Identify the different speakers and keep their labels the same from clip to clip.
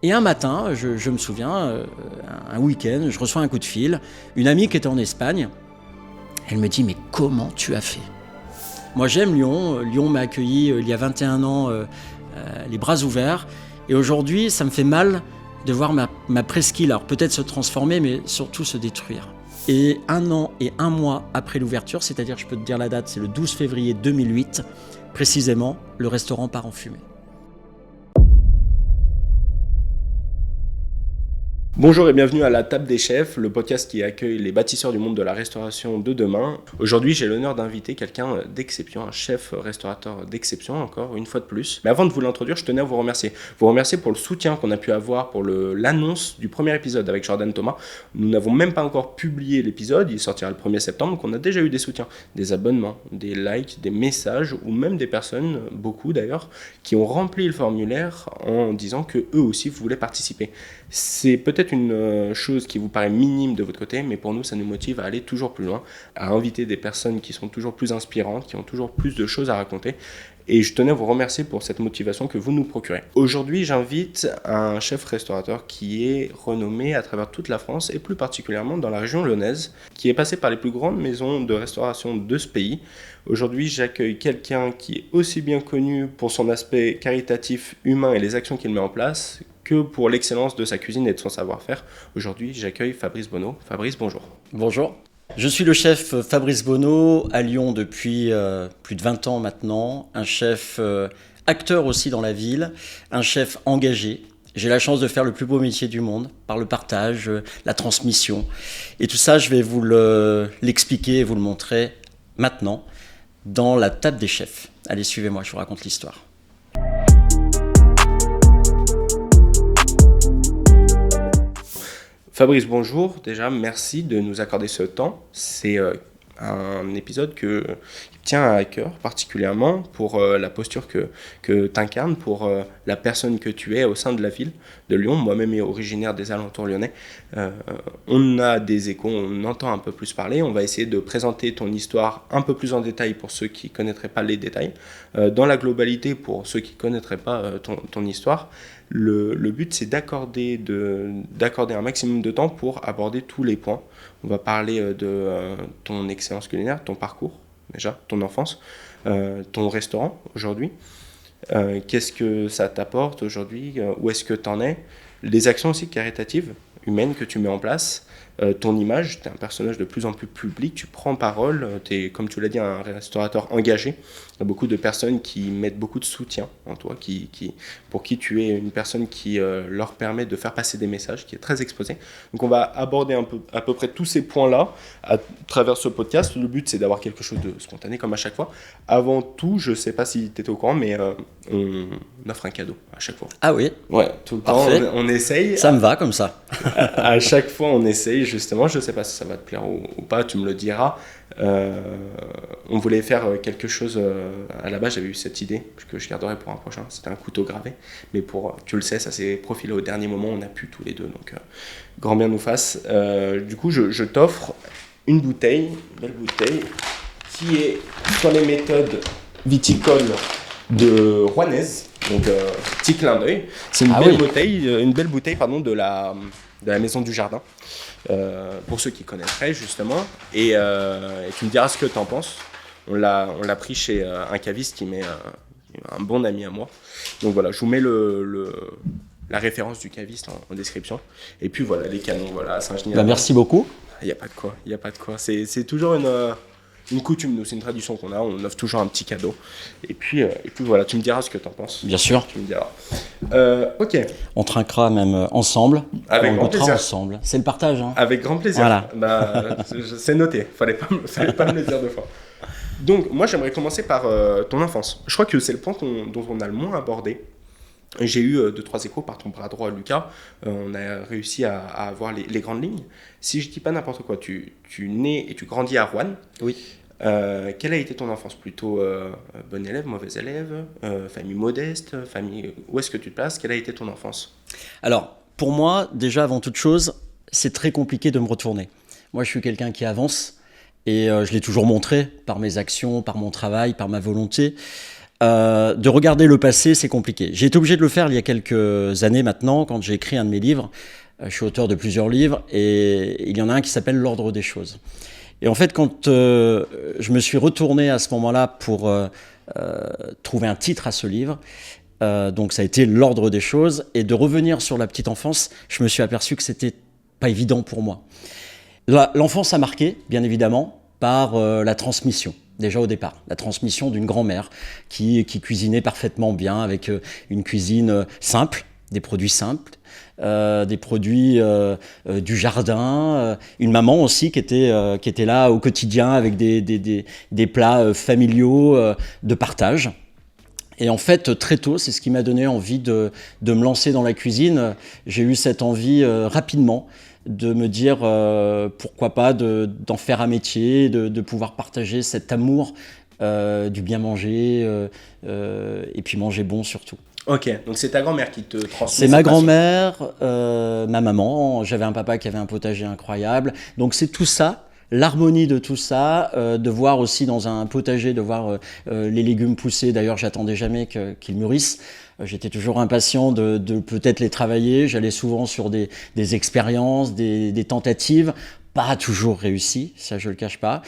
Speaker 1: Et un matin, je me souviens, un week-end, je reçois un coup de fil, une amie qui était en Espagne, elle me dit « Mais comment tu as fait ?» Moi j'aime Lyon, Lyon m'a accueilli il y a 21 ans les bras ouverts, et aujourd'hui ça me fait mal de voir ma presqu'île, alors peut-être se transformer, mais surtout se détruire. Et 1 an et 1 mois après l'ouverture, c'est-à-dire, je peux te dire la date, c'est le 12 février 2008, précisément, le restaurant part en fumée.
Speaker 2: Bonjour et bienvenue à la Table des Chefs, le podcast qui accueille les bâtisseurs du monde de la restauration de demain. Aujourd'hui, j'ai l'honneur d'inviter quelqu'un d'exception, un chef restaurateur d'exception, encore une fois de plus. Mais avant de vous l'introduire, je tenais à vous remercier. Vous remercier pour le soutien qu'on a pu avoir pour l'annonce du premier épisode avec Jordan Thomas. Nous n'avons même pas encore publié l'épisode, il sortira le 1er septembre, donc on a déjà eu des soutiens, des abonnements, des likes, des messages, ou même des personnes, beaucoup d'ailleurs, qui ont rempli le formulaire en disant que eux aussi voulaient participer. C'est peut-être une chose qui vous paraît minime de votre côté, mais pour nous, ça nous motive à aller toujours plus loin, à inviter des personnes qui sont toujours plus inspirantes, qui ont toujours plus de choses à raconter. Et je tenais à vous remercier pour cette motivation que vous nous procurez. Aujourd'hui, j'invite un chef restaurateur qui est renommé à travers toute la France, et plus particulièrement dans la région lyonnaise, qui est passé par les plus grandes maisons de restauration de ce pays. Aujourd'hui, j'accueille quelqu'un qui est aussi bien connu pour son aspect caritatif, humain et les actions qu'il met en place, que pour l'excellence de sa cuisine et de son savoir-faire. Aujourd'hui, j'accueille Fabrice Bonneau. Fabrice, bonjour.
Speaker 1: Bonjour. Je suis le chef Fabrice Bonneau à Lyon depuis plus de 20 ans maintenant, un chef acteur aussi dans la ville, un chef engagé. J'ai la chance de faire le plus beau métier du monde, par le partage, la transmission. Et tout ça, je vais vous l'expliquer et vous le montrer maintenant dans la table des chefs. Allez, suivez-moi, je vous raconte l'histoire.
Speaker 2: Fabrice, bonjour. Déjà, merci de nous accorder ce temps. C'est un épisode qui tient à cœur particulièrement pour la posture que tu incarnes, pour la personne que tu es au sein de la ville de Lyon. Moi-même est originaire des alentours lyonnais. On a des échos, on entend un peu plus parler. On va essayer de présenter ton histoire un peu plus en détail pour ceux qui ne connaîtraient pas les détails. Dans la globalité, pour ceux qui ne connaîtraient pas ton histoire, le but, c'est d'accorder un maximum de temps pour aborder tous les points. On va parler de ton excellence culinaire, ton parcours, déjà, ton enfance, ton restaurant aujourd'hui. Qu'est-ce que ça t'apporte aujourd'hui, où est-ce que tu en es, les actions aussi caritatives, humaines que tu mets en place, ton image, tu es un personnage de plus en plus public, tu prends parole, tu es, comme tu l'as dit, un restaurateur engagé. Il y a beaucoup de personnes qui mettent beaucoup de soutien en toi, pour qui tu es une personne qui leur permet de faire passer des messages, qui est très exposé. Donc on va aborder à peu près tous ces points-là à travers ce podcast. Le but, c'est d'avoir quelque chose de spontané, comme à chaque fois. Avant tout, je ne sais pas si tu étais au courant, mais on offre un cadeau à chaque fois.
Speaker 1: Ah oui.
Speaker 2: Ouais, tout le temps, on essaye.
Speaker 1: Ça me va comme ça.
Speaker 2: À chaque fois, on essaye, justement. Je ne sais pas si ça va te plaire ou pas, tu me le diras. On voulait faire quelque chose. À la base, j'avais eu cette idée que je garderai pour un prochain. C'était un couteau gravé. Mais tu le sais, ça s'est profilé au dernier moment. On a pu tous les deux. Donc, grand bien nous fasse. Du coup, je t'offre une bouteille, une belle bouteille, qui est sur les méthodes viticoles de Rouennaise. Donc, petit clin d'œil. C'est une belle bouteille de la Maison du Jardin. Pour ceux qui connaîtraient justement, et tu me diras ce que tu en penses. On l'a pris chez un caviste qui m'est un bon ami à moi. Donc voilà, je vous mets la référence du caviste en description. Et puis voilà, les canons, voilà, Saint-Genis.
Speaker 1: Merci beaucoup.
Speaker 2: Il n'y a pas de quoi. C'est toujours une coutume, nous, c'est une tradition qu'on a, on offre toujours un petit cadeau. Et puis voilà, tu me diras ce que tu en penses.
Speaker 1: Bien sûr.
Speaker 2: Tu me diras. Ok.
Speaker 1: On trinquera même ensemble.
Speaker 2: Avec grand plaisir.
Speaker 1: Ensemble. C'est le partage. Hein.
Speaker 2: Avec grand plaisir.
Speaker 1: Voilà.
Speaker 2: C'est noté, fallait pas me le dire deux fois. Donc, moi, j'aimerais commencer par ton enfance. Je crois que c'est le point dont on a le moins abordé. J'ai eu 2-3 échos par ton bras droit, Lucas. On a réussi à avoir les grandes lignes. Si je dis pas n'importe quoi, tu nais et tu grandis à Rouen.
Speaker 1: Oui.
Speaker 2: Quelle a été ton enfance? Plutôt bon élève, mauvais élève, famille modeste, où est-ce que tu te places? Quelle a été ton enfance?
Speaker 1: Alors, pour moi, déjà avant toute chose, c'est très compliqué de me retourner. Moi, je suis quelqu'un qui avance et je l'ai toujours montré par mes actions, par mon travail, par ma volonté. De regarder le passé, c'est compliqué. J'ai été obligé de le faire il y a quelques années maintenant, quand j'ai écrit un de mes livres. Je suis auteur de plusieurs livres, et il y en a un qui s'appelle L'ordre des choses. Et en fait, quand je me suis retourné à ce moment-là pour trouver un titre à ce livre, donc ça a été L'ordre des choses, et de revenir sur la petite enfance, je me suis aperçu que c'était pas évident pour moi. L'enfance a marqué, bien évidemment, par la transmission. Déjà au départ, la transmission d'une grand-mère qui cuisinait parfaitement bien, avec une cuisine simple, des produits simples, des produits du jardin, une maman aussi qui était là au quotidien avec des plats familiaux de partage. Et en fait, très tôt, c'est ce qui m'a donné envie de me lancer dans la cuisine. J'ai eu cette envie rapidement de me dire pourquoi pas d'en faire un métier, de pouvoir partager cet amour du bien manger et puis manger bon surtout.
Speaker 2: Ok, donc c'est ta grand-mère qui te transmet.
Speaker 1: C'est ma grand-mère, ma maman. J'avais un papa qui avait un potager incroyable. Donc c'est tout ça. L'harmonie de tout ça, de voir aussi dans un potager, de voir les légumes pousser. D'ailleurs, j'attendais jamais qu'ils mûrissent. J'étais toujours impatient de peut-être les travailler. J'allais souvent sur des expériences, des tentatives, pas toujours réussies, ça je le cache pas.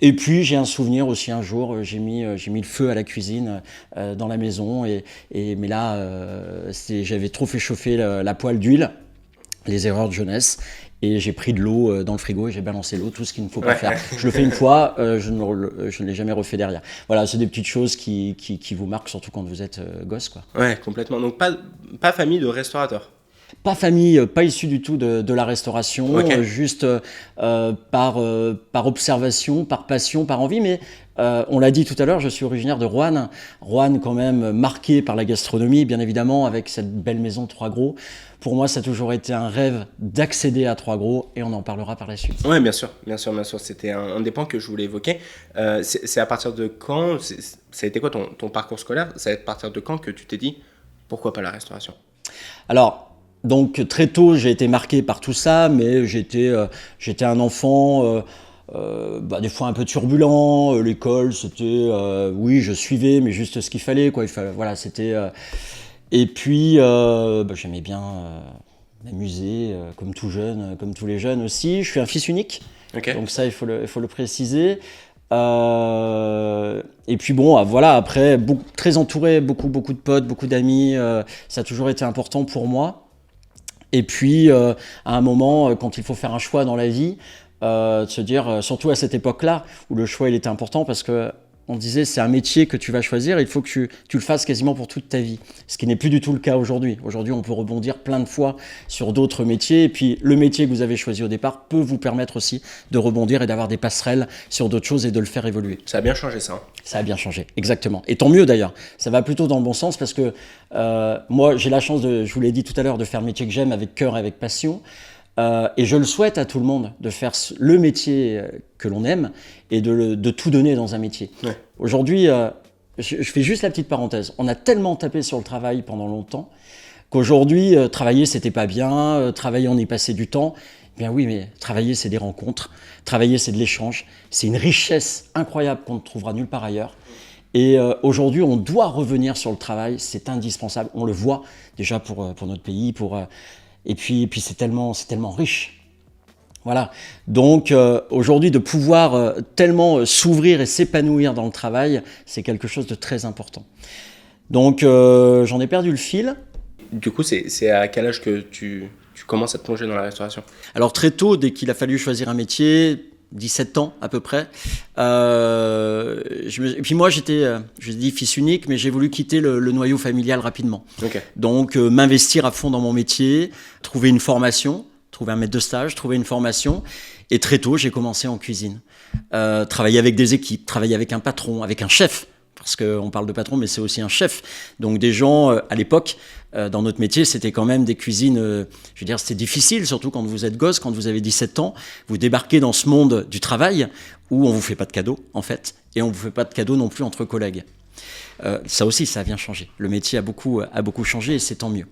Speaker 1: Et puis j'ai un souvenir aussi, un jour, j'ai mis le feu à la cuisine dans la maison, mais là, j'avais trop fait chauffer la poêle d'huile, les erreurs de jeunesse. Et j'ai pris de l'eau dans le frigo et j'ai balancé l'eau, tout ce qu'il ne faut pas faire. Je le fais une fois, je ne l'ai jamais refait derrière. Voilà, c'est des petites choses qui vous marquent, surtout quand vous êtes gosse, quoi.
Speaker 2: Ouais, complètement. Donc pas famille de restaurateurs.
Speaker 1: Pas famille, pas issue du tout de la restauration,
Speaker 2: Okay.
Speaker 1: juste par observation, par passion, par envie. Mais on l'a dit tout à l'heure, je suis originaire de Roanne. Roanne quand même marquée par la gastronomie, bien évidemment, avec cette belle maison Trois Gros. Pour moi, ça a toujours été un rêve d'accéder à Trois Gros, et on en parlera par la suite.
Speaker 2: Oui, bien sûr. C'était un des points que je voulais évoquer. C'est à partir de quand, ça a été quoi ton parcours scolaire? C'est à partir de quand que tu t'es dit, pourquoi pas la restauration?
Speaker 1: Alors, donc très tôt, j'ai été marqué par tout ça, mais j'étais un enfant des fois un peu turbulent. L'école, c'était, oui, je suivais, mais juste ce qu'il fallait, quoi. Voilà, c'était... Et puis, j'aimais bien m'amuser, comme tout jeune, comme tous les jeunes aussi. Je suis un fils unique,
Speaker 2: Okay.
Speaker 1: donc ça, il faut le préciser. Et puis bon, voilà, après, très entouré, beaucoup de potes, beaucoup d'amis, ça a toujours été important pour moi. Et puis, à un moment, quand il faut faire un choix dans la vie, de se dire, surtout à cette époque-là, où le choix il était important, parce que on disait c'est un métier que tu vas choisir, il faut que tu le fasses quasiment pour toute ta vie. Ce qui n'est plus du tout le cas aujourd'hui. Aujourd'hui, on peut rebondir plein de fois sur d'autres métiers, et puis le métier que vous avez choisi au départ peut vous permettre aussi de rebondir et d'avoir des passerelles sur d'autres choses et de le faire évoluer.
Speaker 2: Ça a bien changé ça. Hein.
Speaker 1: Ça a bien changé, exactement. Et tant mieux d'ailleurs. Ça va plutôt dans le bon sens, parce que moi, j'ai la chance, je vous l'ai dit tout à l'heure, de faire le métier que j'aime avec cœur et avec passion. Et je le souhaite à tout le monde, de faire le métier que l'on aime et de tout donner dans un métier.
Speaker 2: Ouais.
Speaker 1: Aujourd'hui, je fais juste la petite parenthèse, on a tellement tapé sur le travail pendant longtemps qu'aujourd'hui, travailler c'était pas bien, travailler on y passait du temps. Bien oui, mais travailler c'est des rencontres, travailler c'est de l'échange, c'est une richesse incroyable qu'on ne trouvera nulle part ailleurs. Et aujourd'hui, on doit revenir sur le travail, c'est indispensable, on le voit déjà pour notre pays, et puis c'est tellement riche. Voilà. Donc aujourd'hui, de pouvoir tellement s'ouvrir et s'épanouir dans le travail, c'est quelque chose de très important. Donc j'en ai perdu le fil.
Speaker 2: Du coup, c'est à quel âge que tu commences à te plonger dans la restauration?
Speaker 1: Alors très tôt, dès qu'il a fallu choisir un métier, 17 ans à peu près. Et puis moi, je dis fils unique, mais j'ai voulu quitter le noyau familial rapidement.
Speaker 2: Okay.
Speaker 1: Donc m'investir à fond dans mon métier, trouver une formation, trouver un maître de stage, trouver une formation. Et très tôt, j'ai commencé en cuisine. Travailler avec des équipes, travailler avec un patron, avec un chef. Parce qu'on parle de patron, mais c'est aussi un chef. Donc des gens, à l'époque, dans notre métier, c'était quand même des cuisines, je veux dire, c'était difficile, surtout quand vous êtes gosse, quand vous avez 17 ans. Vous débarquez dans ce monde du travail où on ne vous fait pas de cadeaux, en fait, et on ne vous fait pas de cadeaux non plus entre collègues. Ça aussi, ça a bien changé. Le métier a beaucoup changé, et c'est tant mieux.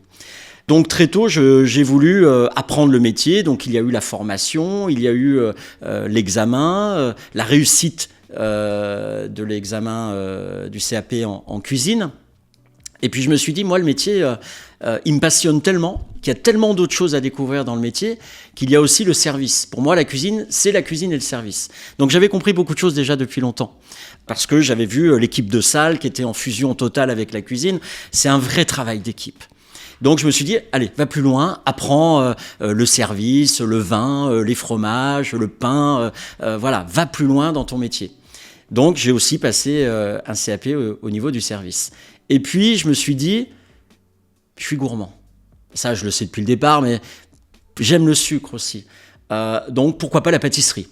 Speaker 1: Donc très tôt, j'ai voulu apprendre le métier. Donc il y a eu la formation, il y a eu l'examen, la réussite de l'examen du CAP en cuisine. Et puis je me suis dit, moi, le métier, il me passionne tellement, qu'il y a tellement d'autres choses à découvrir dans le métier, qu'il y a aussi le service. Pour moi, la cuisine, c'est la cuisine et le service. Donc j'avais compris beaucoup de choses déjà depuis longtemps. Parce que j'avais vu l'équipe de salle qui était en fusion totale avec la cuisine. C'est un vrai travail d'équipe. Donc je me suis dit, allez, va plus loin, apprends le service, le vin, les fromages, le pain, voilà, va plus loin dans ton métier. Donc j'ai aussi passé un CAP au niveau du service. Et puis je me suis dit, je suis gourmand. Ça, je le sais depuis le départ, mais j'aime le sucre aussi. Donc pourquoi pas la pâtisserie ?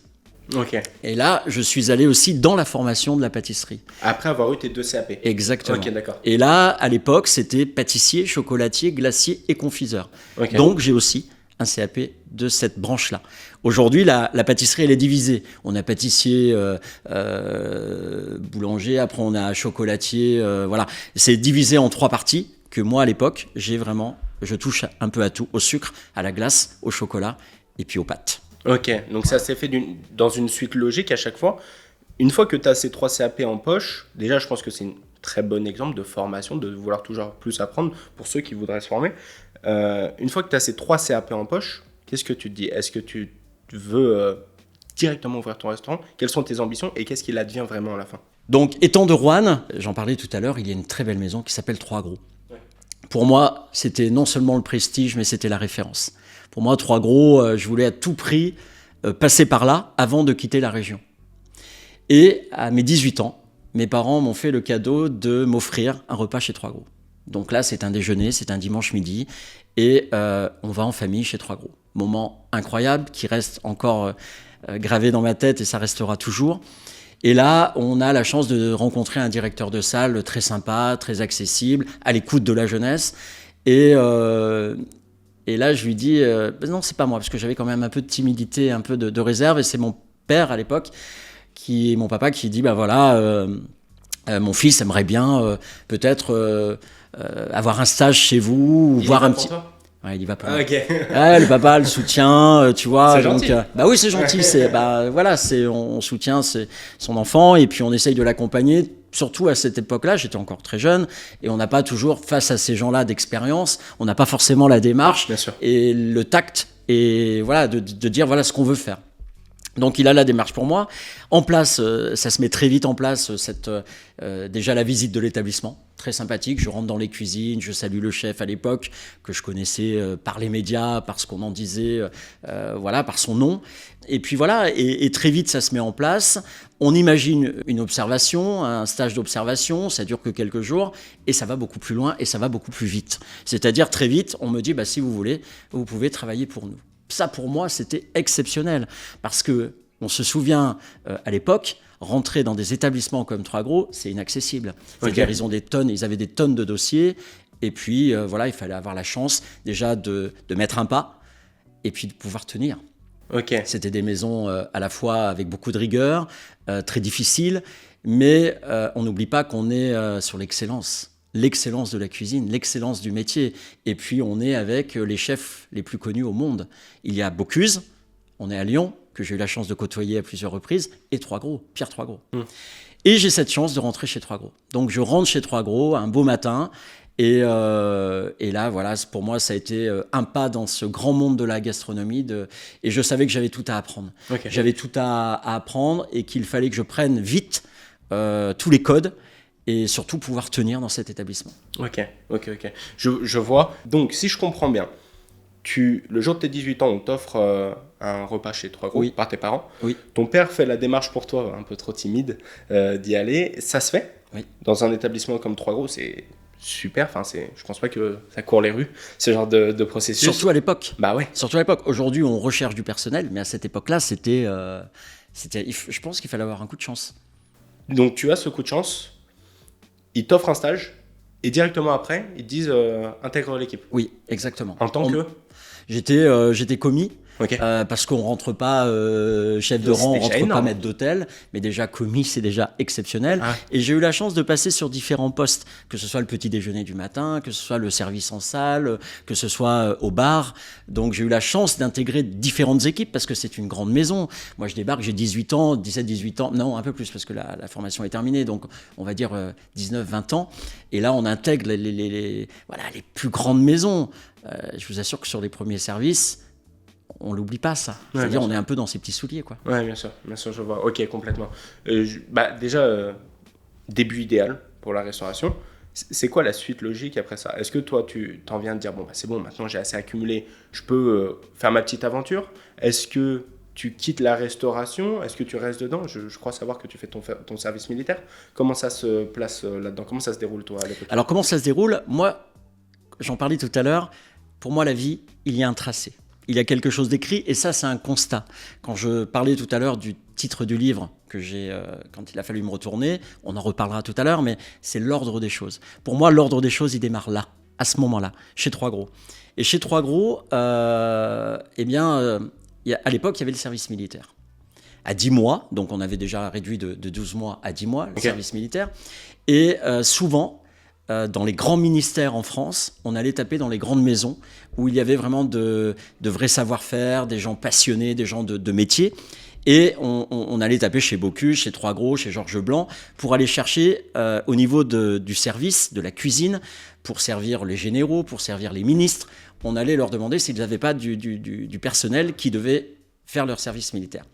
Speaker 2: Ok.
Speaker 1: Et là, je suis allé aussi dans la formation de la pâtisserie.
Speaker 2: Après avoir eu tes 2 CAP.
Speaker 1: Exactement.
Speaker 2: Ok, d'accord.
Speaker 1: Et là, à l'époque, c'était pâtissier, chocolatier, glacier et confiseur.
Speaker 2: Ok.
Speaker 1: Donc, j'ai aussi un CAP de cette branche-là. Aujourd'hui, la pâtisserie, elle est divisée. On a pâtissier, boulanger, après on a chocolatier, voilà. C'est divisé en 3 parties que moi, à l'époque, je touche un peu à tout, au sucre, à la glace, au chocolat et puis aux pâtes.
Speaker 2: Ok, donc ça s'est fait dans une suite logique à chaque fois. Une fois que tu as ces 3 CAP en poche, déjà je pense que c'est un très bon exemple de formation, de vouloir toujours plus apprendre pour ceux qui voudraient se former. Une fois que tu as ces 3 CAP en poche, qu'est-ce que tu te dis ? Est-ce que tu veux directement ouvrir ton restaurant ? Quelles sont tes ambitions et qu'est-ce qu'il advient vraiment à la fin ?
Speaker 1: Donc, étant de Roanne, j'en parlais tout à l'heure, il y a une très belle maison qui s'appelle Trois Gros. Ouais. Pour moi, c'était non seulement le prestige, mais c'était la référence. Pour moi, Trois Gros, je voulais à tout prix passer par là avant de quitter la région. Et à mes 18 ans, mes parents m'ont fait le cadeau de m'offrir un repas chez Trois Gros. Donc là, c'est un déjeuner, c'est un dimanche midi, et on va en famille chez Trois Gros. Moment incroyable qui reste encore gravé dans ma tête et ça restera toujours. Et là, on a la chance de rencontrer un directeur de salle très sympa, très accessible, à l'écoute de la jeunesse. Et là, je lui dis, non, c'est pas moi, parce que j'avais quand même un peu de timidité, un peu de réserve. Et c'est mon père, à l'époque, mon papa, qui dit, mon fils aimerait bien peut-être avoir un stage chez vous, ou voir un petit... Ouais, il y va pour moi.
Speaker 2: Okay.
Speaker 1: Ouais, le papa le soutient, tu vois.
Speaker 2: C'est
Speaker 1: donc,
Speaker 2: gentil.
Speaker 1: Oui, c'est gentil. On soutient son enfant et puis on essaye de l'accompagner. Surtout à cette époque-là, j'étais encore très jeune et on n'a pas toujours, face à ces gens-là d'expérience, on n'a pas forcément la démarche et le tact et voilà de dire voilà ce qu'on veut faire. Donc il a la démarche pour moi. En place, ça se met très vite en place, déjà la visite de l'établissement, très sympathique. Je rentre dans les cuisines, je salue le chef à l'époque, que je connaissais par les médias, par ce qu'on en disait, par son nom. Et puis voilà, et très vite ça se met en place. On imagine une observation, un stage d'observation, ça dure que quelques jours, et ça va beaucoup plus loin et ça va beaucoup plus vite. C'est-à-dire très vite, on me dit, si vous voulez, vous pouvez travailler pour nous. Ça, pour moi, c'était exceptionnel parce que on se souvient à l'époque, rentrer dans des établissements comme Trois Gros, c'est inaccessible. C'est-à-dire, ils avaient des tonnes de dossiers, et puis il fallait avoir la chance déjà de mettre un pas, et puis de pouvoir tenir.
Speaker 2: Okay.
Speaker 1: C'était des maisons à la fois avec beaucoup de rigueur, très difficiles, mais on n'oublie pas qu'on est sur l'excellence de la cuisine, l'excellence du métier. Et puis, on est avec les chefs les plus connus au monde. Il y a Bocuse, on est à Lyon, que j'ai eu la chance de côtoyer à plusieurs reprises, et Trois Gros, Pierre Trois Gros. Et j'ai cette chance de rentrer chez Trois Gros. Donc, je rentre chez Trois Gros un beau matin, et là, voilà, pour moi, ça a été un pas dans ce grand monde de la gastronomie, et je savais que j'avais tout à apprendre. Okay. J'avais tout à apprendre, et qu'il fallait que je prenne vite tous les codes, et surtout pouvoir tenir dans cet établissement.
Speaker 2: Ok. Je vois. Donc, si je comprends bien, le jour de tes 18 ans, on t'offre un repas chez Trois Gros par tes parents.
Speaker 1: Oui.
Speaker 2: Ton père fait la démarche pour toi, un peu trop timide, d'y aller. Ça se fait.
Speaker 1: Oui.
Speaker 2: Dans un établissement comme Trois Gros, c'est super. Enfin, je pense pas que ça court les rues, ce genre de processus.
Speaker 1: Surtout à l'époque.
Speaker 2: Bah ouais.
Speaker 1: Surtout à l'époque. Aujourd'hui, on recherche du personnel, mais à cette époque-là, je pense qu'il fallait avoir un coup de chance.
Speaker 2: Donc, tu as ce coup de chance. Ils t'offrent un stage et directement après, ils te disent intègre l'équipe.
Speaker 1: Oui, exactement.
Speaker 2: En tant que
Speaker 1: J'étais commis.
Speaker 2: Ok.
Speaker 1: Parce qu'on rentre pas chef de
Speaker 2: C'est
Speaker 1: rang, on
Speaker 2: déjà
Speaker 1: rentre pas
Speaker 2: énorme.
Speaker 1: maître d'hôtel, mais déjà commis, c'est déjà exceptionnel.
Speaker 2: Ah.
Speaker 1: Et j'ai eu la chance de passer sur différents postes, que ce soit le petit déjeuner du matin, que ce soit le service en salle, que ce soit au bar. Donc j'ai eu la chance d'intégrer différentes équipes parce que c'est une grande maison. Moi je débarque, j'ai 18 ans, 17-18 ans, non un peu plus parce que la formation est terminée, donc on va dire 19-20 ans. Et là on intègre les plus grandes maisons. Je vous assure que sur les premiers services, on l'oublie pas ça.
Speaker 2: Ouais,
Speaker 1: C'est-à-dire
Speaker 2: bien
Speaker 1: on est un peu dans ses petits souliers, quoi.
Speaker 2: Ouais, bien sûr, je vois. Ok, complètement. Déjà, début idéal pour la restauration. C'est quoi la suite logique après ça? Est-ce que toi, tu t'en viens de dire, bon, bah, c'est bon, maintenant j'ai assez accumulé, je peux faire ma petite aventure? Est-ce que tu quittes la restauration? Est-ce que tu restes dedans? Je crois savoir que tu fais ton service militaire. Comment ça se place là-dedans? Comment ça se déroule, toi, à l'époque?
Speaker 1: Alors comment ça se déroule? Moi, j'en parlais tout à l'heure, pour moi la vie, il y a un tracé. Il y a quelque chose d'écrit et ça c'est un constat. Quand je parlais tout à l'heure du titre du livre que j'ai, quand il a fallu me retourner, on en reparlera tout à l'heure, mais c'est l'ordre des choses. Pour moi, l'ordre des choses, il démarre là, à ce moment-là, chez Trois Gros. Et chez Trois Gros, à l'époque, il y avait le service militaire. À 10 mois, donc on avait déjà réduit de 12 mois à 10 mois le service militaire. Et souvent, dans les grands ministères en France, on allait taper dans les grandes maisons où il y avait vraiment de vrais savoir-faire, des gens passionnés, des gens de métier. Et on allait taper chez Bocuse, chez Trois Gros, chez Georges Blanc, pour aller chercher au niveau du service, de la cuisine, pour servir les généraux, pour servir les ministres. On allait leur demander s'ils n'avaient pas du personnel qui devait faire leur service militaire.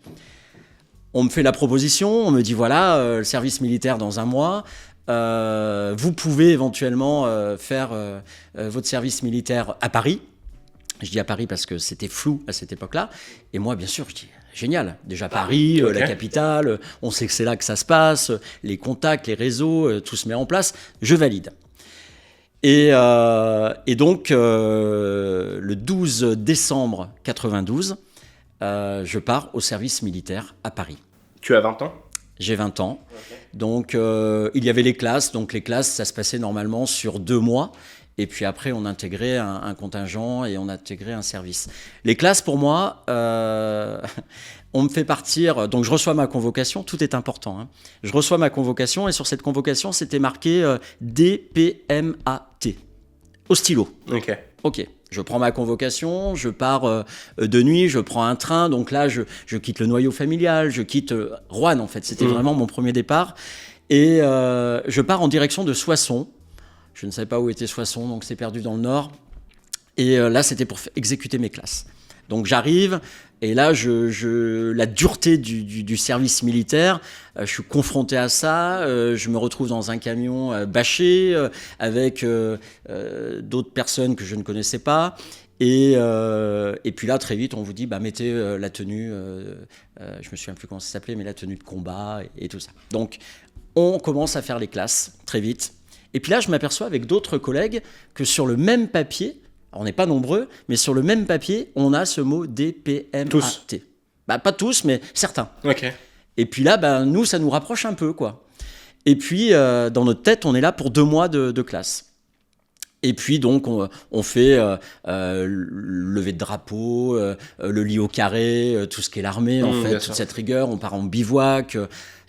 Speaker 1: On me fait la proposition, on me dit voilà, le service militaire dans 1 mois, vous pouvez éventuellement faire votre service militaire à Paris. Je dis à Paris parce que c'était flou à cette époque-là. Et moi, bien sûr, je dis génial. Déjà Paris, la capitale, on sait que c'est là que ça se passe, les contacts, les réseaux, tout se met en place. Je valide. Et donc, le 12 décembre 92, je pars au service militaire à Paris.
Speaker 2: Tu as 20 ans?
Speaker 1: J'ai 20 ans. Okay. Donc, il y avait les classes. Donc, les classes, ça se passait normalement sur 2 mois. Et puis après, on intégrait un contingent et on intégrait un service. Les classes, pour moi, on me fait partir. Donc, je reçois ma convocation. Tout est important. Hein. Je reçois ma convocation et sur cette convocation, c'était marqué DPMAT, au stylo. Ok. Je prends ma convocation, je pars de nuit, je prends un train. Donc là, je quitte le noyau familial, je quitte Roanne, en fait. C'était vraiment mon premier départ. Et je pars en direction de Soissons. Je ne savais pas où était Soissons, donc c'est perdu dans le nord. Et là, c'était pour exécuter mes classes. Donc j'arrive, et là, la dureté du service militaire, je suis confronté à ça. Je me retrouve dans un camion bâché, avec d'autres personnes que je ne connaissais pas. Et puis là, très vite, on vous dit, mettez la tenue, je me souviens plus comment ça s'appelait, mais la tenue de combat et tout ça. Donc, on commence à faire les classes très vite. Et puis là, je m'aperçois avec d'autres collègues que sur le même papier, on n'est pas nombreux, mais sur le même papier, on a ce mot DPMAT.
Speaker 2: Tous.
Speaker 1: Pas tous, mais certains.
Speaker 2: Ok.
Speaker 1: Et puis là, nous, ça nous rapproche un peu, quoi. Et puis, dans notre tête, on est là pour 2 mois de classe. Et puis, donc, on fait lever de drapeau, le lit au carré, tout ce qu'est l'armée, en fait, toute cette rigueur. On part en bivouac.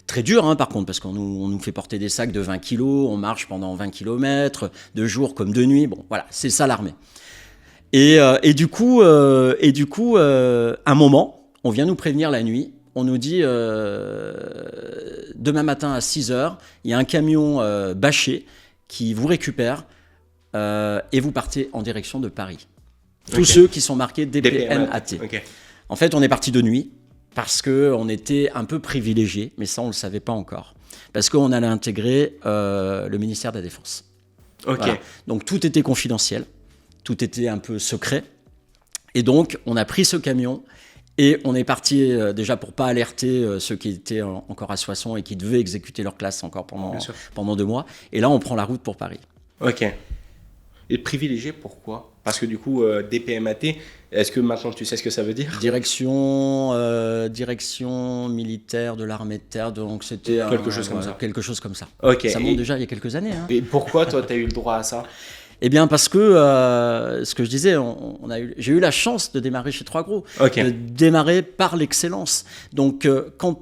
Speaker 1: Très dur, hein, par contre, parce qu'on nous fait porter des sacs de 20 kilos, on marche pendant 20 kilomètres, de jour comme de nuit. Bon, voilà, c'est ça l'armée. Et du coup, un moment, on vient nous prévenir la nuit. On nous dit, demain matin à 6h, il y a un camion bâché qui vous récupère et vous partez en direction de Paris. Tous ceux qui sont marqués DPMAT. En fait, on est parti de nuit. Parce qu'on était un peu privilégiés, mais ça, on ne le savait pas encore. Parce qu'on allait intégrer le ministère de la Défense. Voilà. Donc, tout était confidentiel. Tout était un peu secret. Et donc, on a pris ce camion et on est parti déjà pour ne pas alerter ceux qui étaient encore à Soissons et qui devaient exécuter leur classe encore pendant 2 mois. Et là, on prend la route pour Paris.
Speaker 2: Ok. Et privilégié, pourquoi? Parce que du coup, DPMAT, est-ce que maintenant tu sais ce que ça veut dire?
Speaker 1: Direction militaire de l'armée de terre, donc c'était
Speaker 2: quelque chose comme ça.
Speaker 1: Quelque chose comme ça.
Speaker 2: Okay.
Speaker 1: Ça monte déjà il y a quelques années. Hein.
Speaker 2: Et pourquoi toi, tu as eu le droit à ça?
Speaker 1: Eh bien, parce que, ce que je disais, j'ai eu la chance de démarrer chez Trois Gros, de démarrer par l'excellence. Donc, quand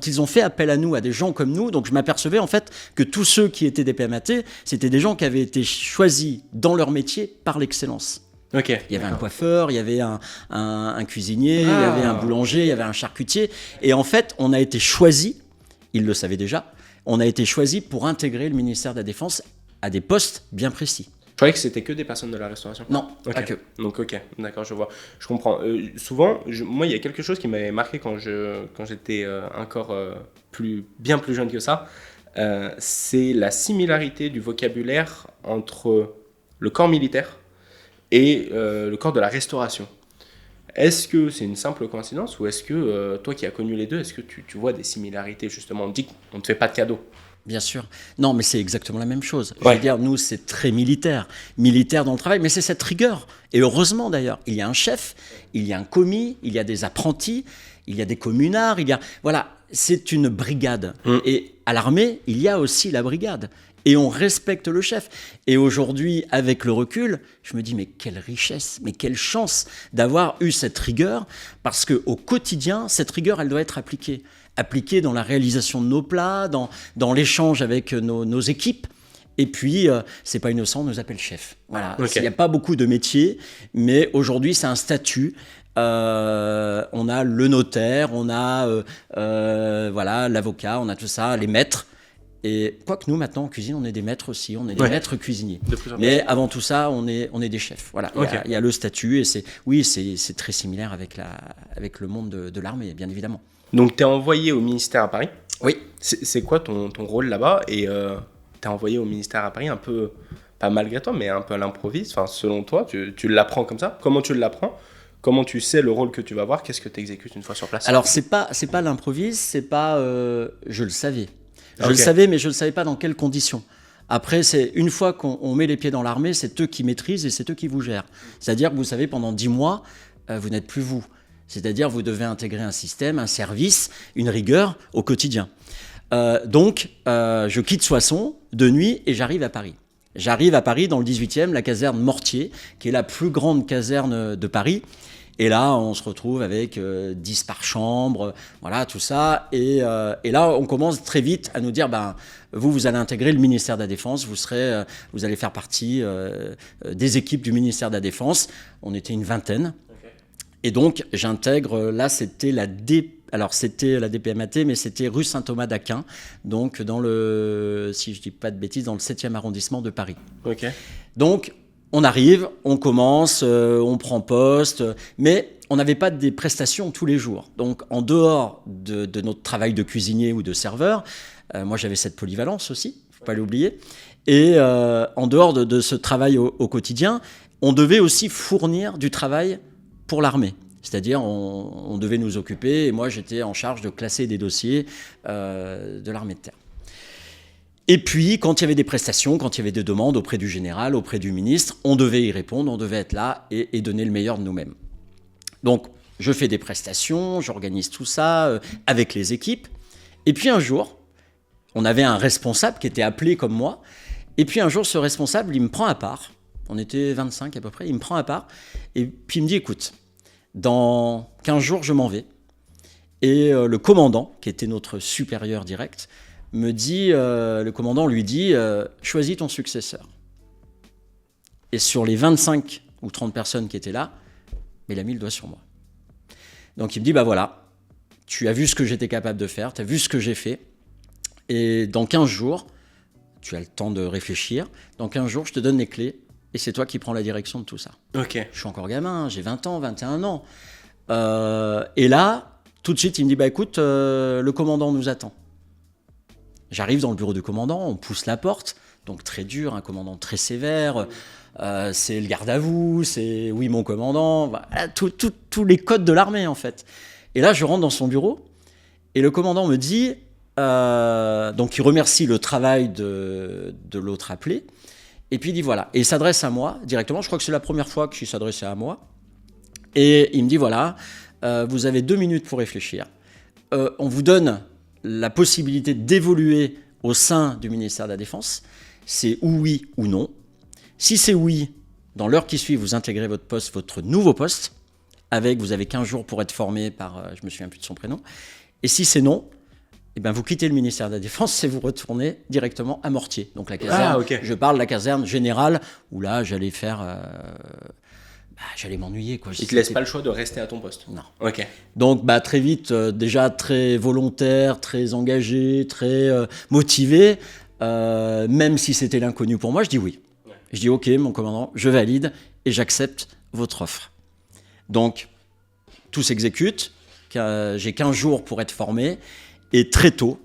Speaker 1: ils ont fait appel à nous, à des gens comme nous, donc je m'apercevais en fait que tous ceux qui étaient des PMAT, c'était des gens qui avaient été choisis dans leur métier par l'excellence.
Speaker 2: Il
Speaker 1: y avait un coiffeur, il y avait un cuisinier, il y avait un boulanger, il y avait un charcutier. Et en fait, on a été choisis, ils le savaient déjà, on a été choisis pour intégrer le ministère de la Défense à des postes bien précis.
Speaker 2: Je croyais que c'était que des personnes de la restauration.
Speaker 1: Non, pas que.
Speaker 2: Donc d'accord, je vois. Je comprends. Souvent, moi, il y a quelque chose qui m'avait marqué quand j'étais encore bien plus jeune que ça. C'est la similarité du vocabulaire entre le corps militaire et le corps de la restauration. Est-ce que c'est une simple coïncidence ou est-ce que toi qui as connu les deux, est-ce que tu vois des similarités justement? On dit qu'on ne te fait pas de cadeaux.
Speaker 1: Bien sûr. Non, mais c'est exactement la même chose. Je veux dire, nous, c'est très militaire dans le travail, mais c'est cette rigueur. Et heureusement d'ailleurs, il y a un chef, il y a un commis, il y a des apprentis, il y a des communards, voilà, c'est une brigade. Et à l'armée, il y a aussi la brigade. Et on respecte le chef. Et aujourd'hui, avec le recul, je me dis, mais quelle richesse, mais quelle chance d'avoir eu cette rigueur, parce qu'au quotidien, cette rigueur, elle doit être appliquée dans la réalisation de nos plats, dans l'échange avec nos équipes. Et puis, c'est pas innocent, on nous appelle chef. Voilà. Il n'y a pas beaucoup de métiers, mais aujourd'hui, c'est un statut. On a le notaire, on a l'avocat, on a tout ça, les maîtres. Et quoique nous, maintenant, en cuisine, on est des maîtres aussi, on est des maîtres cuisiniers. Mais avant tout ça, on est des chefs. Voilà. Il y a le statut, et c'est très similaire avec le monde de l'armée, bien évidemment.
Speaker 2: Donc, tu es envoyé au ministère à Paris.
Speaker 1: Oui.
Speaker 2: C'est quoi ton rôle là-bas? Et tu es envoyé au ministère à Paris un peu, pas malgré toi, mais un peu à l'improviste. Enfin, selon toi, tu l'apprends comme ça? Comment tu l'apprends? Comment tu sais le rôle que tu vas avoir? Qu'est-ce que tu exécutes une fois sur place?
Speaker 1: Alors, c'est pas l'improviste, c'est pas... je le savais. Je le savais, mais je ne savais pas dans quelles conditions. Après, c'est une fois qu'on met les pieds dans l'armée, c'est eux qui maîtrisent et c'est eux qui vous gèrent. C'est-à-dire que vous savez, pendant 10 mois, vous n'êtes plus vous. C'est-à-dire vous devez intégrer un système, un service, une rigueur au quotidien. Donc, je quitte Soissons de nuit et j'arrive à Paris. J'arrive à Paris dans le 18e, la caserne Mortier, qui est la plus grande caserne de Paris. Et là, on se retrouve avec 10 par chambre, voilà, tout ça. Et là, on commence très vite à nous dire, vous allez intégrer le ministère de la Défense, vous allez faire partie des équipes du ministère de la Défense. On était une vingtaine. Et donc, j'intègre, là, c'était la DPMAT, mais c'était rue Saint-Thomas d'Aquin, donc si je ne dis pas de bêtises, dans le 7e arrondissement de Paris. Donc, on arrive, on commence, on prend poste, mais on n'avait pas des prestations tous les jours. Donc, en dehors de notre travail de cuisinier ou de serveur, moi, j'avais cette polyvalence aussi, il ne faut pas l'oublier. Et en dehors de ce travail au quotidien, on devait aussi fournir du travail pour l'armée. C'est-à-dire, on devait nous occuper, et moi, j'étais en charge de classer des dossiers de l'armée de terre. Et puis, quand il y avait des prestations, quand il y avait des demandes auprès du général, auprès du ministre, on devait y répondre, on devait être là et donner le meilleur de nous-mêmes. Donc, je fais des prestations, j'organise tout ça avec les équipes. Et puis un jour, on avait un responsable qui était appelé comme moi. Et puis un jour, ce responsable, il me prend à part. On était 25 à peu près. Il me prend à part. Et puis il me dit, écoute, dans 15 jours, je m'en vais. Et le commandant, qui était notre supérieur direct, le commandant lui dit, choisis ton successeur. Et sur les 25 ou 30 personnes qui étaient là, il a mis le doigt sur moi. Donc il me dit, voilà, tu as vu ce que j'étais capable de faire, tu as vu ce que j'ai fait, et dans 15 jours, tu as le temps de réfléchir, dans 15 jours, je te donne les clés, et c'est toi qui prends la direction de tout ça. Je suis encore gamin, j'ai 20 ans, 21 ans. Et là, tout de suite, il me dit, écoute, le commandant nous attend. J'arrive dans le bureau du commandant, on pousse la porte, donc très dur, un commandant très sévère, c'est le garde à vous, c'est oui mon commandant, voilà, tous les codes de l'armée en fait. Et là je rentre dans son bureau et le commandant me dit, donc il remercie le travail de l'autre appelé, et puis il dit voilà, et il s'adresse à moi directement, je crois que c'est la première fois qu'il s'adressait à moi, et il me dit voilà, vous avez 2 minutes pour réfléchir, on vous donne la possibilité d'évoluer au sein du ministère de la Défense, c'est ou oui ou non. Si c'est oui, dans l'heure qui suit, vous intégrez votre nouveau poste, vous avez 15 jours pour être formé par, je me souviens plus de son prénom. Et si c'est non, eh ben vous quittez le ministère de la Défense et vous retournez directement à Mortier. Donc la caserne, je parle de la caserne générale, où là, j'allais m'ennuyer, quoi.
Speaker 2: Ils te laissent pas le choix de rester à ton poste?
Speaker 1: Non.
Speaker 2: Ok.
Speaker 1: Donc très vite, déjà très volontaire, très engagé, très motivé, même si c'était l'inconnu pour moi, je dis oui. Ouais. Je dis ok, mon commandant, je valide et j'accepte votre offre. Donc tout s'exécute, j'ai 15 jours pour être formé et très tôt,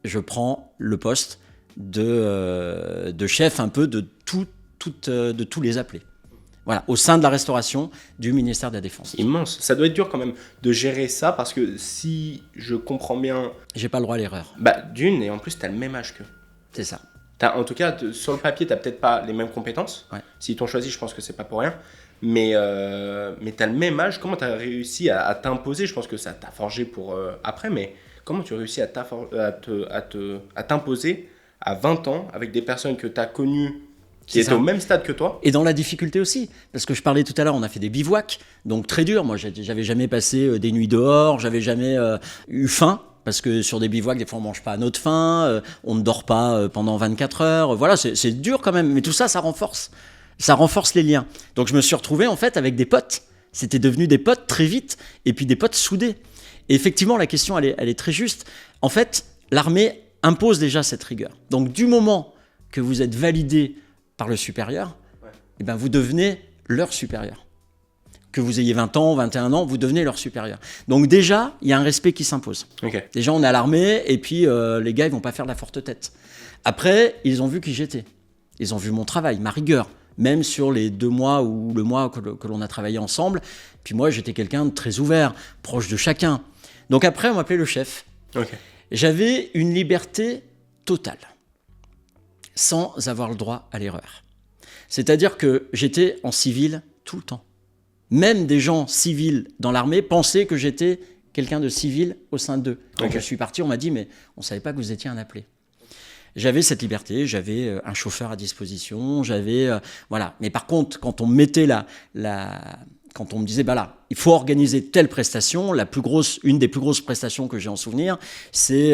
Speaker 1: je prends le poste de chef un peu de tous les appelés. Voilà, au sein de la restauration du ministère de la Défense.
Speaker 2: Immense. Ça doit être dur quand même de gérer ça parce que si je comprends bien...
Speaker 1: J'ai pas le droit à l'erreur.
Speaker 2: D'une, et en plus, tu as le même âge qu'eux.
Speaker 1: C'est ça.
Speaker 2: En tout cas, sur le papier, tu n'as peut-être pas les mêmes compétences.
Speaker 1: Ouais.
Speaker 2: S'ils t'ont choisi, je pense que c'est pas pour rien. Mais tu as le même âge. Comment tu as réussi à t'imposer? Je pense que ça t'a forgé pour après, mais comment tu as réussi à t'imposer à 20 ans avec des personnes que tu as connues qui est au même stade que toi.
Speaker 1: Et dans la difficulté aussi, parce que je parlais tout à l'heure, on a fait des bivouacs, donc très dur. Moi, j'avais jamais passé des nuits dehors, j'avais jamais eu faim, parce que sur des bivouacs, des fois, on mange pas à notre faim, on ne dort pas pendant 24 heures. Voilà, c'est dur quand même, mais tout ça, ça renforce les liens. Donc, je me suis retrouvé en fait avec des potes. C'était devenu des potes très vite, et puis des potes soudés. Et effectivement, la question, elle est très juste. En fait, l'armée impose déjà cette rigueur. Donc, du moment que vous êtes validé par le supérieur, eh ben vous devenez leur supérieur. Que vous ayez 20 ans, 21 ans, vous devenez leur supérieur. Donc déjà, il y a un respect qui s'impose.
Speaker 2: Okay.
Speaker 1: Déjà, on est à l'armée, et puis les gars, ils vont pas faire de la forte tête. Après, ils ont vu qui j'étais. Ils ont vu mon travail, ma rigueur, même sur les 2 mois ou le mois que l'on a travaillé ensemble. Puis moi, j'étais quelqu'un de très ouvert, proche de chacun. Donc après, on m'appelait le chef.
Speaker 2: Okay.
Speaker 1: J'avais une liberté totale, sans avoir le droit à l'erreur. C'est-à-dire que j'étais en civil tout le temps. Même des gens civils dans l'armée pensaient que j'étais quelqu'un de civil au sein d'eux. Quand je suis parti, on m'a dit « mais on ne savait pas que vous étiez un appelé ». J'avais cette liberté, j'avais un chauffeur à disposition, voilà. Mais par contre, quand on me mettait quand on me disait, il faut organiser telle prestation, une des plus grosses prestations que j'ai en souvenir, c'est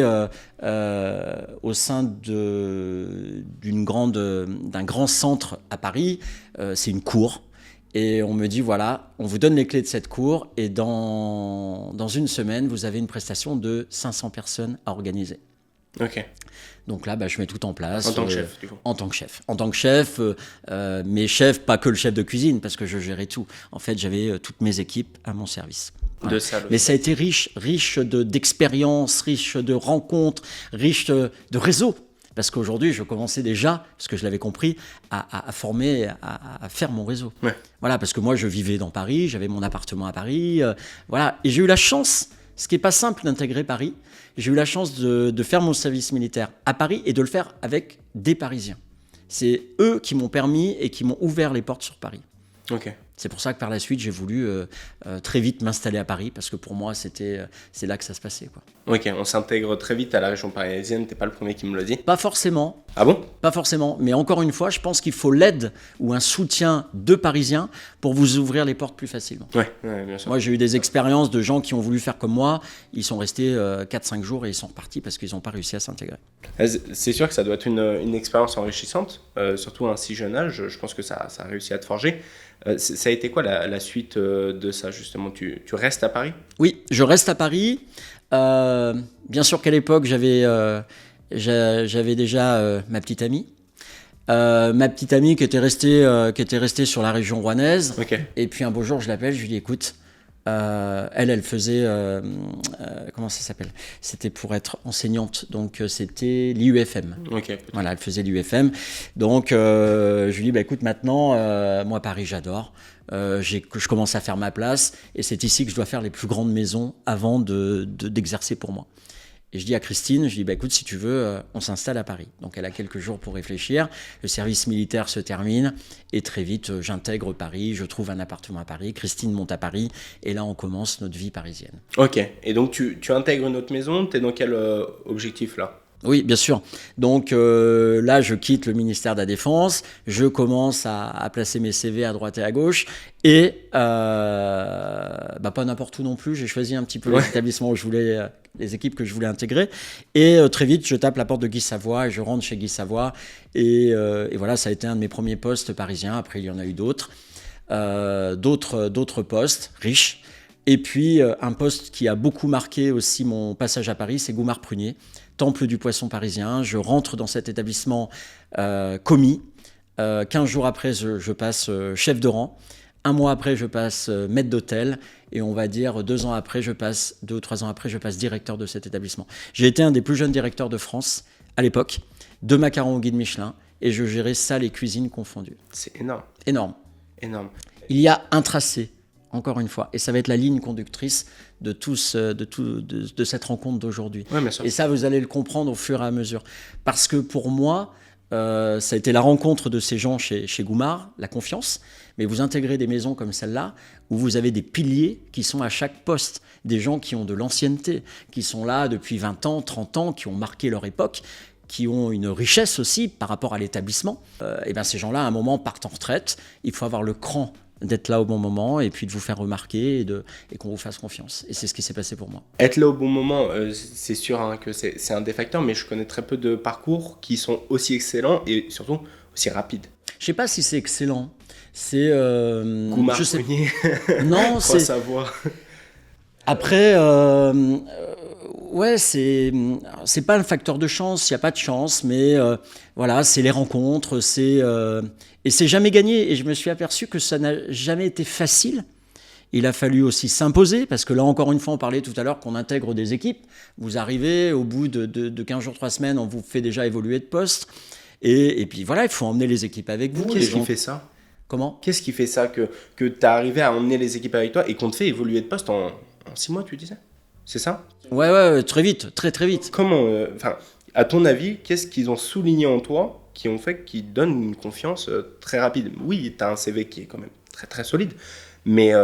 Speaker 1: au sein d'un grand centre à Paris, c'est une cour. Et on me dit, voilà, on vous donne les clés de cette cour et dans une semaine, vous avez une prestation de 500 personnes à organiser.
Speaker 2: Ok.
Speaker 1: Donc là, je mets tout en place.
Speaker 2: En tant que chef, du coup.
Speaker 1: En tant que chef, mais chef, pas que le chef de cuisine, parce que je gérais tout. En fait, j'avais toutes mes équipes à mon service. Voilà. Mais ça a été riche d'expériences, riche de rencontres, riche de réseaux. Parce qu'aujourd'hui, je commençais déjà, parce que je l'avais compris, à former, à faire mon réseau.
Speaker 2: Ouais.
Speaker 1: Voilà, parce que moi, je vivais dans Paris, j'avais mon appartement à Paris. Voilà. Et j'ai eu la chance, ce qui n'est pas simple d'intégrer Paris, j'ai eu la chance de faire mon service militaire à Paris et de le faire avec des Parisiens. C'est eux qui m'ont permis et qui m'ont ouvert les portes sur Paris.
Speaker 2: Ok.
Speaker 1: C'est pour ça que par la suite, j'ai voulu très vite m'installer à Paris, parce que pour moi, c'est là que ça se passait, quoi.
Speaker 2: Ok, on s'intègre très vite à la région parisienne, t'es pas le premier qui me le dit.
Speaker 1: Pas forcément.
Speaker 2: Ah bon ?
Speaker 1: Pas forcément, mais encore une fois, je pense qu'il faut l'aide ou un soutien de Parisiens pour vous ouvrir les portes plus facilement.
Speaker 2: Ouais, bien sûr.
Speaker 1: Moi, j'ai eu des expériences de gens qui ont voulu faire comme moi, ils sont restés 4-5 jours et ils sont repartis parce qu'ils n'ont pas réussi à s'intégrer.
Speaker 2: C'est sûr que ça doit être une expérience enrichissante, surtout à un si jeune âge, je pense que ça a réussi à te forger. Ça a été quoi la suite de ça, justement ? Tu restes à Paris ?
Speaker 1: Oui, je reste à Paris. Bien sûr qu'à l'époque, j'avais déjà ma petite amie. Ma petite amie qui était restée sur la région rouennaise.
Speaker 2: Okay.
Speaker 1: Et puis un beau jour, je l'appelle, je lui dis écoute, elle faisait comment ça s'appelle ? C'était pour être enseignante, donc c'était l'IUFM.
Speaker 2: Okay,
Speaker 1: voilà, elle faisait l'IUFM. Donc je lui dis écoute, maintenant moi Paris j'adore. Je commence à faire ma place et c'est ici que je dois faire les plus grandes maisons avant d'exercer pour moi. Et je dis à Christine, écoute, si tu veux, on s'installe à Paris. Donc elle a quelques jours pour réfléchir, le service militaire se termine et très vite j'intègre Paris, je trouve un appartement à Paris, Christine monte à Paris et là on commence notre vie parisienne.
Speaker 2: Ok, et donc tu intègres notre maison, t'es dans quel objectif là ?
Speaker 1: Oui, bien sûr. Donc là, je quitte le ministère de la Défense, je commence à placer mes CV à droite et à gauche, et pas n'importe où non plus. J'ai choisi un petit peu les établissements où je voulais, les équipes que je voulais intégrer, et très vite, je tape la porte de Guy Savoy et je rentre chez Guy Savoy, et voilà, ça a été un de mes premiers postes parisiens. Après, il y en a eu d'autres postes riches. Et puis, un poste qui a beaucoup marqué aussi mon passage à Paris, c'est Goumard-Prunier, temple du poisson parisien. Je rentre dans cet établissement commis. 15 jours après, je passe chef de rang. Un mois après, je passe maître d'hôtel. Et on va dire 2 ans après, 2 ou 3 ans après, je passe directeur de cet établissement. J'ai été un des plus jeunes directeurs de France à l'époque, de macarons au guide Michelin. Et je gérais salle et cuisine confondues.
Speaker 2: C'est énorme.
Speaker 1: Énorme.
Speaker 2: Énorme.
Speaker 1: Il y a un tracé, encore une fois, et ça va être la ligne conductrice de cette rencontre d'aujourd'hui.
Speaker 2: Ouais, bien sûr.
Speaker 1: Et ça, vous allez le comprendre au fur et à mesure. Parce que pour moi, ça a été la rencontre de ces gens chez Goumard, la confiance, mais vous intégrez des maisons comme celle-là, où vous avez des piliers qui sont à chaque poste, des gens qui ont de l'ancienneté, qui sont là depuis 20 ans, 30 ans, qui ont marqué leur époque, qui ont une richesse aussi par rapport à l'établissement. Et bien ces gens-là, à un moment, partent en retraite. Il faut avoir le cran d'être là au bon moment et puis de vous faire remarquer et qu'on vous fasse confiance. Et c'est ce qui s'est passé pour moi.
Speaker 2: Être là au bon moment, c'est sûr que c'est un des facteurs, mais je connais très peu de parcours qui sont aussi excellents et surtout aussi rapides.
Speaker 1: Je ne sais pas si c'est excellent. C'est...
Speaker 2: Goumard-Prunier.
Speaker 1: Non, c'est...
Speaker 2: savoir.
Speaker 1: Après, ouais, c'est pas un facteur de chance, il n'y a pas de chance, mais voilà, c'est les rencontres, et c'est jamais gagné. Et je me suis aperçu que ça n'a jamais été facile. Il a fallu aussi s'imposer, parce que là, encore une fois, on parlait tout à l'heure qu'on intègre des équipes. Vous arrivez, au bout de 15 jours, 3 semaines, on vous fait déjà évoluer de poste. Et puis voilà, il faut emmener les équipes avec vous.
Speaker 2: Qu'est-ce qui fait ça ?
Speaker 1: Comment ?
Speaker 2: Qu'est-ce qui fait ça que tu es arrivé à emmener les équipes avec toi et qu'on te fait évoluer de poste en 6 mois, tu disais ? C'est ça ?
Speaker 1: Ouais, très vite, très vite.
Speaker 2: Comment, à ton avis, qu'est-ce qu'ils ont souligné en toi qui ont fait qu'ils donnent une confiance très rapide ? Oui, tu as un CV qui est quand même très très solide, mais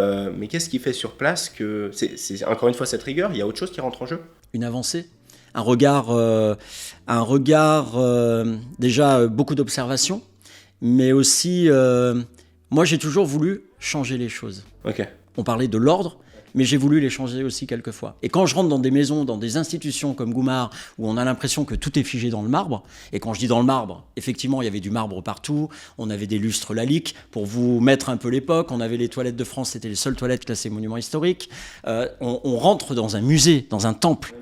Speaker 2: qu'est-ce qui fait sur place que c'est encore une fois cette rigueur ? Il y a autre chose qui rentre en jeu ?
Speaker 1: Une avancée, un regard déjà beaucoup d'observation, mais aussi, moi j'ai toujours voulu changer les choses.
Speaker 2: Ok.
Speaker 1: On parlait de l'ordre, mais j'ai voulu les changer aussi quelquefois. Et quand je rentre dans des maisons, dans des institutions comme Goumard, où on a l'impression que tout est figé dans le marbre, et quand je dis dans le marbre, effectivement, il y avait du marbre partout, on avait des lustres Lalique, pour vous mettre un peu l'époque, on avait les toilettes de France, c'était les seules toilettes classées monuments historiques. On rentre dans un musée, dans un temple.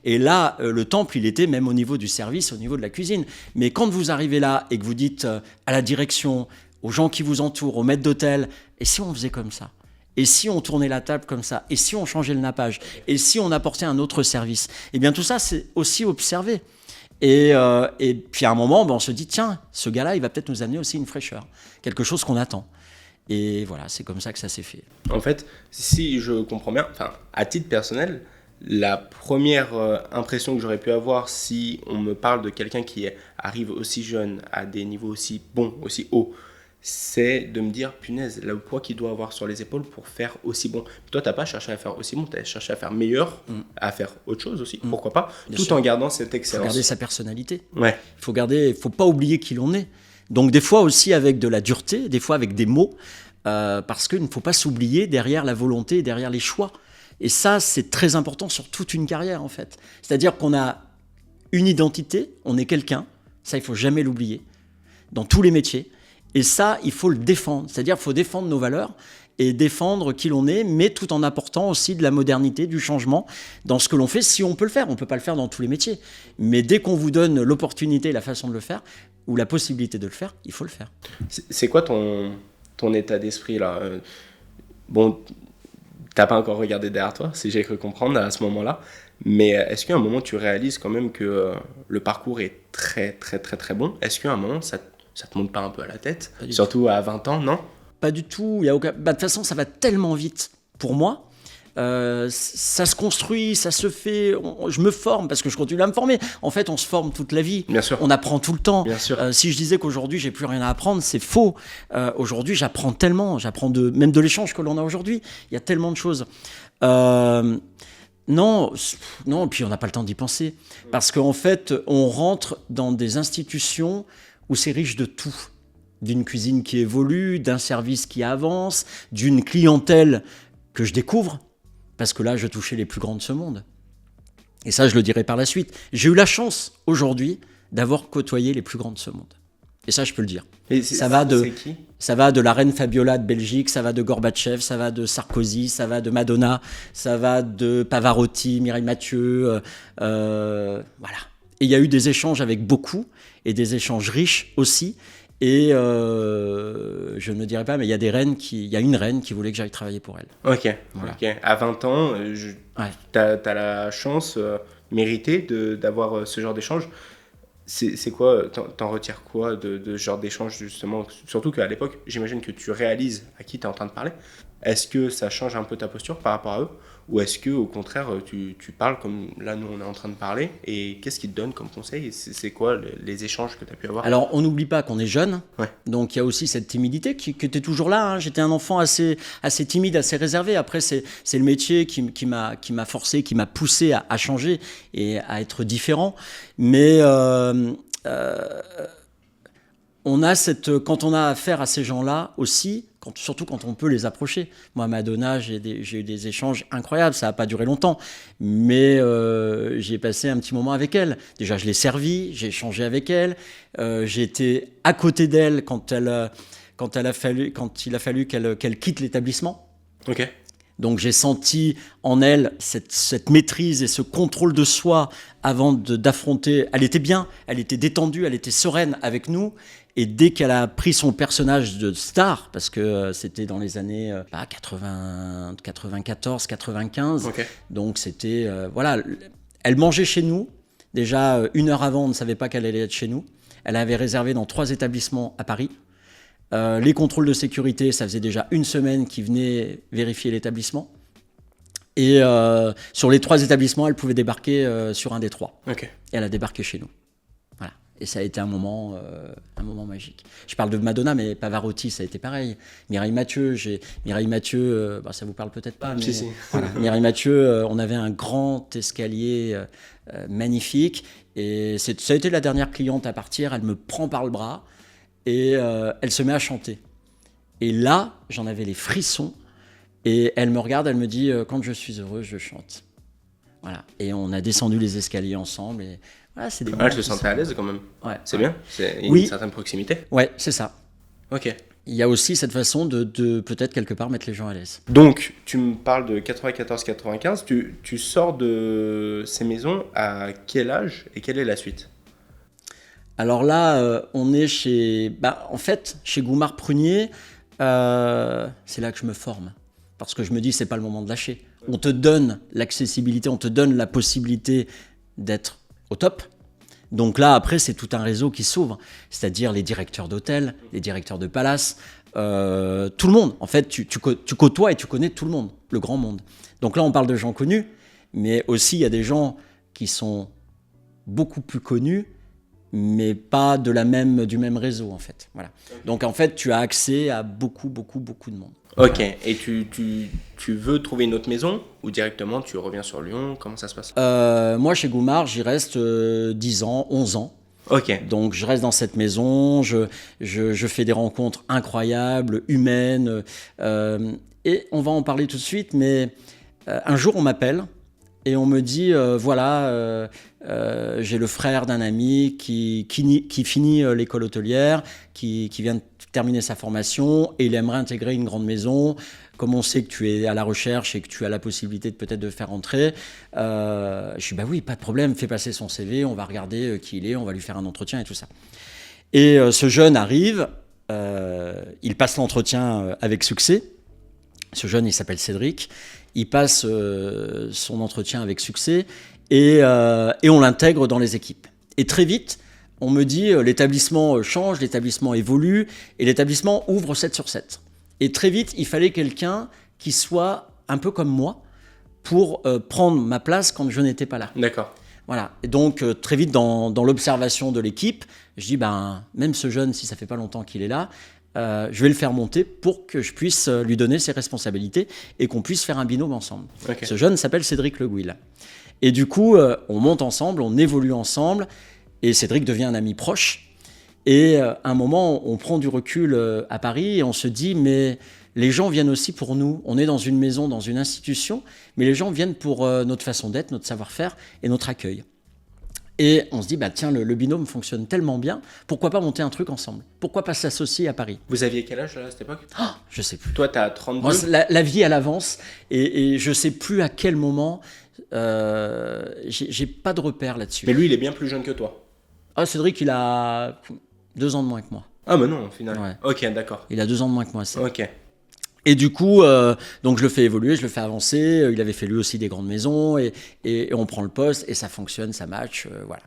Speaker 1: Et là, le temple, il était même au niveau du service, au niveau de la cuisine. Mais quand vous arrivez là et que vous dites à la direction, aux gens qui vous entourent, aux maîtres d'hôtel, et si on faisait comme ça ? Et si on tournait la table comme ça ? Et si on changeait le nappage ? Et si on apportait un autre service ? Eh bien, tout ça, c'est aussi observé. Et puis, à un moment, on se dit, tiens, ce gars-là, il va peut-être nous amener aussi une fraîcheur. Quelque chose qu'on attend. Et voilà, c'est comme ça que ça s'est fait.
Speaker 2: En fait, si je comprends bien, à titre personnel, la première impression que j'aurais pu avoir si on me parle de quelqu'un qui arrive aussi jeune, à des niveaux aussi bons, aussi hauts, c'est de me dire, punaise, le poids qu'il doit avoir sur les épaules pour faire aussi bon. Toi, tu n'as pas cherché à faire aussi bon, tu as cherché à faire meilleur, à faire autre chose aussi, pourquoi pas, bien tout sûr. En gardant cette excellence.
Speaker 1: Il faut garder sa personnalité.
Speaker 2: Ouais.
Speaker 1: Il faut pas oublier qui l'on est. Donc des fois aussi avec de la dureté, des fois avec des mots, parce qu'il ne faut pas s'oublier derrière la volonté, derrière les choix. Et ça, c'est très important sur toute une carrière, en fait. C'est-à-dire qu'on a une identité, on est quelqu'un, ça, il faut jamais l'oublier, dans tous les métiers. Et ça, il faut le défendre. C'est-à-dire qu'il faut défendre nos valeurs et défendre qui l'on est, mais tout en apportant aussi de la modernité, du changement dans ce que l'on fait, si on peut le faire. On ne peut pas le faire dans tous les métiers. Mais dès qu'on vous donne l'opportunité, la façon de le faire, ou la possibilité de le faire, il faut le faire.
Speaker 2: C'est quoi ton état d'esprit, là ? Bon, t'as pas encore regardé derrière toi, si j'ai cru comprendre à ce moment-là. Mais est-ce qu'à un moment, tu réalises quand même que le parcours est très, très, très, très bon ? Est-ce qu'à un moment, ça te monte pas un peu à la tête ? Surtout à 20 ans, non ?
Speaker 1: Pas du tout. Il y a aucun... de toute façon, ça va tellement vite pour moi. Ça se construit, ça se fait. Je me forme parce que je continue à me former. En fait, on se forme toute la vie.
Speaker 2: Bien sûr.
Speaker 1: On apprend tout le temps.
Speaker 2: Bien sûr.
Speaker 1: Si je disais qu'aujourd'hui, j'ai plus rien à apprendre, c'est faux. Aujourd'hui, j'apprends tellement. J'apprends même de l'échange que l'on a aujourd'hui. Il y a tellement de choses. Non, non, puis on n'a pas le temps d'y penser. Parce qu'en fait, on rentre dans des institutions où c'est riche de tout. D'une cuisine qui évolue, d'un service qui avance, d'une clientèle que je découvre. Parce que là, je touchais les plus grands de ce monde. Et ça, je le dirai par la suite. J'ai eu la chance, aujourd'hui, d'avoir côtoyé les plus grands de ce monde. Et ça, je peux le dire.
Speaker 2: Et
Speaker 1: Ça va
Speaker 2: c'est qui?
Speaker 1: ça va de la reine Fabiola de Belgique, ça va de Gorbatchev, ça va de Sarkozy, ça va de Madonna, ça va de Pavarotti, Mireille Mathieu, voilà. Et il y a eu des échanges avec beaucoup, et des échanges riches aussi. Et je ne dirais pas, mais il y a une reine qui voulait que j'aille travailler pour elle.
Speaker 2: Ok,
Speaker 1: Voilà.
Speaker 2: ok. À 20 ans,
Speaker 1: Ouais.
Speaker 2: t'as la chance méritée d'avoir ce genre d'échange. C'est quoi, t'en retires quoi de ce genre d'échange, justement? Surtout qu'à l'époque, j'imagine que tu réalises à qui tu es en train de parler. Est-ce que ça change un peu ta posture par rapport à eux? Ou est-ce que au contraire, tu parles comme là, nous, on est en train de parler? Et qu'est-ce qu'ils te donnent comme conseil? C'est quoi les échanges que tu as pu avoir?
Speaker 1: Alors, on n'oublie pas qu'on est jeune,
Speaker 2: Ouais.
Speaker 1: donc il y a aussi cette timidité qui était toujours là. Hein. J'étais un enfant assez timide, assez réservé. Après, c'est le métier qui m'a forcé, qui m'a poussé à changer et à être différent. Mais on a quand on a affaire à ces gens-là aussi, surtout quand on peut les approcher. Moi, Madonna, j'ai eu des échanges incroyables. Ça n'a pas duré longtemps, mais j'ai passé un petit moment avec elle. Déjà, je l'ai servie, j'ai échangé avec elle. J'ai été à côté d'elle quand il a fallu qu'elle quitte l'établissement.
Speaker 2: Ok.
Speaker 1: Donc j'ai senti en elle cette maîtrise et ce contrôle de soi avant d'affronter. Elle était bien, elle était détendue, elle était sereine avec nous. Et dès qu'elle a pris son personnage de star, parce que c'était dans les années 94, 95,
Speaker 2: Ok.
Speaker 1: donc c'était... voilà, elle mangeait chez nous. Déjà, 1 heure avant, on ne savait pas qu'elle allait être chez nous. Elle avait réservé dans 3 établissements à Paris. Les contrôles de sécurité, ça faisait déjà 1 semaine qu'ils venaient vérifier l'établissement. Et sur les 3 établissements, elle pouvait débarquer sur un des 3.
Speaker 2: Ok.
Speaker 1: Et elle a débarqué chez nous. Voilà. Et ça a été un moment magique. Je parle de Madonna, mais Pavarotti, ça a été pareil. Mireille Mathieu, ça vous parle peut-être pas, mais
Speaker 2: Si.
Speaker 1: voilà. Mireille Mathieu, on avait un grand escalier magnifique. Et ça a été la dernière cliente à partir. Elle me prend par le bras. Et elle se met à chanter. Et là, j'en avais les frissons. Et elle me regarde, elle me dit « Quand je suis heureux, je chante ». Voilà. Et on a descendu les escaliers ensemble. Et voilà, c'est des moments
Speaker 2: Ouais, je te
Speaker 1: qui
Speaker 2: sentais
Speaker 1: sont-
Speaker 2: à l'aise quand même.
Speaker 1: Ouais.
Speaker 2: C'est bien. Il y a
Speaker 1: Oui.
Speaker 2: une certaine proximité.
Speaker 1: Ouais, c'est ça.
Speaker 2: Ok.
Speaker 1: Il y a aussi cette façon de peut-être quelque part mettre les gens à l'aise.
Speaker 2: Donc, tu me parles de 94-95. Tu sors de ces maisons à quel âge et quelle est la suite?
Speaker 1: Alors là, on est chez Goumard Prunier, c'est là que je me forme. Parce que je me dis, c'est pas le moment de lâcher. On te donne l'accessibilité, on te donne la possibilité d'être au top. Donc là, après, c'est tout un réseau qui s'ouvre. C'est-à-dire les directeurs d'hôtels, les directeurs de palaces, tout le monde. En fait, tu côtoies et tu connais tout le monde, le grand monde. Donc là, on parle de gens connus, mais aussi il y a des gens qui sont beaucoup plus connus, mais pas du même réseau, en fait. Voilà. Donc, en fait, tu as accès à beaucoup de monde.
Speaker 2: Ok. Et tu veux trouver une autre maison ou directement tu reviens sur Lyon? Comment ça se passe?
Speaker 1: Moi, chez Goumard, j'y reste 10 ans, 11 ans.
Speaker 2: Ok.
Speaker 1: Donc, je reste dans cette maison, je fais des rencontres incroyables, humaines. Et on va en parler tout de suite, mais un jour, on m'appelle et on me dit, j'ai le frère d'un ami qui finit l'école hôtelière, qui vient de terminer sa formation et il aimerait intégrer une grande maison. Comme on sait que tu es à la recherche et que tu as la possibilité peut-être de faire entrer, je dis bah oui, pas de problème, fais passer son CV, on va regarder qui il est, on va lui faire un entretien et tout ça. Et ce jeune arrive, il passe l'entretien avec succès. Ce jeune, il s'appelle Cédric. Il passe son entretien avec succès et on l'intègre dans les équipes. Et très vite, on me dit l'établissement change, l'établissement évolue et l'établissement ouvre 7 sur 7. Et très vite, il fallait quelqu'un qui soit un peu comme moi pour prendre ma place quand je n'étais pas là.
Speaker 2: D'accord.
Speaker 1: Voilà. Et donc, très vite, dans l'observation de l'équipe, je dis, même ce jeune, si ça fait pas longtemps qu'il est là, je vais le faire monter pour que je puisse lui donner ses responsabilités et qu'on puisse faire un binôme ensemble.
Speaker 2: Okay.
Speaker 1: Ce jeune s'appelle Cédric Le Gouil. Et du coup, on monte ensemble, on évolue ensemble, et Cédric devient un ami proche. Et à un moment, on prend du recul à Paris et on se dit, mais les gens viennent aussi pour nous. On est dans une maison, dans une institution, mais les gens viennent pour notre façon d'être, notre savoir-faire et notre accueil. Et on se dit, bah tiens, le binôme fonctionne tellement bien, pourquoi pas monter un truc ensemble? Pourquoi pas s'associer à Paris?
Speaker 2: Vous aviez quel âge là, à cette époque?
Speaker 1: Je sais plus.
Speaker 2: Toi, t'as 32.
Speaker 1: Moi, la vie, elle avance, et je sais plus à quel moment, j'ai pas de repère là-dessus.
Speaker 2: Mais lui, il est bien plus jeune que toi.
Speaker 1: Ah, Cédric, il a 2 ans de moins que moi.
Speaker 2: Ah, mais non, au final.
Speaker 1: Ouais.
Speaker 2: Ok, d'accord.
Speaker 1: Il a 2 ans de moins que moi, c'est.
Speaker 2: Ok.
Speaker 1: Et du coup, donc je le fais évoluer, je le fais avancer. Il avait fait lui aussi des grandes maisons et on prend le poste et ça fonctionne, ça match, voilà.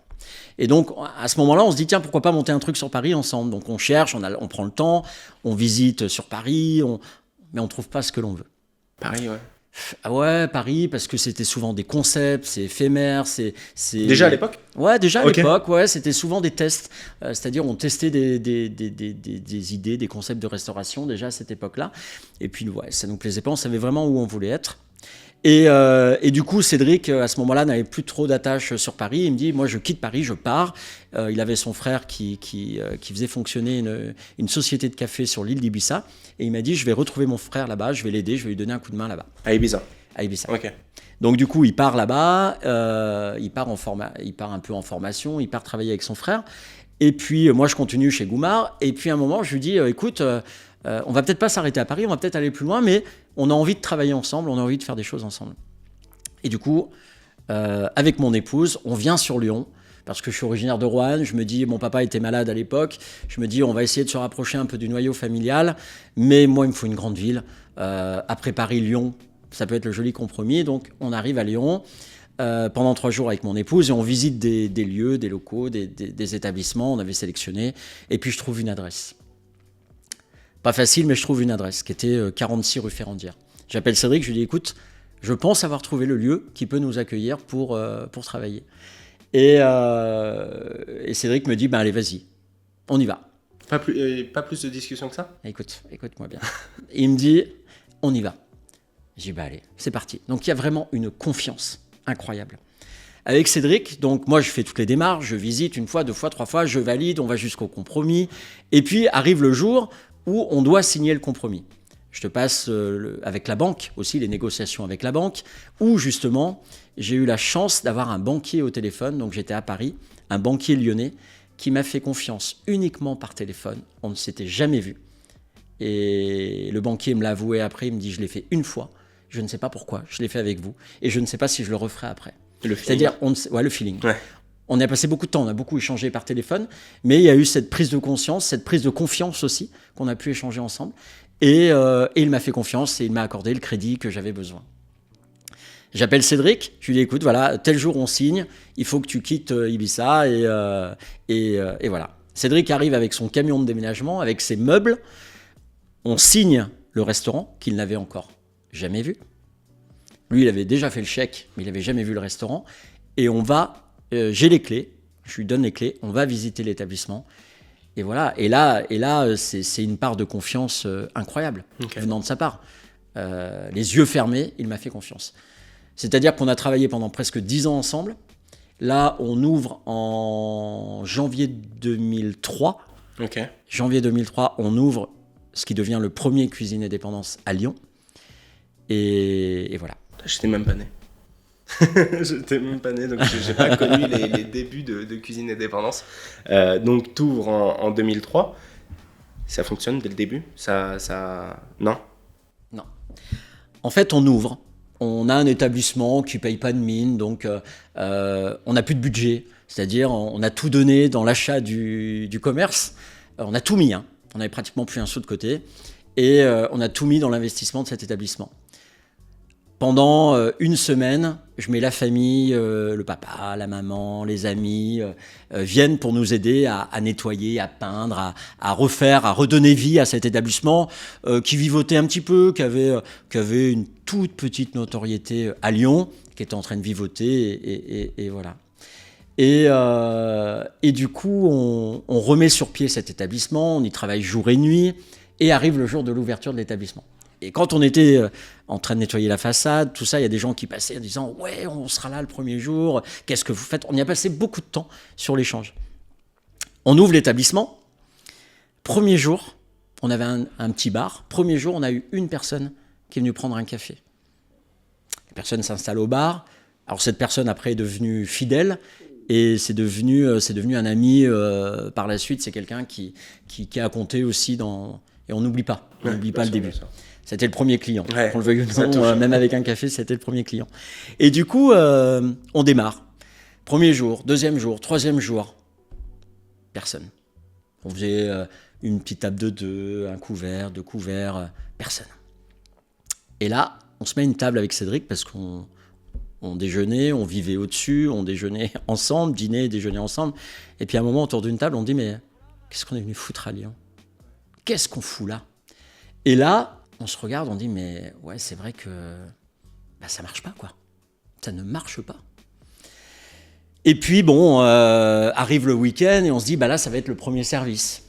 Speaker 1: Et donc à ce moment-là, on se dit tiens, pourquoi pas monter un truc sur Paris ensemble. Donc on cherche, on prend le temps, on visite sur Paris, mais on trouve pas ce que l'on veut.
Speaker 2: Paris, ouais.
Speaker 1: Ah ouais, Paris, parce que c'était souvent des concepts, c'est éphémère, c'est...
Speaker 2: Déjà à l'époque?
Speaker 1: Ouais, déjà à
Speaker 2: Okay.
Speaker 1: l'époque, ouais, c'était souvent des tests. C'est-à-dire, on testait des idées, des concepts de restauration, déjà à cette époque-là. Et puis, ouais, ça nous plaisait pas, on savait vraiment où on voulait être. Et du coup, Cédric, à ce moment-là, n'avait plus trop d'attache sur Paris. Il me dit, moi, je quitte Paris, je pars. Il avait son frère qui faisait fonctionner une société de café sur l'île d'Ibiza. Et il m'a dit, je vais retrouver mon frère là-bas, je vais l'aider, je vais lui donner un coup de main là-bas.
Speaker 2: À Ibiza?
Speaker 1: À Ibiza.
Speaker 2: Ok.
Speaker 1: Donc du coup, il part là-bas, il part un peu en formation, il part travailler avec son frère. Et puis, moi, je continue chez Goumard. Et puis, à un moment, je lui dis, écoute, on va peut-être pas s'arrêter à Paris, on va peut-être aller plus loin, mais on a envie de travailler ensemble, on a envie de faire des choses ensemble. Et du coup, avec mon épouse, on vient sur Lyon, parce que je suis originaire de Roanne. Je me dis, mon papa était malade à l'époque. Je me dis, on va essayer de se rapprocher un peu du noyau familial. Mais moi, il me faut une grande ville. Après Paris, Lyon, ça peut être le joli compromis. Donc, on arrive à Lyon pendant 3 jours avec mon épouse et on visite des lieux, des locaux, des établissements. On avait sélectionné. Et puis, je trouve une adresse. Pas facile, mais je trouve une adresse qui était 46 rue Ferrandière. J'appelle Cédric, je lui dis, écoute, je pense avoir trouvé le lieu qui peut nous accueillir pour travailler. Et Cédric me dit, ben allez, vas-y, on y va.
Speaker 2: Pas plus de discussion que ça?
Speaker 1: Écoute-moi bien. Il me dit, on y va. J'ai dit, bah allez, c'est parti. Donc il y a vraiment une confiance incroyable. Avec Cédric, donc moi je fais toutes les démarches, je visite 1 fois, 2 fois, 3 fois, je valide, on va jusqu'au compromis. Et puis arrive le jour où on doit signer le compromis. Je te passe avec la banque aussi, les négociations avec la banque, où justement, j'ai eu la chance d'avoir un banquier au téléphone, donc j'étais à Paris, un banquier lyonnais, qui m'a fait confiance uniquement par téléphone. On ne s'était jamais vu. Et le banquier me l'a avoué après, il me dit, je l'ai fait 1 fois, je ne sais pas pourquoi, je l'ai fait avec vous, et je ne sais pas si je le referai après.
Speaker 2: Le feeling.
Speaker 1: C'est-à-dire, le feeling.
Speaker 2: Ouais.
Speaker 1: On a passé beaucoup de temps, on a beaucoup échangé par téléphone, mais il y a eu cette prise de conscience, cette prise de confiance aussi, qu'on a pu échanger ensemble. Et il m'a fait confiance et il m'a accordé le crédit que j'avais besoin. J'appelle Cédric, je lui dis, écoute, voilà, tel jour on signe, il faut que tu quittes Ibiza et voilà. Cédric arrive avec son camion de déménagement, avec ses meubles, on signe le restaurant qu'il n'avait encore jamais vu. Lui, il avait déjà fait le chèque, mais il n'avait jamais vu le restaurant. Et on va, j'ai les clés, je lui donne les clés, on va visiter l'établissement. Et voilà, et là c'est une part de confiance incroyable, venant de sa part. Les yeux fermés, il m'a fait confiance. C'est-à-dire qu'on a travaillé pendant presque 10 ans ensemble. Là, on ouvre en janvier 2003.
Speaker 2: Ok.
Speaker 1: Janvier 2003, on ouvre ce qui devient le premier Cuisine et Dépendance à Lyon. Et voilà.
Speaker 2: J'étais même pas né. J'étais même pas né, donc j'ai pas connu les débuts de Cuisine et Dépendance. Donc tu ouvres en 2003. Ça fonctionne dès le début? Non?
Speaker 1: Non. En fait, on ouvre. On a un établissement qui ne paye pas de mine, donc on n'a plus de budget. C'est-à-dire, on a tout donné dans l'achat du commerce. On a tout mis. On n'avait pratiquement plus un sou de côté. Et on a tout mis dans l'investissement de cet établissement. Pendant 1 semaine, je mets la famille, le papa, la maman, les amis, viennent pour nous aider à nettoyer, à peindre, à refaire, à redonner vie à cet établissement qui vivotait un petit peu, qui avait une toute petite notoriété à Lyon, qui était en train de vivoter, et voilà. Et du coup, on remet sur pied cet établissement, on y travaille jour et nuit, Et arrive le jour de l'ouverture de l'établissement. Et quand on était en train de nettoyer la façade, tout ça, il y a des gens qui passaient en disant « Ouais, on sera là le premier jour, qu'est-ce que vous faites ?» On y a passé beaucoup de temps sur l'échange. On ouvre l'établissement. Premier jour, on avait un petit bar. Premier jour, on a eu une personne qui est venue prendre un café. La personne s'installe au bar. Alors cette personne, après, est devenue fidèle. Et c'est devenu un ami par la suite. C'est quelqu'un qui a compté aussi dans... Et on n'oublie pas. On n'oublie pas le début. C'était le premier client.
Speaker 2: Ouais,
Speaker 1: qu'on le veuille ou non, même avec un café, c'était le premier client. Et du coup, on démarre. Premier jour, deuxième jour, troisième jour. Personne. On faisait une petite table de 2, un couvert, 2 couverts, personne. Et là, on se met à une table avec Cédric parce qu'on déjeunait, on vivait au-dessus, on déjeunait ensemble, dîner et déjeuner ensemble. Et puis à un moment, autour d'une table, on dit « Mais qu'est-ce qu'on est venu foutre à Lyon ? Qu'est-ce qu'on fout là ?» Et là, on se regarde, on dit « Mais ouais, c'est vrai que ça marche pas, quoi. Ça ne marche pas. » Et puis, bon, arrive le week-end et on se dit « Là, ça va être le premier service. »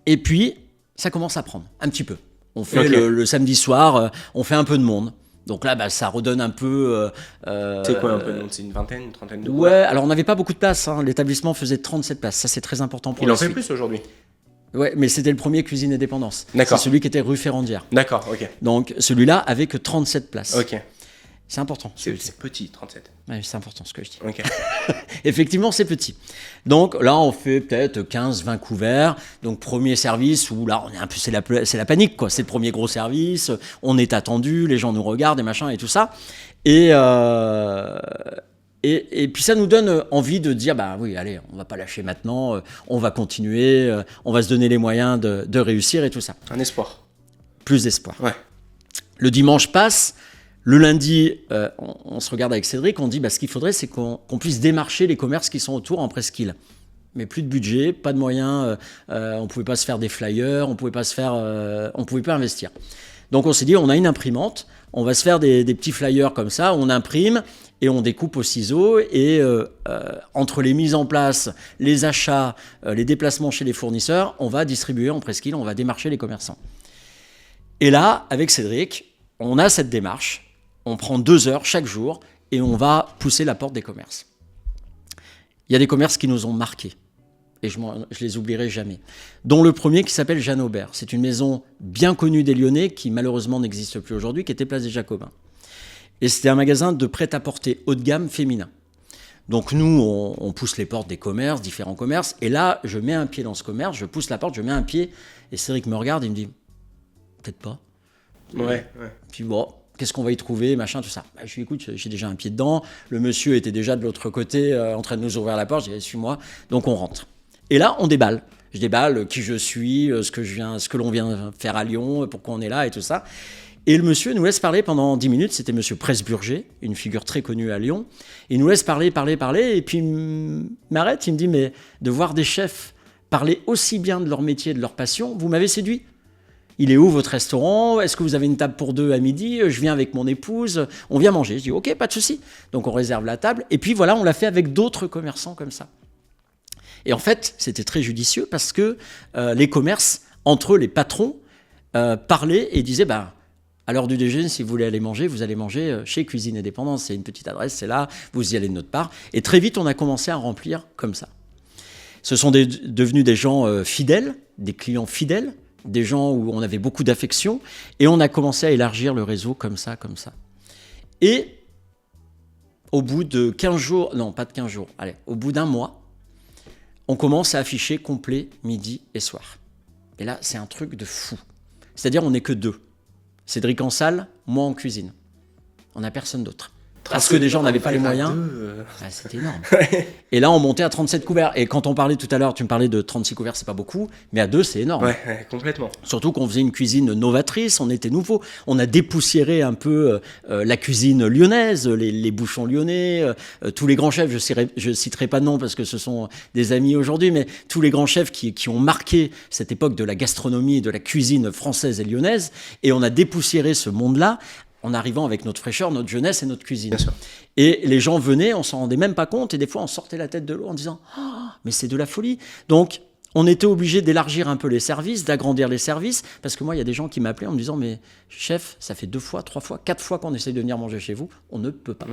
Speaker 1: Et puis, ça commence à prendre, un petit peu. On fait le samedi soir, on fait un peu de monde. Donc là, ça redonne un peu...
Speaker 2: c'est quoi un peu de monde ? C'est une vingtaine, une trentaine de
Speaker 1: Ouais, alors on n'avait pas beaucoup de places. Hein. L'établissement faisait 37 places. Ça, c'est très important pour
Speaker 2: Il
Speaker 1: la
Speaker 2: en fait
Speaker 1: suite.
Speaker 2: plus aujourd'hui.
Speaker 1: Ouais, mais c'était le premier Cuisine et Dépendance.
Speaker 2: D'accord.
Speaker 1: C'est celui qui était rue Ferrandière.
Speaker 2: D'accord, ok.
Speaker 1: Donc celui-là avait que 37 places.
Speaker 2: Ok.
Speaker 1: C'est important.
Speaker 2: C'est petit, 37.
Speaker 1: Ouais, c'est important ce que je dis.
Speaker 2: Ok.
Speaker 1: Effectivement, c'est petit. Donc là, on fait peut-être 15-20 couverts. Donc premier service où là, on est un peu, c'est la panique, quoi. C'est le premier gros service. On est attendu, les gens nous regardent et machin et tout ça. Et puis ça nous donne envie de dire, oui, allez, on va pas lâcher maintenant. On va continuer. On va se donner les moyens de réussir et tout ça.
Speaker 2: Un espoir.
Speaker 1: Plus d'espoir.
Speaker 2: Ouais.
Speaker 1: Le dimanche passe. Le lundi, on se regarde avec Cédric, on dit ce qu'il faudrait, c'est qu'on puisse démarcher les commerces qui sont autour en presqu'île. Mais plus de budget, pas de moyens, on ne pouvait pas se faire des flyers, on ne pouvait pas investir. Donc on s'est dit, on a une imprimante, on va se faire des petits flyers comme ça, on imprime et on découpe au ciseau. Et entre les mises en place, les achats, les déplacements chez les fournisseurs, on va distribuer en presqu'île, on va démarcher les commerçants. Et là, avec Cédric, on a cette démarche. On prend 2 heures chaque jour et on va pousser la porte des commerces. Il y a des commerces qui nous ont marqués et je les oublierai jamais. Dont le premier qui s'appelle Jeanne Aubert. C'est une maison bien connue des Lyonnais qui malheureusement n'existe plus aujourd'hui, qui était place des Jacobins. Et c'était un magasin de prêt-à-porter haut de gamme féminin. Donc nous, on pousse les portes des commerces, différents commerces. Et là, je mets un pied dans ce commerce, je pousse la porte, je mets un pied. Et Cédric me regarde et il me dit « Peut-être pas. »
Speaker 2: Ouais.
Speaker 1: Puis bon... Qu'est-ce qu'on va y trouver, machin, tout ça. Je lui dis, écoute, j'ai déjà un pied dedans. Le monsieur était déjà de l'autre côté en train de nous ouvrir la porte. J'ai dit, suis-moi. Donc on rentre. Et là, on déballe. Je déballe qui je suis, ce que l'on vient faire à Lyon, pourquoi on est là et tout ça. Et le monsieur nous laisse parler pendant 10 minutes. C'était monsieur Presburger, une figure très connue à Lyon. Il nous laisse parler. Et puis il m'arrête. Il me dit, mais de voir des chefs parler aussi bien de leur métier, de leur passion, vous m'avez séduit. Il est où votre restaurant ? Est-ce que vous avez une table pour 2 à midi ? Je viens avec mon épouse, on vient manger. Je dis ok, pas de souci. Donc on réserve la table. Et puis voilà, on l'a fait avec d'autres commerçants comme ça. Et en fait, c'était très judicieux parce que les commerces, entre eux, les patrons, parlaient et disaient à l'heure du déjeuner, si vous voulez aller manger, vous allez manger chez Cuisine et Dépendance. C'est une petite adresse, c'est là, vous y allez de notre part. Et très vite, on a commencé à remplir comme ça. Ce sont devenus des gens fidèles, des clients fidèles, des gens où on avait beaucoup d'affection, et on a commencé à élargir le réseau comme ça. Et au bout de 15 jours, non pas de 15 jours, allez, au bout d'un mois, on commence à afficher complet midi et soir. Et là, c'est un truc de fou. C'est-à-dire, on n'est que 2. Cédric en salle, moi en cuisine. On n'a personne d'autre. Parce que déjà, on n'avait pas les moyens. C'était énorme. Et là, on montait à 37 couverts. Et quand on parlait tout à l'heure, tu me parlais de 36 couverts, c'est pas beaucoup. Mais à 2, c'est énorme.
Speaker 2: Ouais, complètement.
Speaker 1: Surtout qu'on faisait une cuisine novatrice, on était nouveau. On a dépoussiéré un peu la cuisine lyonnaise, les bouchons lyonnais, tous les grands chefs. Je citerai pas de nom parce que ce sont des amis aujourd'hui, mais tous les grands chefs qui ont marqué cette époque de la gastronomie et de la cuisine française et lyonnaise. Et on a dépoussiéré ce monde-là en arrivant avec notre fraîcheur, notre jeunesse et notre cuisine.
Speaker 2: Bien sûr.
Speaker 1: Et les gens venaient, on s'en rendait même pas compte, et des fois on sortait la tête de l'eau en disant « Oh, mais c'est de la folie !» Donc, On était obligé d'élargir un peu les services, d'agrandir les services, parce que moi, il y a des gens qui m'appelaient en me disant « Mais chef, ça fait 2 fois, 3 fois, 4 fois qu'on essaye de venir manger chez vous, on ne peut pas. »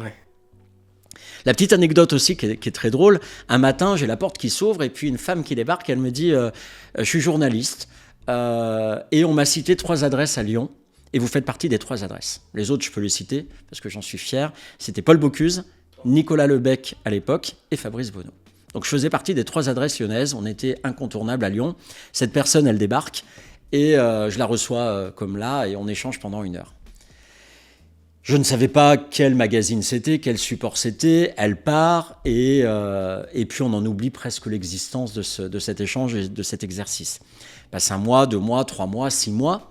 Speaker 1: La petite anecdote aussi qui est très drôle, un matin, j'ai la porte qui s'ouvre et puis une femme qui débarque, elle me dit « Je suis journaliste et on m'a cité 3 adresses à Lyon et vous faites partie des 3 adresses. » Les autres, je peux les citer parce que j'en suis fier. C'était Paul Bocuse, Nicolas Lebec à l'époque et Fabrice Bonneau. Donc je faisais partie des 3 adresses lyonnaises, on était incontournables à Lyon. Cette personne, elle débarque et je la reçois comme là et on échange pendant 1 heure. Je ne savais pas quel magazine c'était, quel support c'était, elle part et puis on en oublie presque l'existence de cet échange et de cet exercice. Passe 1 mois, 2 mois, 3 mois, 6 mois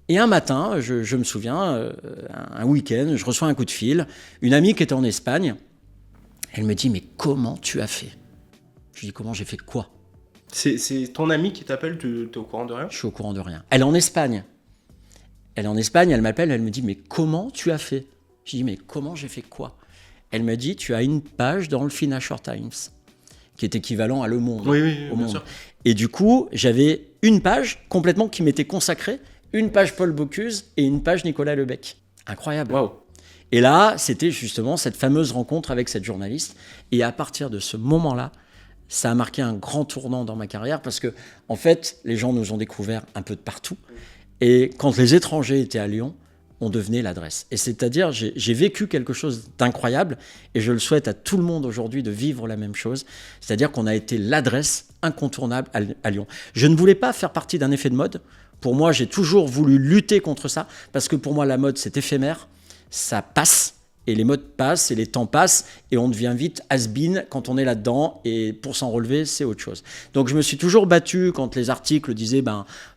Speaker 1: et un matin, je me souviens, un week-end, je reçois un coup de fil, une amie qui était en Espagne, elle me dit « Mais comment tu as fait ?» Je lui dis « Comment j'ai fait quoi ?»
Speaker 2: C'est ton amie qui t'appelle, tu es au courant de rien?
Speaker 1: Je suis au courant de rien. Elle est en Espagne. Elle m'appelle, elle me dit « Mais comment tu as fait ?» Je dis « Mais comment j'ai fait quoi ?» Elle me dit « Tu as une page dans le Financial Times, qui est équivalent à Le Monde. »
Speaker 2: Oui,
Speaker 1: au
Speaker 2: bien
Speaker 1: monde.
Speaker 2: sûr.
Speaker 1: Et du coup, j'avais une page complètement qui m'était consacrée, une page Paul Bocuse et une page Nicolas Lebec. Incroyable.
Speaker 2: Waouh.
Speaker 1: Et là, c'était justement cette fameuse rencontre avec cette journaliste. Et à partir de ce moment-là, ça a marqué un grand tournant dans ma carrière parce que, en fait, les gens nous ont découvert un peu de partout. Et quand les étrangers étaient à Lyon, on devenait l'adresse. Et c'est-à-dire, j'ai vécu quelque chose d'incroyable et je le souhaite à tout le monde aujourd'hui de vivre la même chose. C'est-à-dire qu'on a été l'adresse incontournable à Lyon. Je ne voulais pas faire partie d'un effet de mode. Pour moi, j'ai toujours voulu lutter contre ça parce que pour moi, la mode, c'est éphémère. Ça passe. Et les modes passent et les temps passent et on devient vite has-been quand on est là-dedans et pour s'en relever, c'est autre chose. Donc je me suis toujours battu quand les articles disaient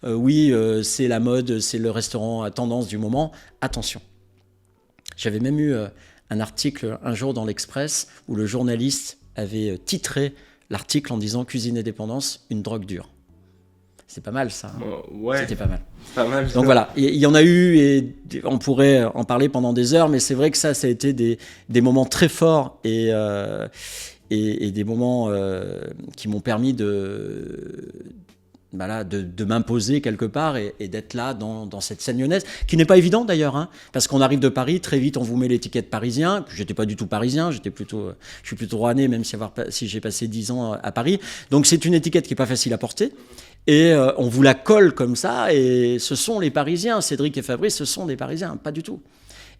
Speaker 1: oui, c'est la mode, c'est le restaurant à tendance du moment. Attention. J'avais même eu un article un jour dans l'Express où le journaliste avait titré l'article en disant « Cuisine et dépendance, une drogue dure ». C'est pas mal ça.
Speaker 2: Ouais.
Speaker 1: C'était pas mal.
Speaker 2: Pas mal.
Speaker 1: Donc voilà, il y en a eu et on pourrait en parler pendant des heures, mais c'est vrai que ça a été des moments très forts et des moments qui m'ont permis de m'imposer quelque part et d'être là dans cette scène lyonnaise, qui n'est pas évident d'ailleurs, hein, parce qu'on arrive de Paris, très vite on vous met l'étiquette parisien, j'étais pas du tout parisien, je suis plutôt rouennais, même si j'ai passé 10 ans à Paris, donc c'est une étiquette qui est pas facile à porter, et on vous la colle comme ça, et ce sont les Parisiens, Cédric et Fabrice, ce sont des Parisiens, pas du tout.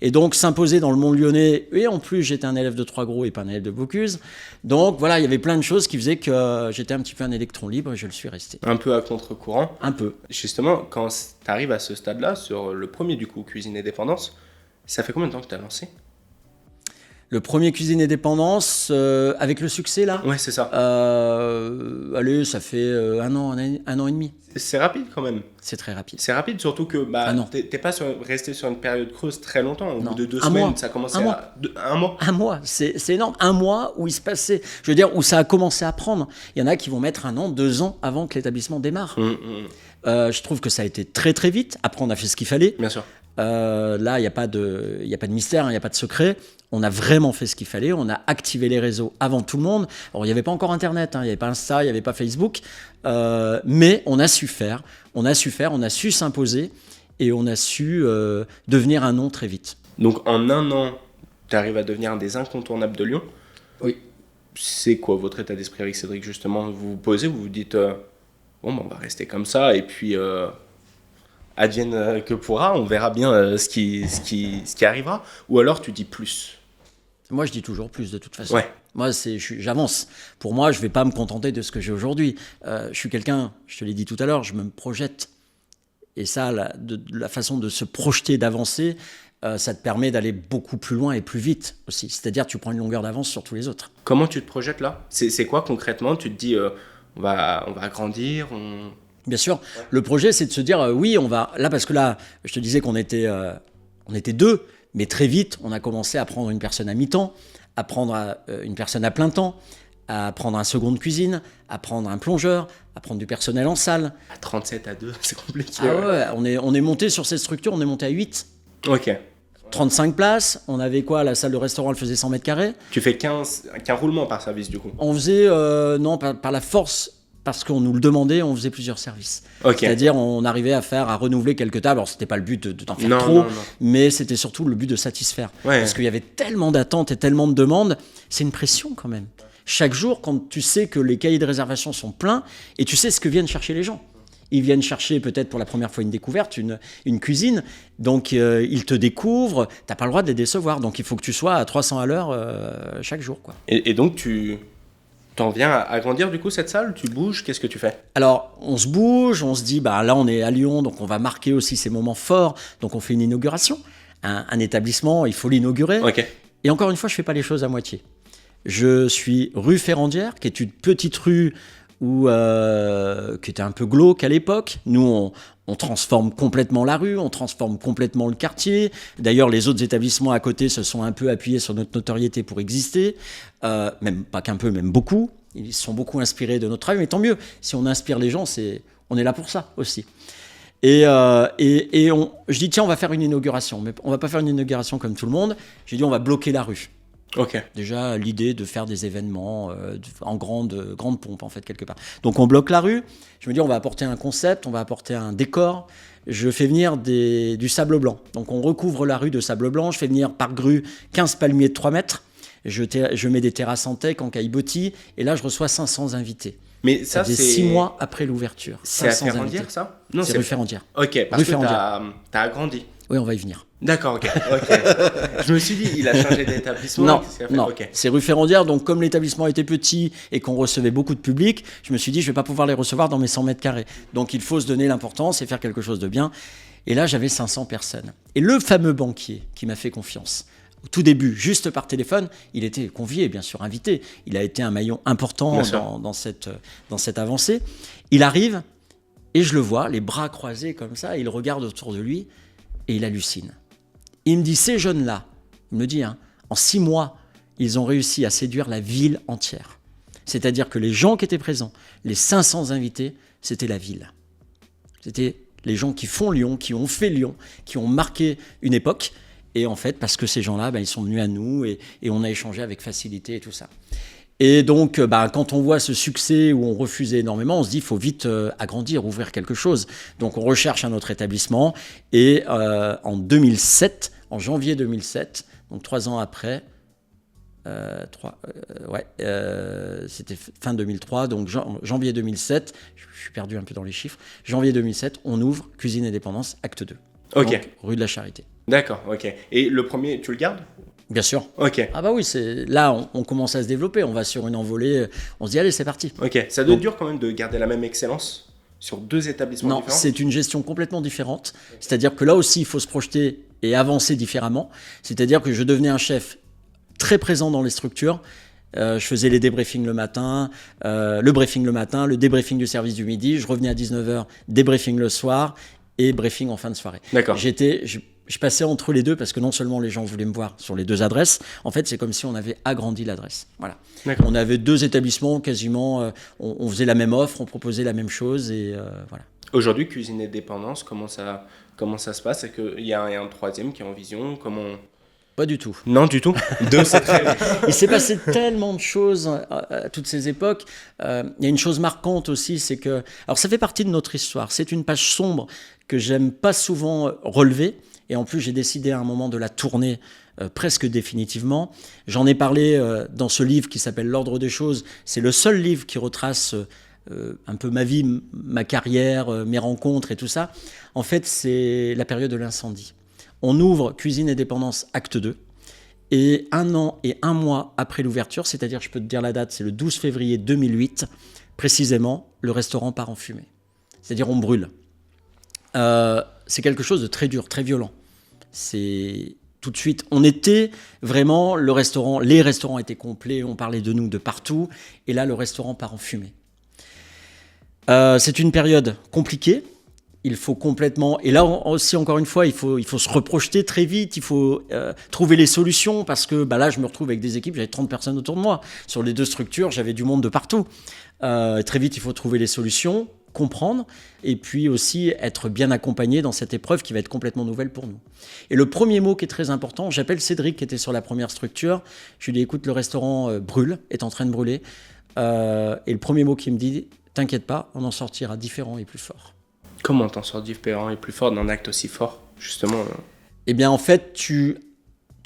Speaker 1: Et donc s'imposer dans le monde lyonnais, et en plus j'étais un élève de Trois Gros et pas un élève de Bocuse, donc voilà, il y avait plein de choses qui faisaient que j'étais un petit peu un électron libre et je le suis resté.
Speaker 2: Un peu à contre-courant.
Speaker 1: Un peu.
Speaker 2: Justement, quand tu arrives à ce stade-là, sur le premier du coup, Cuisine et Dépendance, ça fait combien de temps que tu as lancé?
Speaker 1: Le premier Cuisine et Dépendance, avec le succès là,
Speaker 2: Ouais, c'est ça.
Speaker 1: allez, ça fait un an et demi.
Speaker 2: C'est rapide quand même.
Speaker 1: C'est très rapide.
Speaker 2: C'est rapide, surtout que t'es pas resté sur une période creuse très longtemps. Au bout de 2 semaines, ça a commencé
Speaker 1: un mois. Un mois, c'est énorme. Un mois où il se passait, je veux dire, où ça a commencé à prendre. Il y en a qui vont mettre 1 an, 2 ans avant que l'établissement démarre. Je trouve que ça a été très très vite. Après, on a fait ce qu'il fallait.
Speaker 2: Bien sûr.
Speaker 1: Là, il n'y a pas de mystère, il n'y a pas de secret. On a vraiment fait ce qu'il fallait. On a activé les réseaux avant tout le monde. Alors, il n'y avait pas encore Internet, il n'y avait pas Insta, il n'y avait pas Facebook. Mais on a su faire. On a su s'imposer et on a su devenir un nom très vite.
Speaker 2: Donc, en 1 an, tu arrives à devenir un des incontournables de Lyon.
Speaker 1: Oui.
Speaker 2: C'est quoi votre état d'esprit avec Cédric, justement? Vous vous posez, vous vous dites, on va rester comme ça et puis... advienne que pourra, on verra bien ce qui arrivera. Ou alors tu dis plus?
Speaker 1: Moi, je dis toujours plus de toute façon.
Speaker 2: Ouais.
Speaker 1: Moi, j'avance. Pour moi, je ne vais pas me contenter de ce que j'ai aujourd'hui. Je suis quelqu'un, je te l'ai dit tout à l'heure, je me projette. Et ça, la façon de se projeter, d'avancer, ça te permet d'aller beaucoup plus loin et plus vite aussi. C'est-à-dire, tu prends une longueur d'avance sur tous les autres.
Speaker 2: Comment tu te projettes là? C'est quoi concrètement? Tu te dis, on va grandir,
Speaker 1: Bien sûr, le projet, c'est de se dire, oui, on va... Là, parce que là, je te disais qu'on était 2, mais très vite, on a commencé à prendre une personne à mi-temps, à prendre une personne à plein temps, à prendre un second de cuisine, à prendre un plongeur, à prendre du personnel en salle.
Speaker 2: À 37 à 2, c'est compliqué.
Speaker 1: Ah ouais, on est monté sur cette structure, on est monté à 8.
Speaker 2: Ok.
Speaker 1: 35 places, on avait quoi? La salle de restaurant, elle faisait 100 mètres carrés.
Speaker 2: Tu fais 15 roulements par service, du coup?
Speaker 1: On faisait, non, par la force parce qu'on nous le demandait, on faisait plusieurs services.
Speaker 2: Okay.
Speaker 1: C'est-à-dire, on arrivait à renouveler quelques tables. Alors, c'était pas le but d'en faire trop, mais c'était surtout le but de satisfaire.
Speaker 2: Ouais.
Speaker 1: Parce qu'il y avait tellement d'attentes et tellement de demandes, c'est une pression quand même. Chaque jour, quand tu sais que les cahiers de réservation sont pleins et tu sais ce que viennent chercher les gens. Ils viennent chercher peut-être pour la première fois une découverte, une cuisine. Donc, ils te découvrent. Tu n'as pas le droit de les décevoir. Donc, il faut que tu sois à 300 à l'heure chaque jour, quoi.
Speaker 2: Et donc, tu t'en viens à agrandir du coup cette salle? Tu bouges? Qu'est-ce que tu fais?
Speaker 1: Alors, on se bouge. On se dit, là, on est à Lyon. Donc, on va marquer aussi ces moments forts. Donc, on fait une inauguration. Un établissement, il faut l'inaugurer.
Speaker 2: Okay.
Speaker 1: Et encore une fois, je ne fais pas les choses à moitié. Je suis rue Ferrandière, qui est une petite rue qui était un peu glauque à l'époque. Nous, on transforme complètement la rue, on transforme complètement le quartier. D'ailleurs, les autres établissements à côté se sont un peu appuyés sur notre notoriété pour exister. Même pas qu'un peu, même beaucoup. Ils se sont beaucoup inspirés de notre travail, mais tant mieux. Si on inspire les gens, on est là pour ça aussi. Et je dis, tiens, on va faire une inauguration. Mais on va pas faire une inauguration comme tout le monde. J'ai dit, on va bloquer la rue.
Speaker 2: Okay.
Speaker 1: Déjà, l'idée de faire des événements en grande pompe, en fait, quelque part. Donc, on bloque la rue. Je me dis, on va apporter un concept, on va apporter un décor. Je fais venir du sable blanc. Donc, on recouvre la rue de sable blanc. Je fais venir par grue 15 palmiers de 3 mètres. Je mets des terrasses en teck, en caillebotis. Et là, je reçois 500 invités.
Speaker 2: Mais ça
Speaker 1: c'est 6 mois après l'ouverture.
Speaker 2: C'est à Ferrandière, ça?
Speaker 1: Non, c'est rue Ferrandière.
Speaker 2: Ok, parce que t'as agrandi.
Speaker 1: Oui, on va y venir.
Speaker 2: D'accord, ok. Je me suis dit, il a changé d'établissement.
Speaker 1: Non,
Speaker 2: okay.
Speaker 1: C'est rue Ferrandière, donc comme l'établissement était petit et qu'on recevait beaucoup de public, je me suis dit, je ne vais pas pouvoir les recevoir dans mes 100 mètres carrés. Donc il faut se donner l'importance et faire quelque chose de bien. Et là, j'avais 500 personnes. Et le fameux banquier qui m'a fait confiance, au tout début, juste par téléphone, il était convié, bien sûr, invité. Il a été un maillon important dans cette avancée. Il arrive et je le vois, les bras croisés comme ça, il regarde autour de lui et il hallucine. Il me dit, ces jeunes-là, il me dit, en 6 mois, ils ont réussi à séduire la ville entière. C'est-à-dire que les gens qui étaient présents, les 500 invités, c'était la ville. C'était les gens qui font Lyon, qui ont fait Lyon, qui ont marqué une époque. Et en fait, parce que ces gens-là, ils sont venus à nous et on a échangé avec facilité et tout ça. Et donc, quand on voit ce succès où on refusait énormément, on se dit il faut vite agrandir, ouvrir quelque chose. Donc, on recherche un autre établissement. Et en janvier 2007, donc 3 ans après, c'était fin 2003, donc janvier 2007, je suis perdu un peu dans les chiffres, janvier 2007, on ouvre Cuisine et Dépendance, acte 2, donc, rue de la Charité.
Speaker 2: D'accord, ok. Et le premier, tu le gardes ?
Speaker 1: Bien sûr.
Speaker 2: Ok.
Speaker 1: Ah oui, là, on commence à se développer, on va sur une envolée, on se dit, allez, c'est parti.
Speaker 2: Ok, ça doit être dur quand même de garder la même excellence sur 2 établissements différents ?
Speaker 1: Non, c'est une gestion complètement différente, c'est-à-dire que là aussi, il faut se projeter et avancer différemment, c'est-à-dire que je devenais un chef très présent dans les structures. Je faisais les débriefings le matin, le briefing le matin, le débriefing du service du midi, je revenais à 19h, débriefing le soir et briefing en fin de soirée.
Speaker 2: D'accord.
Speaker 1: Je passais entre les deux parce que non seulement les gens voulaient me voir sur les 2 adresses, en fait c'est comme si on avait agrandi l'adresse. Voilà.
Speaker 2: D'accord.
Speaker 1: On avait 2 établissements quasiment, on faisait la même offre, on proposait la même chose et voilà.
Speaker 2: Aujourd'hui, Cuisine et Dépendance, comment ça se passe ? Est-ce qu'il y a un troisième qui est en vision ?
Speaker 1: Pas du tout.
Speaker 2: Non, du tout. 2, c'est très bien.
Speaker 1: Il s'est passé tellement de choses à toutes ces époques. Il y a une chose marquante aussi, c'est que... Alors, ça fait partie de notre histoire. C'est une page sombre que j'aime pas souvent relever. Et en plus, j'ai décidé à un moment de la tourner presque définitivement. J'en ai parlé dans ce livre qui s'appelle L'Ordre des choses. C'est le seul livre qui retrace un peu ma vie, ma carrière, mes rencontres et tout ça. En fait, c'est la période de l'incendie. On ouvre Cuisine et Dépendance, acte 2. Et 1 an et 1 mois après l'ouverture, c'est-à-dire, je peux te dire la date, c'est le 12 février 2008, précisément, le restaurant part en fumée. C'est-à-dire, on brûle. C'est quelque chose de très dur, très violent. C'est tout de suite, on était vraiment les restaurants étaient complets, on parlait de nous de partout, et là, le restaurant part en fumée. C'est une période compliquée. Il faut complètement... Et là aussi, encore une fois, il faut se reprojeter très vite, il faut trouver les solutions, parce que là, je me retrouve avec des équipes, j'avais 30 personnes autour de moi. Sur les 2 structures, j'avais du monde de partout. Très vite, il faut trouver les solutions, comprendre, et puis aussi être bien accompagné dans cette épreuve qui va être complètement nouvelle pour nous. Et le premier mot qui est très important, j'appelle Cédric, qui était sur la première structure, je lui dis, écoute, le restaurant brûle, est en train de brûler, et le premier mot qu'il me dit, t'inquiète pas, on en sortira différent et plus fort.
Speaker 2: Comment t'en sors différent et plus fort d'un acte aussi fort, justement
Speaker 1: Eh bien, en fait, tu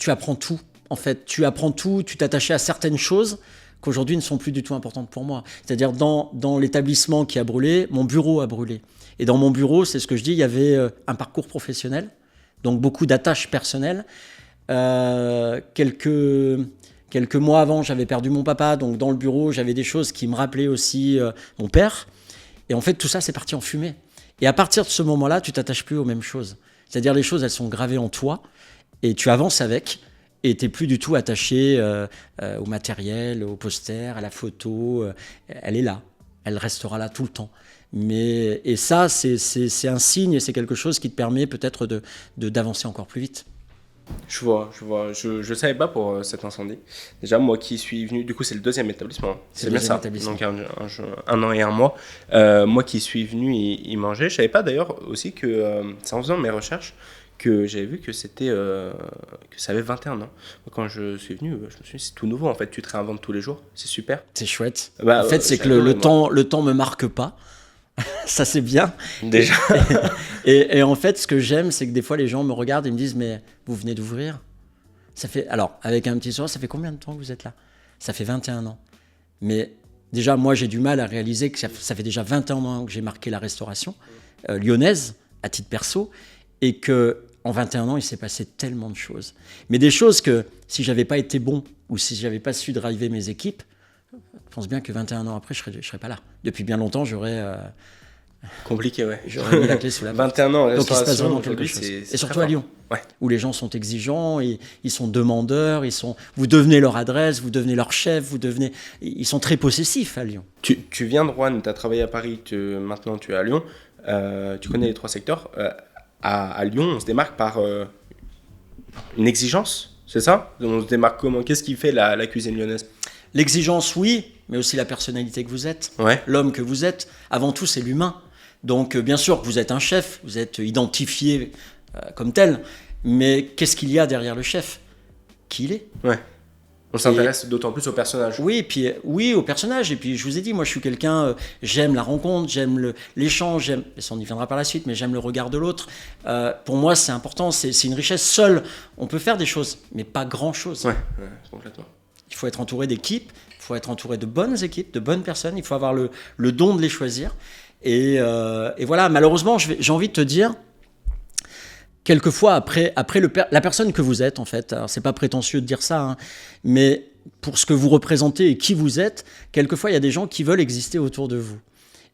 Speaker 1: apprends tout. En fait, tu apprends tout, tu t'attachais à certaines choses qu'aujourd'hui ne sont plus du tout importantes pour moi. C'est-à-dire, dans l'établissement qui a brûlé, mon bureau a brûlé. Et dans mon bureau, c'est ce que je dis, il y avait un parcours professionnel, donc beaucoup d'attaches personnelles. Quelques mois avant, j'avais perdu mon papa, donc dans le bureau, j'avais des choses qui me rappelaient aussi mon père. Et en fait, tout ça, c'est parti en fumée. Et à partir de ce moment-là, tu t'attaches plus aux mêmes choses. C'est-à-dire, les choses, elles sont gravées en toi, et tu avances avec, et tu n'es plus du tout attaché au matériel, au poster, à la photo. Elle est là, elle restera là tout le temps. Et ça, c'est un signe, et c'est quelque chose qui te permet peut-être d'avancer encore plus vite.
Speaker 2: Je vois. Je savais pas pour cet incendie. Déjà, moi qui suis venu, du coup, c'est le deuxième établissement. C'est bien ça. Donc, un an et un mois. Moi qui suis venu y manger, je savais pas d'ailleurs aussi que, c'est en faisant mes recherches, que j'avais vu que c'était que ça avait 21 ans. Quand je suis venu, je me suis dit, c'est tout nouveau en fait, tu te réinventes tous les jours, c'est super.
Speaker 1: C'est chouette. En fait, c'est que le temps me marque pas. Ça, c'est bien.
Speaker 2: Déjà.
Speaker 1: Et en fait, ce que j'aime, c'est que des fois, les gens me regardent et me disent, mais vous venez d'ouvrir ? Ça fait, alors, avec un petit sourire, ça fait combien de temps que vous êtes là ? Ça fait 21 ans. Mais déjà, moi, j'ai du mal à réaliser que ça fait déjà 21 ans que j'ai marqué la restauration lyonnaise, à titre perso, et qu'en 21 ans, il s'est passé tellement de choses. Mais des choses que, si j'avais pas été bon, ou si j'avais pas su driver mes équipes, je pense bien que 21 ans après, je serais pas là. Depuis bien longtemps, j'aurais...
Speaker 2: Compliqué, ouais.
Speaker 1: J'aurais mis la clé sous la porte.
Speaker 2: 21 ans en
Speaker 1: restauration. Donc il se passe vraiment quelque chose. Et surtout à Lyon, où les gens sont exigeants, ils sont demandeurs, vous devenez leur adresse, vous devenez leur chef, ils sont très possessifs à Lyon.
Speaker 2: Tu viens de Rouen, tu as travaillé à Paris, maintenant tu es à Lyon, tu connais les 3 secteurs. À Lyon, on se démarque par une exigence, c'est ça ? On se démarque comment ? Qu'est-ce qui fait la cuisine lyonnaise ?
Speaker 1: L'exigence, oui, mais aussi la personnalité que vous êtes, l'homme que vous êtes. Avant tout, c'est l'humain. Donc, bien sûr que vous êtes un chef, vous êtes identifié comme tel, mais qu'est-ce qu'il y a derrière le chef ? Qui il est ?
Speaker 2: Ouais. On s'intéresse d'autant plus au personnage.
Speaker 1: Oui, au personnage. Et puis, je vous ai dit, moi, je suis quelqu'un, j'aime la rencontre, j'aime l'échange, ça on y viendra par la suite, mais j'aime le regard de l'autre. Pour moi, c'est important, c'est une richesse. Seul, on peut faire des choses, mais pas grand-chose.
Speaker 2: Ouais, complètement.
Speaker 1: Il faut être entouré d'équipes, il faut être entouré de bonnes équipes, de bonnes personnes, il faut avoir le don de les choisir. Et voilà, malheureusement, j'ai envie de te dire, quelquefois, après la personne que vous êtes, en fait, alors c'est pas prétentieux de dire ça, hein, mais pour ce que vous représentez et qui vous êtes, quelquefois, il y a des gens qui veulent exister autour de vous.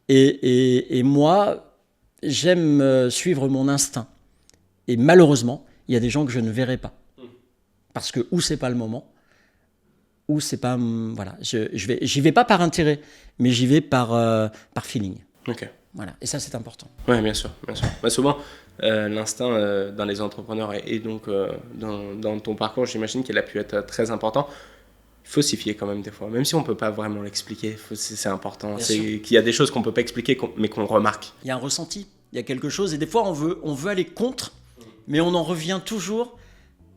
Speaker 1: Et moi, j'aime suivre mon instinct. Et malheureusement, il y a des gens que je ne verrai pas. Parce que ou c'est pas le moment, ou c'est pas... Voilà, j'y vais pas par intérêt, mais j'y vais par feeling.
Speaker 2: Ok.
Speaker 1: Voilà, et ça, c'est important.
Speaker 2: Oui, bien sûr. Bah, souvent, l'instinct dans les entrepreneurs et donc dans ton parcours, j'imagine qu'il a pu être très important. Il faut s'y fier quand même des fois, même si on ne peut pas vraiment l'expliquer, c'est important. C'est qu'il y a des choses qu'on ne peut pas expliquer, mais qu'on remarque.
Speaker 1: Il y a un ressenti, il y a quelque chose, et des fois, on veut aller contre, mais on en revient toujours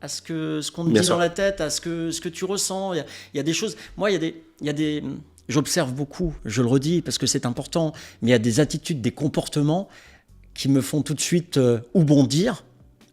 Speaker 1: à ce qu'on te dit dans la tête, à ce que tu ressens. Il y a des choses... Moi, il y a des j'observe beaucoup, je le redis parce que c'est important, mais il y a des attitudes, des comportements qui me font tout de suite ou bondir,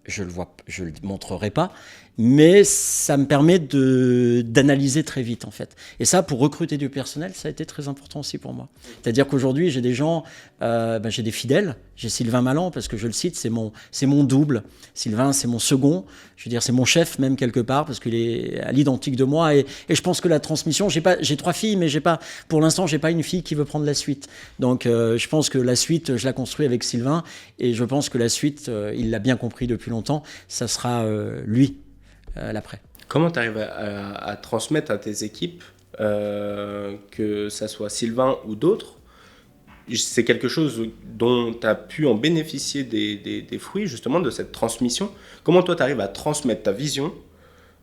Speaker 1: je le montrerai pas, mais ça me permet d'analyser très vite en fait. Et ça, pour recruter du personnel, ça a été très important aussi pour moi. C'est-à-dire qu'aujourd'hui, j'ai des gens, j'ai des fidèles, j'ai Sylvain Malan, parce que je le cite, c'est mon double. Sylvain, c'est mon second, je veux dire, c'est mon chef même quelque part, parce qu'il est à l'identique de moi. Et je pense que la transmission, j'ai 3 filles, mais pour l'instant, j'ai pas une fille qui veut prendre la suite. Donc, je pense que la suite, je la construis avec Sylvain, et je pense que la suite, il l'a bien compris depuis longtemps, ça sera lui. L'après.
Speaker 2: Comment tu arrives à transmettre à tes équipes, que ça soit Sylvain ou d'autres, c'est quelque chose dont tu as pu en bénéficier des fruits justement de cette transmission. Comment toi tu arrives à transmettre ta vision,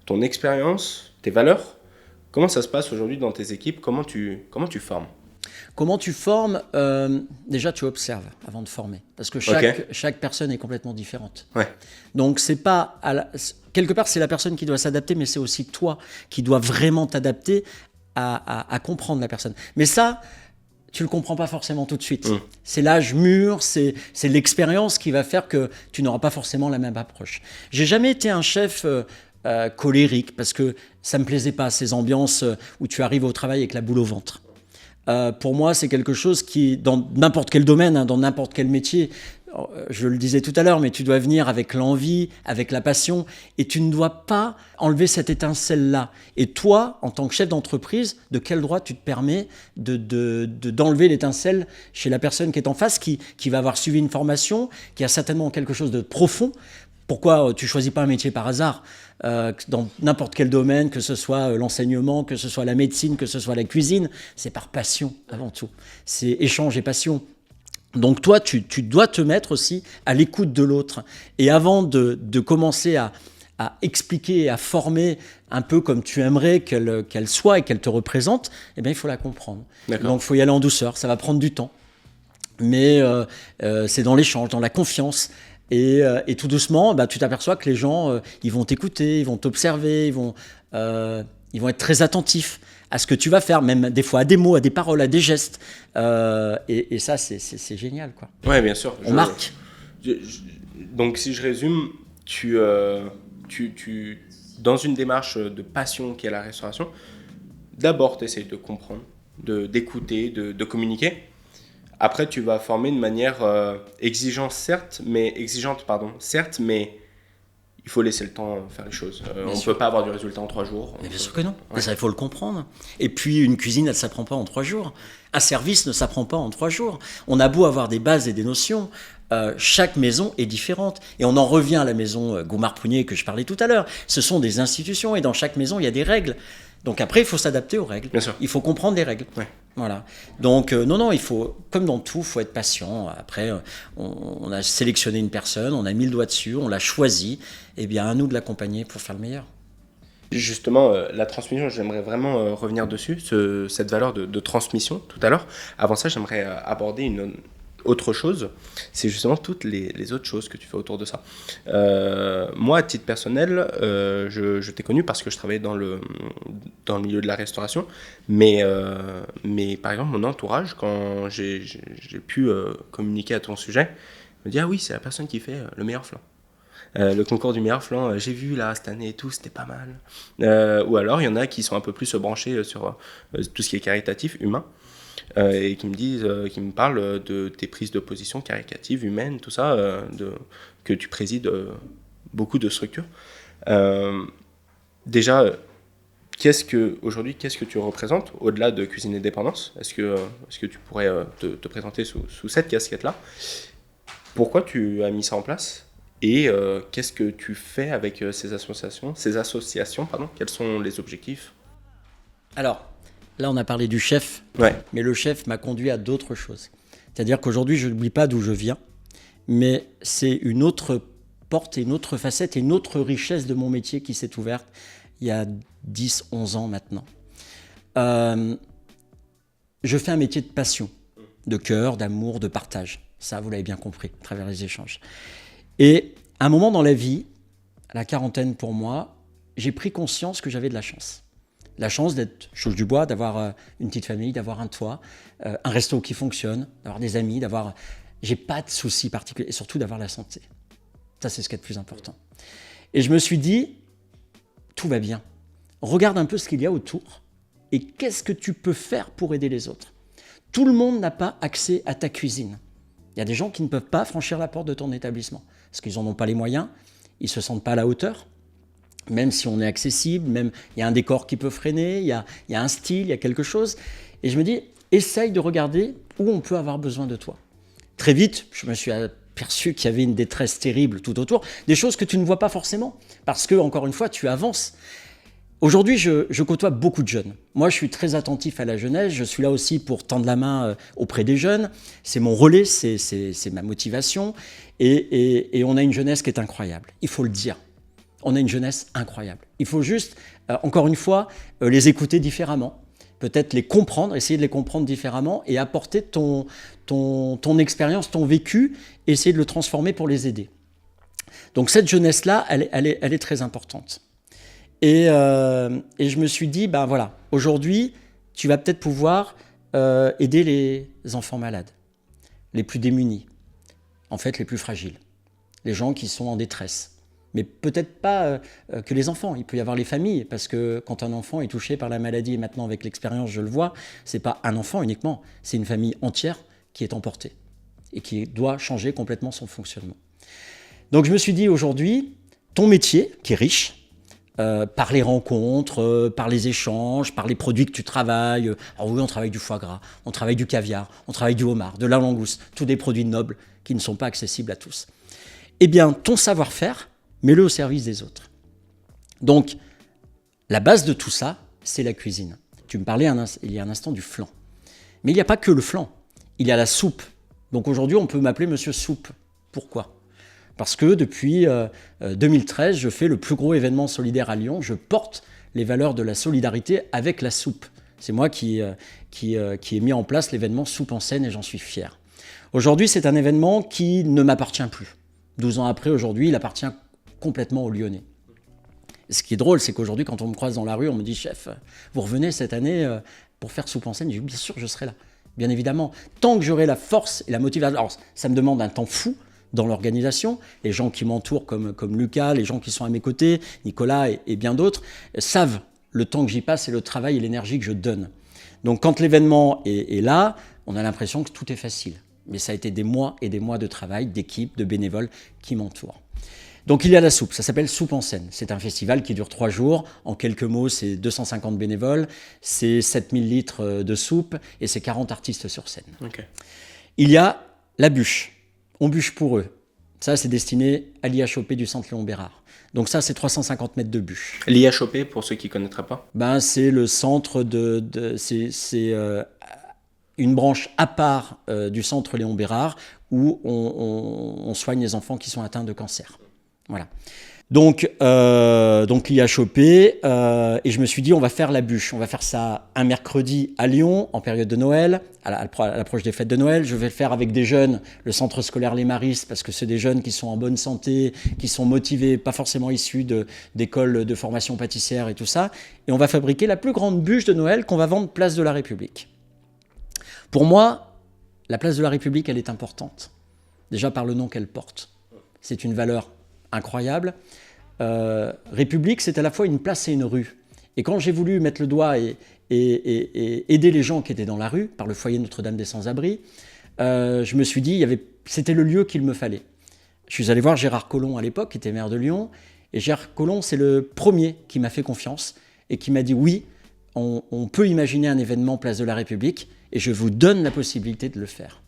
Speaker 2: ton expérience, tes valeurs ? Comment ça se passe aujourd'hui dans tes équipes ? Comment tu formes ?
Speaker 1: Comment tu formes ? Déjà, tu observes avant de former. Parce que chaque personne est complètement différente. Ouais. Donc, c'est pas... quelque part, c'est la personne qui doit s'adapter, mais c'est aussi toi qui dois vraiment t'adapter à comprendre la personne. Mais ça, tu le comprends pas forcément tout de suite. C'est l'âge mûr, c'est l'expérience qui va faire que tu n'auras pas forcément la même approche. J'ai jamais été un chef colérique parce que ça me plaisait pas, ces ambiances où tu arrives au travail avec la boule au ventre. Pour moi, c'est quelque chose qui, dans n'importe quel domaine, dans n'importe quel métier, je le disais tout à l'heure, mais tu dois venir avec l'envie, avec la passion, et tu ne dois pas enlever cette étincelle-là. Et toi, en tant que chef d'entreprise, de quel droit tu te permets d'enlever l'étincelle chez la personne qui est en face, qui va avoir suivi une formation, qui a certainement quelque chose de profond. Pourquoi tu choisis pas un métier par hasard dans n'importe quel domaine, que ce soit l'enseignement, que ce soit la médecine, que ce soit la cuisine, c'est par passion avant tout. C'est échange et passion. Donc toi, tu dois te mettre aussi à l'écoute de l'autre. Et avant de commencer à expliquer, à former un peu comme tu aimerais qu'elle soit et qu'elle te représente, eh bien, il faut la comprendre.
Speaker 2: D'accord.
Speaker 1: Donc il faut y aller en douceur, ça va prendre du temps. Mais c'est dans l'échange, dans la confiance. Et tout doucement, tu t'aperçois que les gens, ils vont t'écouter, ils vont t'observer, ils vont être très attentifs à ce que tu vas faire, même des fois à des mots, à des paroles, à des gestes. Et ça, c'est génial, quoi.
Speaker 2: Ouais, bien sûr.
Speaker 1: On marque.
Speaker 2: Donc, si je résume, tu, dans une démarche de passion qui est la restauration, d'abord, tu essaies de comprendre, d'écouter, de communiquer. Après, tu vas former de manière exigeante, certes, mais il faut laisser le temps faire les choses. On ne peut pas avoir du résultat en 3 jours.
Speaker 1: Mais bien sûr que non.
Speaker 2: Ouais.
Speaker 1: Ça, il faut le comprendre. Et puis, une cuisine, elle ne s'apprend pas en 3 jours. Un service ne s'apprend pas en 3 jours. On a beau avoir des bases et des notions, chaque maison est différente. Et on en revient à la maison Gaumard-Prunier que je parlais tout à l'heure. Ce sont des institutions et dans chaque maison, il y a des règles. Donc après, il faut s'adapter aux règles.
Speaker 2: Bien sûr.
Speaker 1: Il faut comprendre les règles.
Speaker 2: Ouais.
Speaker 1: Voilà. Donc non, il faut, comme dans tout, il faut être patient. Après, on a sélectionné une personne, on a mis le doigt dessus, on l'a choisi. Et bien, à nous de l'accompagner pour faire le meilleur.
Speaker 2: Justement, la transmission, j'aimerais vraiment revenir dessus, cette valeur de transmission tout à l'heure. Avant ça, j'aimerais aborder une autre chose, c'est justement toutes les autres choses que tu fais autour de ça. Moi, à titre personnel, je t'ai connu parce que je travaillais dans le milieu de la restauration, mais par exemple, mon entourage, quand j'ai pu communiquer à ton sujet, me dit « Ah oui, c'est la personne qui fait le meilleur flan ». Le concours du meilleur flan, j'ai vu là cette année et tout, c'était pas mal. Ou alors, il y en a qui sont un peu plus branchés sur tout ce qui est caritatif, humain. Et qui me parlent de tes prises de position caricatives, humaines, tout ça, que tu présides beaucoup de structures. Déjà, aujourd'hui, qu'est-ce que tu représentes au-delà de Cuisine et Dépendance ? Est-ce que tu pourrais te présenter sous cette casquette-là ? Pourquoi tu as mis ça en place ? Et qu'est-ce que tu fais avec ces associations ? Quels sont les objectifs ?
Speaker 1: Alors, là, on a parlé du chef,
Speaker 2: ouais.
Speaker 1: Mais le chef m'a conduit à d'autres choses. C'est-à-dire qu'aujourd'hui, je n'oublie pas d'où je viens, mais c'est une autre porte, une autre facette et une autre richesse de mon métier qui s'est ouverte il y a 10, 11 ans maintenant. Je fais un métier de passion, de cœur, d'amour, de partage. Ça, vous l'avez bien compris à travers les échanges. Et à un moment dans la vie, à la quarantaine pour moi, j'ai pris conscience que j'avais de la chance. La chance d'être chose du bois, d'avoir une petite famille, d'avoir un toit, un resto qui fonctionne, d'avoir des amis, j'ai pas de soucis particuliers et surtout d'avoir la santé. Ça, c'est ce qui est le plus important. Et je me suis dit, tout va bien. Regarde un peu ce qu'il y a autour et qu'est-ce que tu peux faire pour aider les autres. Tout le monde n'a pas accès à ta cuisine. Il y a des gens qui ne peuvent pas franchir la porte de ton établissement parce qu'ils n'en ont pas les moyens, ils ne se sentent pas à la hauteur. Même si on est accessible, même il y a un décor qui peut freiner, il y a un style, il y a quelque chose. Et je me dis, essaye de regarder où on peut avoir besoin de toi. Très vite, je me suis aperçu qu'il y avait une détresse terrible tout autour, des choses que tu ne vois pas forcément, parce que, encore une fois, tu avances. Aujourd'hui, je côtoie beaucoup de jeunes. Moi, je suis très attentif à la jeunesse, je suis là aussi pour tendre la main auprès des jeunes. C'est mon relais, c'est ma motivation. Et on a une jeunesse qui est incroyable, il faut le dire. On a une jeunesse incroyable. Il faut juste, encore une fois, les écouter différemment, peut-être les comprendre, essayer de les comprendre différemment et apporter ton expérience, ton vécu, essayer de le transformer pour les aider. Donc cette jeunesse-là, elle est très importante. Et je me suis dit, voilà, aujourd'hui, tu vas peut-être pouvoir aider les enfants malades, les plus démunis, en fait les plus fragiles, les gens qui sont en détresse. Mais peut-être pas que les enfants, il peut y avoir les familles, parce que quand un enfant est touché par la maladie, et maintenant avec l'expérience je le vois, c'est pas un enfant uniquement, c'est une famille entière qui est emportée et qui doit changer complètement son fonctionnement. Donc je me suis dit aujourd'hui, ton métier, qui est riche, par les rencontres, par les échanges, par les produits que tu travailles. Alors oui, on travaille du foie gras, on travaille du caviar, on travaille du homard, de la langouste, tous des produits nobles qui ne sont pas accessibles à tous. Eh bien, ton savoir-faire, mets-le au service des autres. Donc, la base de tout ça, c'est la cuisine. Tu me parlais il y a un instant du flan. Mais il n'y a pas que le flan, il y a la soupe. Donc aujourd'hui, on peut m'appeler Monsieur Soupe. Pourquoi ? Parce que depuis 2013, je fais le plus gros événement solidaire à Lyon. Je porte les valeurs de la solidarité avec la soupe. C'est moi qui ai mis en place l'événement Soupe en Seine et j'en suis fier. Aujourd'hui, c'est un événement qui ne m'appartient plus. 12 ans après, aujourd'hui, il appartient complètement aux Lyonnais. Et ce qui est drôle, c'est qu'aujourd'hui, quand on me croise dans la rue, on me dit « Chef, vous revenez cette année pour faire Soupe en Seine ?» Je dis « Bien sûr, je serai là. » Bien évidemment, tant que j'aurai la force et la motivation. Alors, ça me demande un temps fou dans l'organisation. Les gens qui m'entourent, comme Lucas, les gens qui sont à mes côtés, Nicolas et bien d'autres, savent le temps que j'y passe et le travail et l'énergie que je donne. Donc quand l'événement est là, on a l'impression que tout est facile. Mais ça a été des mois et des mois de travail, d'équipes, de bénévoles qui m'entourent. Donc il y a la soupe, ça s'appelle Soupe en Seine. C'est un festival qui dure 3 jours. En quelques mots, c'est 250 bénévoles, c'est 7000 litres de soupe et c'est 40 artistes sur scène. Okay. Il y a la bûche. On bûche pour eux. Ça, c'est destiné à l'IHOP du Centre Léon Bérard. Donc ça, c'est 350 mètres de bûche.
Speaker 2: L'IHOP, pour ceux qui ne connaîtraient pas,
Speaker 1: c'est le centre c'est une branche à part du Centre Léon Bérard où on soigne les enfants qui sont atteints de cancer. Voilà. Donc l'IHOP, et je me suis dit, on va faire la bûche. On va faire ça un mercredi à Lyon, en période de Noël, à l'approche des fêtes de Noël. Je vais le faire avec des jeunes, le centre scolaire Les Maristes, parce que c'est des jeunes qui sont en bonne santé, qui sont motivés, pas forcément issus d'écoles de formation pâtissière et tout ça. Et on va fabriquer la plus grande bûche de Noël qu'on va vendre place de la République. Pour moi, la place de la République, elle est importante. Déjà par le nom qu'elle porte. C'est une valeur incroyable. République, c'est à la fois une place et une rue. Et quand j'ai voulu mettre le doigt et aider les gens qui étaient dans la rue, par le foyer Notre-Dame des Sans-Abris, je me suis dit, c'était le lieu qu'il me fallait. Je suis allé voir Gérard Collomb à l'époque, qui était maire de Lyon, et Gérard Collomb, c'est le premier qui m'a fait confiance et qui m'a dit, oui, on peut imaginer un événement place de la République, et je vous donne la possibilité de le faire.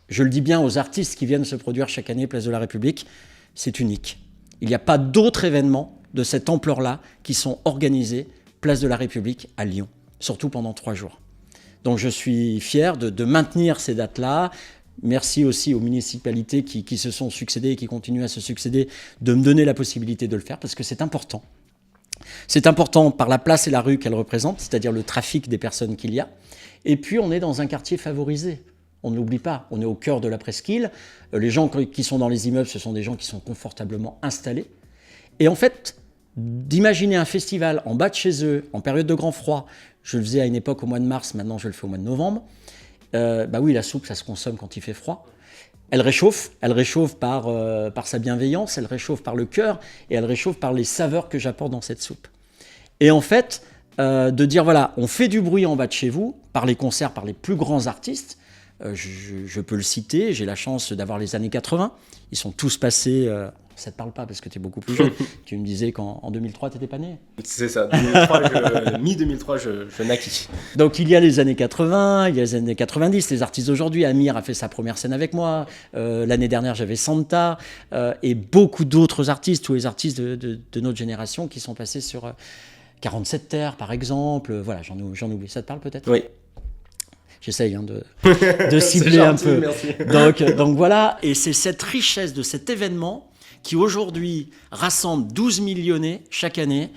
Speaker 1: Je le dis bien aux artistes qui viennent se produire chaque année place de la République, c'est unique. Il n'y a pas d'autres événements de cette ampleur-là qui sont organisés place de la République à Lyon, surtout pendant 3 jours. Donc je suis fier de maintenir ces dates-là. Merci aussi aux municipalités qui se sont succédées et qui continuent à se succéder de me donner la possibilité de le faire parce que c'est important. C'est important par la place et la rue qu'elle représente, c'est-à-dire le trafic des personnes qu'il y a. Et puis on est dans un quartier favorisé. On ne l'oublie pas, on est au cœur de la presqu'île. Les gens qui sont dans les immeubles, ce sont des gens qui sont confortablement installés. Et en fait, d'imaginer un festival en bas de chez eux, en période de grand froid, je le faisais à une époque au mois de mars, maintenant je le fais au mois de novembre, oui, la soupe, ça se consomme quand il fait froid. Elle réchauffe par sa bienveillance, elle réchauffe par le cœur et elle réchauffe par les saveurs que j'apporte dans cette soupe. Et en fait, de dire, voilà, on fait du bruit en bas de chez vous, par les concerts, par les plus grands artistes. Je peux le citer, j'ai la chance d'avoir les années 80. Ils sont tous passés... ça ne te parle pas parce que tu es beaucoup plus jeune. Tu me disais qu'en 2003, tu n'étais pas né.
Speaker 2: C'est ça, mi-2003, je naquis.
Speaker 1: Donc il y a les années 80, il y a les années 90, les artistes d'aujourd'hui. Amir a fait sa première scène avec moi. L'année dernière, j'avais Santa. Et beaucoup d'autres artistes, tous les artistes de notre génération qui sont passés sur 47 Terres, par exemple. Voilà, j'en oublie. Ça te parle peut-être ?
Speaker 2: Oui.
Speaker 1: J'essaye de cibler un peu.
Speaker 2: Merci.
Speaker 1: Donc voilà, et c'est cette richesse de cet événement qui aujourd'hui rassemble 12 000 Lyonnais chaque année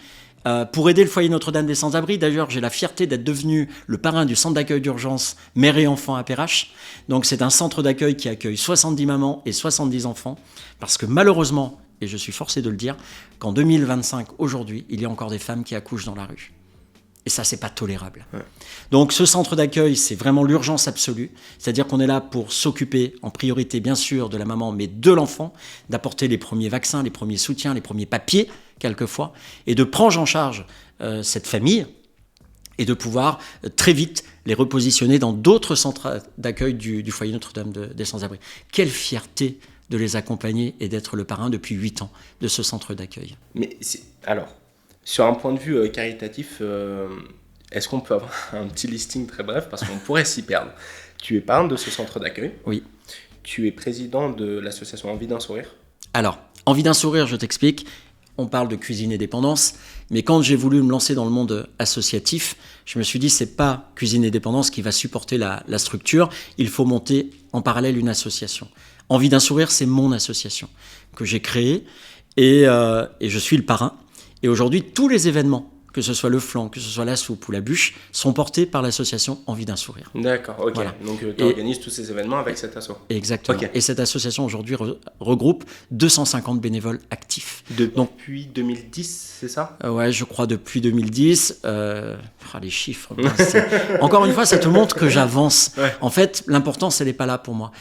Speaker 1: pour aider le foyer Notre-Dame des Sans-Abris. D'ailleurs, j'ai la fierté d'être devenu le parrain du centre d'accueil d'urgence Mère et Enfants à Perrache. Donc c'est un centre d'accueil qui accueille 70 mamans et 70 enfants parce que malheureusement, et je suis forcé de le dire, qu'en 2025, aujourd'hui, il y a encore des femmes qui accouchent dans la rue. Et ça, c'est pas tolérable.
Speaker 2: Ouais.
Speaker 1: Donc ce centre d'accueil, c'est vraiment l'urgence absolue. C'est-à-dire qu'on est là pour s'occuper en priorité, bien sûr, de la maman, mais de l'enfant, d'apporter les premiers vaccins, les premiers soutiens, les premiers papiers, quelquefois, et de prendre en charge cette famille et de pouvoir très vite les repositionner dans d'autres centres d'accueil du foyer Notre-Dame des Sans-Abri. Quelle fierté de les accompagner et d'être le parrain depuis 8 ans de ce centre d'accueil.
Speaker 2: Mais alors, sur un point de vue caritatif, est-ce qu'on peut avoir un petit listing très bref, parce qu'on pourrait s'y perdre. Tu es parrain de ce centre d'accueil.
Speaker 1: Oui.
Speaker 2: Tu es président de l'association Envie d'un sourire.
Speaker 1: Alors, Envie d'un sourire, je t'explique. On parle de cuisine et dépendance, mais quand j'ai voulu me lancer dans le monde associatif, je me suis dit c'est pas cuisine et dépendance qui va supporter la structure, il faut monter en parallèle une association. Envie d'un sourire, c'est mon association que j'ai créée et je suis le parrain. Et aujourd'hui, tous les événements, que ce soit le flan, que ce soit la soupe ou la bûche, sont portés par l'association Envie d'un sourire.
Speaker 2: D'accord, ok.
Speaker 1: Voilà.
Speaker 2: Donc tu organises tous ces événements avec cette asso.
Speaker 1: Exactement.
Speaker 2: Okay.
Speaker 1: Et cette association aujourd'hui regroupe 250 bénévoles actifs.
Speaker 2: Depuis 2010, c'est ça ?
Speaker 1: Ouais, je crois depuis 2010. Les chiffres. Encore une fois, ça te montre que j'avance.
Speaker 2: Ouais.
Speaker 1: En fait, l'importance, elle n'est pas là pour moi.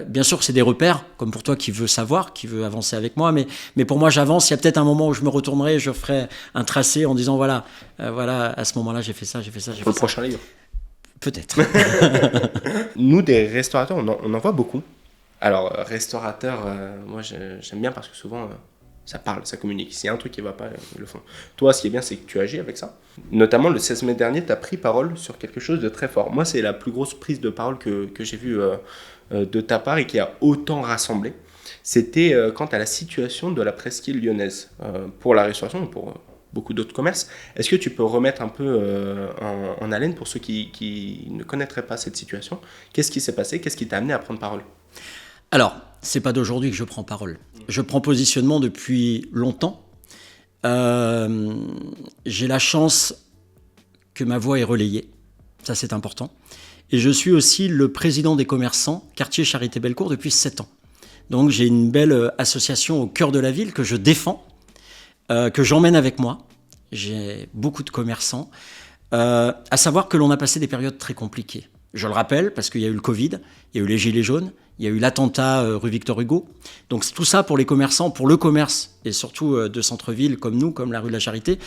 Speaker 1: Bien sûr, c'est des repères, comme pour toi qui veux savoir, qui veut avancer avec moi. Mais pour moi, j'avance. Il y a peut-être un moment où je me retournerai et je ferai un tracé en disant voilà, à ce moment-là, j'ai fait ça, j'ai fait ça, j'ai fait ça.
Speaker 2: Pour le prochain livre.
Speaker 1: Peut-être.
Speaker 2: Nous, des restaurateurs, on en voit beaucoup. Alors, restaurateur, moi, j'aime bien parce que souvent, ça parle, ça communique. S'il y a un truc qui ne va pas, ils le font. Toi, ce qui est bien, c'est que tu agis avec ça. Notamment, le 16 mai dernier, tu as pris parole sur quelque chose de très fort. Moi, c'est la plus grosse prise de parole que j'ai vue de ta part et qui a autant rassemblé. C'était quant à la situation de la presqu'île lyonnaise pour la restauration et pour beaucoup d'autres commerces. Est-ce que tu peux remettre un peu en haleine pour ceux qui ne connaîtraient pas cette situation ? Qu'est-ce qui s'est passé ? Qu'est-ce qui t'a amené à prendre parole ?
Speaker 1: Alors, c'est pas d'aujourd'hui que je prends parole. Je prends positionnement depuis longtemps. J'ai la chance que ma voix est relayée. Ça, c'est important. Et je suis aussi le président des commerçants, quartier Charité-Bellecour, depuis 7 ans. Donc, j'ai une belle association au cœur de la ville que je défends, que j'emmène avec moi. J'ai beaucoup de commerçants. À savoir que l'on a passé des périodes très compliquées. Je le rappelle parce qu'il y a eu le Covid, il y a eu les Gilets jaunes, il y a eu l'attentat rue Victor Hugo. Donc tout ça pour les commerçants, pour le commerce, et surtout de centre-ville comme nous, comme la rue de la Charité,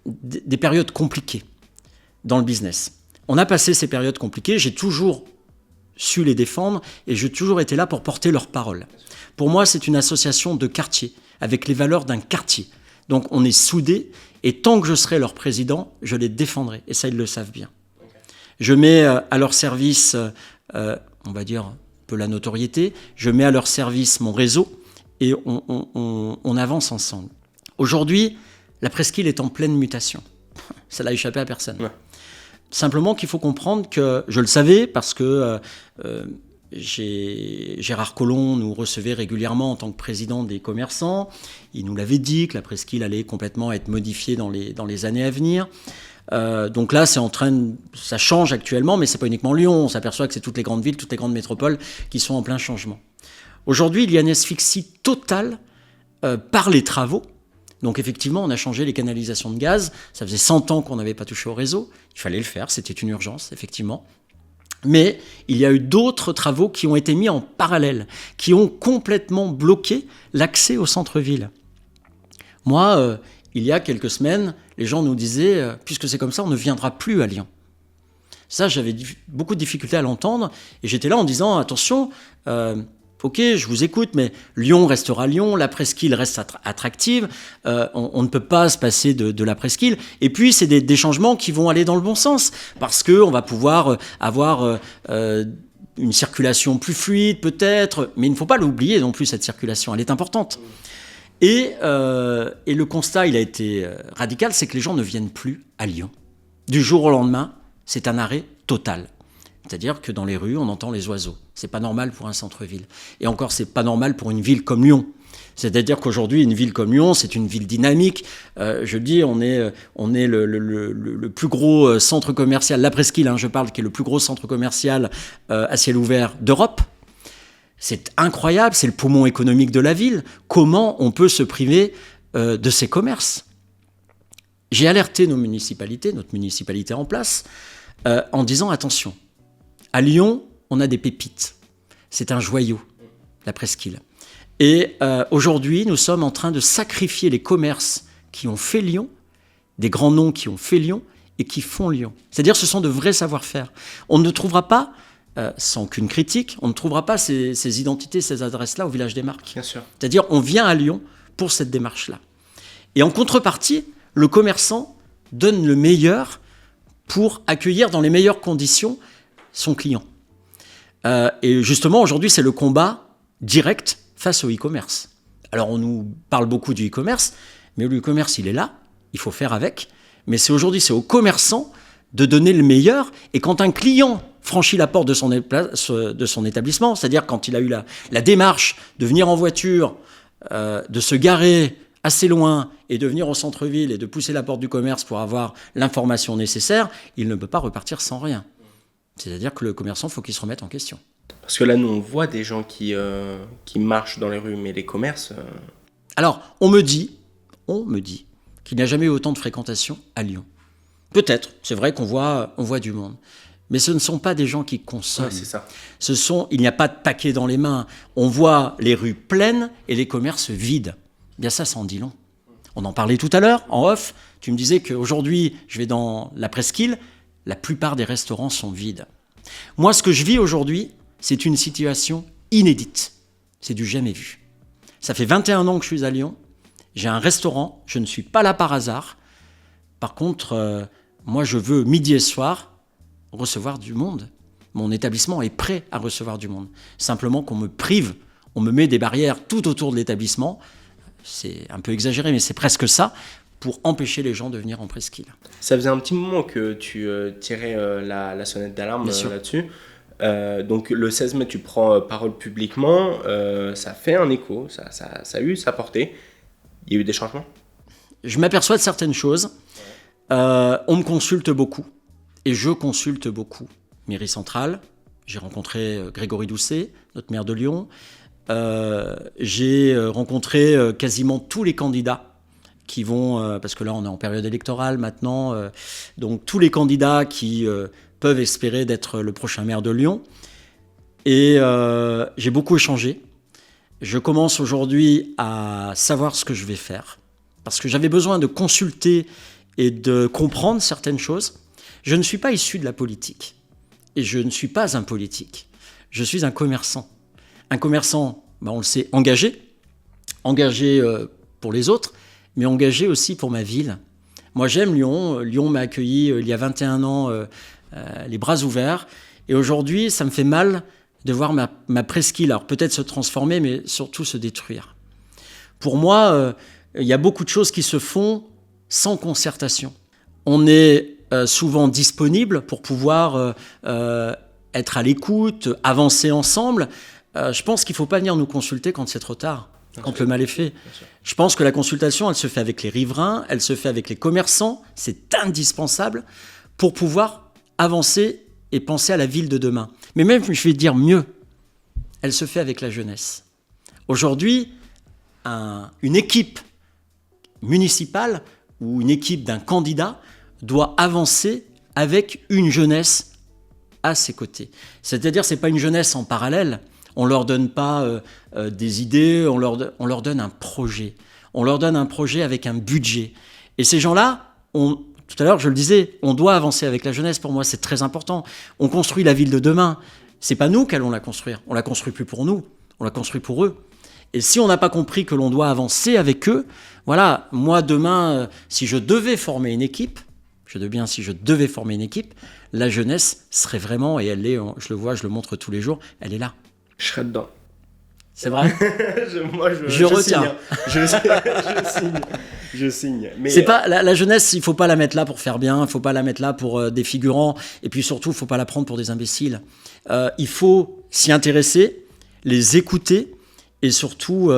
Speaker 1: des périodes compliquées dans le business. On a passé ces périodes compliquées, j'ai toujours su les défendre et j'ai toujours été là pour porter leur parole. Pour moi, c'est une association de quartier, avec les valeurs d'un quartier. Donc on est soudés et tant que je serai leur président, je les défendrai. Et ça, ils le savent bien. Je mets à leur service, on va dire, un peu la notoriété. Je mets à leur service mon réseau et on avance ensemble. Aujourd'hui, la presqu'île est en pleine mutation. Ça n'a échappé à personne. Ouais. Simplement qu'il faut comprendre que, je le savais parce que Gérard Collomb nous recevait régulièrement en tant que président des commerçants. Il nous l'avait dit que la presqu'île allait complètement être modifiée dans les années à venir. Donc là, ça change actuellement, mais c'est pas uniquement Lyon. On s'aperçoit que c'est toutes les grandes villes, toutes les grandes métropoles qui sont en plein changement. Aujourd'hui, il y a une asphyxie totale par les travaux. Donc effectivement, on a changé les canalisations de gaz. Ça faisait 100 ans qu'on n'avait pas touché au réseau. Il fallait le faire, c'était une urgence, effectivement. Mais il y a eu d'autres travaux qui ont été mis en parallèle, qui ont complètement bloqué l'accès au centre-ville. Moi, il y a quelques semaines, les gens nous disaient « puisque c'est comme ça, on ne viendra plus à Lyon ». Ça, j'avais beaucoup de difficultés à l'entendre. Et j'étais là en disant « attention, ok, je vous écoute, mais Lyon restera Lyon, la presqu'île reste attractive, on ne peut pas se passer de la presqu'île. Et puis, c'est des changements qui vont aller dans le bon sens, parce qu'on va pouvoir avoir une circulation plus fluide, peut-être, mais il ne faut pas l'oublier non plus, cette circulation, elle est importante. Et le constat, il a été radical, c'est que les gens ne viennent plus à Lyon. Du jour au lendemain, c'est un arrêt total. C'est-à-dire que dans les rues, on entend les oiseaux. C'est pas normal pour un centre-ville. Et encore, c'est pas normal pour une ville comme Lyon. C'est-à-dire qu'aujourd'hui, une ville comme Lyon, c'est une ville dynamique. Je dis, on est le plus gros centre commercial, la presqu'île, je parle, qui est le plus gros centre commercial à ciel ouvert d'Europe. C'est incroyable, c'est le poumon économique de la ville. Comment on peut se priver de ces commerces ? J'ai alerté notre municipalité en place, en disant attention, à Lyon, on a des pépites. C'est un joyau, la presqu'île. Et aujourd'hui, nous sommes en train de sacrifier les commerces qui ont fait Lyon, des grands noms qui ont fait Lyon et qui font Lyon. C'est-à-dire ce sont de vrais savoir-faire. On ne trouvera pas, sans aucune critique, on ne trouvera pas ces identités, ces adresses-là au Village des Marques.
Speaker 2: Bien sûr.
Speaker 1: C'est-à-dire on vient à Lyon pour cette démarche-là. Et en contrepartie, le commerçant donne le meilleur pour accueillir dans les meilleures conditions son client. Et justement, aujourd'hui, c'est le combat direct face au e-commerce. Alors, on nous parle beaucoup du e-commerce, mais le e-commerce, il est là, il faut faire avec. Mais aujourd'hui, c'est au commerçant de donner le meilleur. Et quand un client franchit la porte de son établissement, c'est-à-dire quand il a eu la démarche de venir en voiture, de se garer assez loin et de venir au centre-ville et de pousser la porte du commerce pour avoir l'information nécessaire, il ne peut pas repartir sans rien. C'est-à-dire que le commerçant, il faut qu'il se remette en question.
Speaker 2: Parce que là, nous, on voit des gens qui marchent dans les rues, mais les commerces...
Speaker 1: Alors, on me dit qu'il n'y a jamais eu autant de fréquentation à Lyon. Peut-être, c'est vrai qu'on voit du monde. Mais ce ne sont pas des gens qui consomment.
Speaker 2: Ouais, c'est ça.
Speaker 1: Il n'y a pas de paquet dans les mains. On voit les rues pleines et les commerces vides. Bien ça en dit long. On en parlait tout à l'heure, en off. Tu me disais qu'aujourd'hui, je vais dans la presqu'île, la plupart des restaurants sont vides. Moi, ce que je vis aujourd'hui, c'est une situation inédite. C'est du jamais vu. Ça fait 21 ans que je suis à Lyon. J'ai un restaurant, je ne suis pas là par hasard. Par contre, moi, je veux midi et soir recevoir du monde. Mon établissement est prêt à recevoir du monde. Simplement qu'on me prive, on me met des barrières tout autour de l'établissement. C'est un peu exagéré, mais c'est presque ça, pour empêcher les gens de venir en presqu'île.
Speaker 2: Ça faisait un petit moment que tu tirais la sonnette d'alarme là-dessus. Donc le 16 mai, tu prends parole publiquement. Ça fait un écho, ça a eu sa portée. Il y a eu des changements ?
Speaker 1: Je m'aperçois de certaines choses. On me consulte beaucoup. Et je consulte beaucoup. Mairie centrale, j'ai rencontré Grégory Doucet, notre maire de Lyon. J'ai rencontré quasiment tous les candidats qui vont, parce que là on est en période électorale maintenant, donc tous les candidats qui peuvent espérer d'être le prochain maire de Lyon. Et j'ai beaucoup échangé. Je commence aujourd'hui à savoir ce que je vais faire, parce que j'avais besoin de consulter et de comprendre certaines choses. Je ne suis pas issu de la politique, et je ne suis pas un politique. Je suis un commerçant. Un commerçant, on le sait, engagé pour les autres, mais engagé aussi pour ma ville. Moi, j'aime Lyon. Lyon m'a accueilli il y a 21 ans les bras ouverts. Et aujourd'hui, ça me fait mal de voir ma presqu'île, alors peut-être se transformer, mais surtout se détruire. Pour moi, il y a beaucoup de choses qui se font sans concertation. On est souvent disponible pour pouvoir être à l'écoute, avancer ensemble. Je pense qu'il ne faut pas venir nous consulter quand c'est trop tard, quand le mal est fait. Je pense que la consultation, elle se fait avec les riverains, elle se fait avec les commerçants. C'est indispensable pour pouvoir avancer et penser à la ville de demain. Mais même, je vais dire mieux, elle se fait avec la jeunesse. Aujourd'hui, une équipe municipale ou une équipe d'un candidat doit avancer avec une jeunesse à ses côtés. C'est-à-dire, ce n'est pas une jeunesse en parallèle. On ne leur donne pas des idées, on leur donne un projet. On leur donne un projet avec un budget. Et ces gens-là, tout à l'heure, je le disais, on doit avancer avec la jeunesse. Pour moi, c'est très important. On construit la ville de demain. Ce n'est pas nous qui allons la construire. On ne la construit plus pour nous. On la construit pour eux. Et si on n'a pas compris que l'on doit avancer avec eux, voilà, moi, demain, si je devais former une équipe, la jeunesse serait vraiment, et elle est, je le vois, je le montre tous les jours, elle est là.
Speaker 2: Je serais dedans.
Speaker 1: C'est vrai.
Speaker 2: je
Speaker 1: retiens.
Speaker 2: Je signe. Mais
Speaker 1: c'est pas la jeunesse, il faut pas la mettre là pour faire bien, il faut pas la mettre là pour des figurants, et puis surtout, il faut pas la prendre pour des imbéciles. Il faut s'y intéresser, les écouter et surtout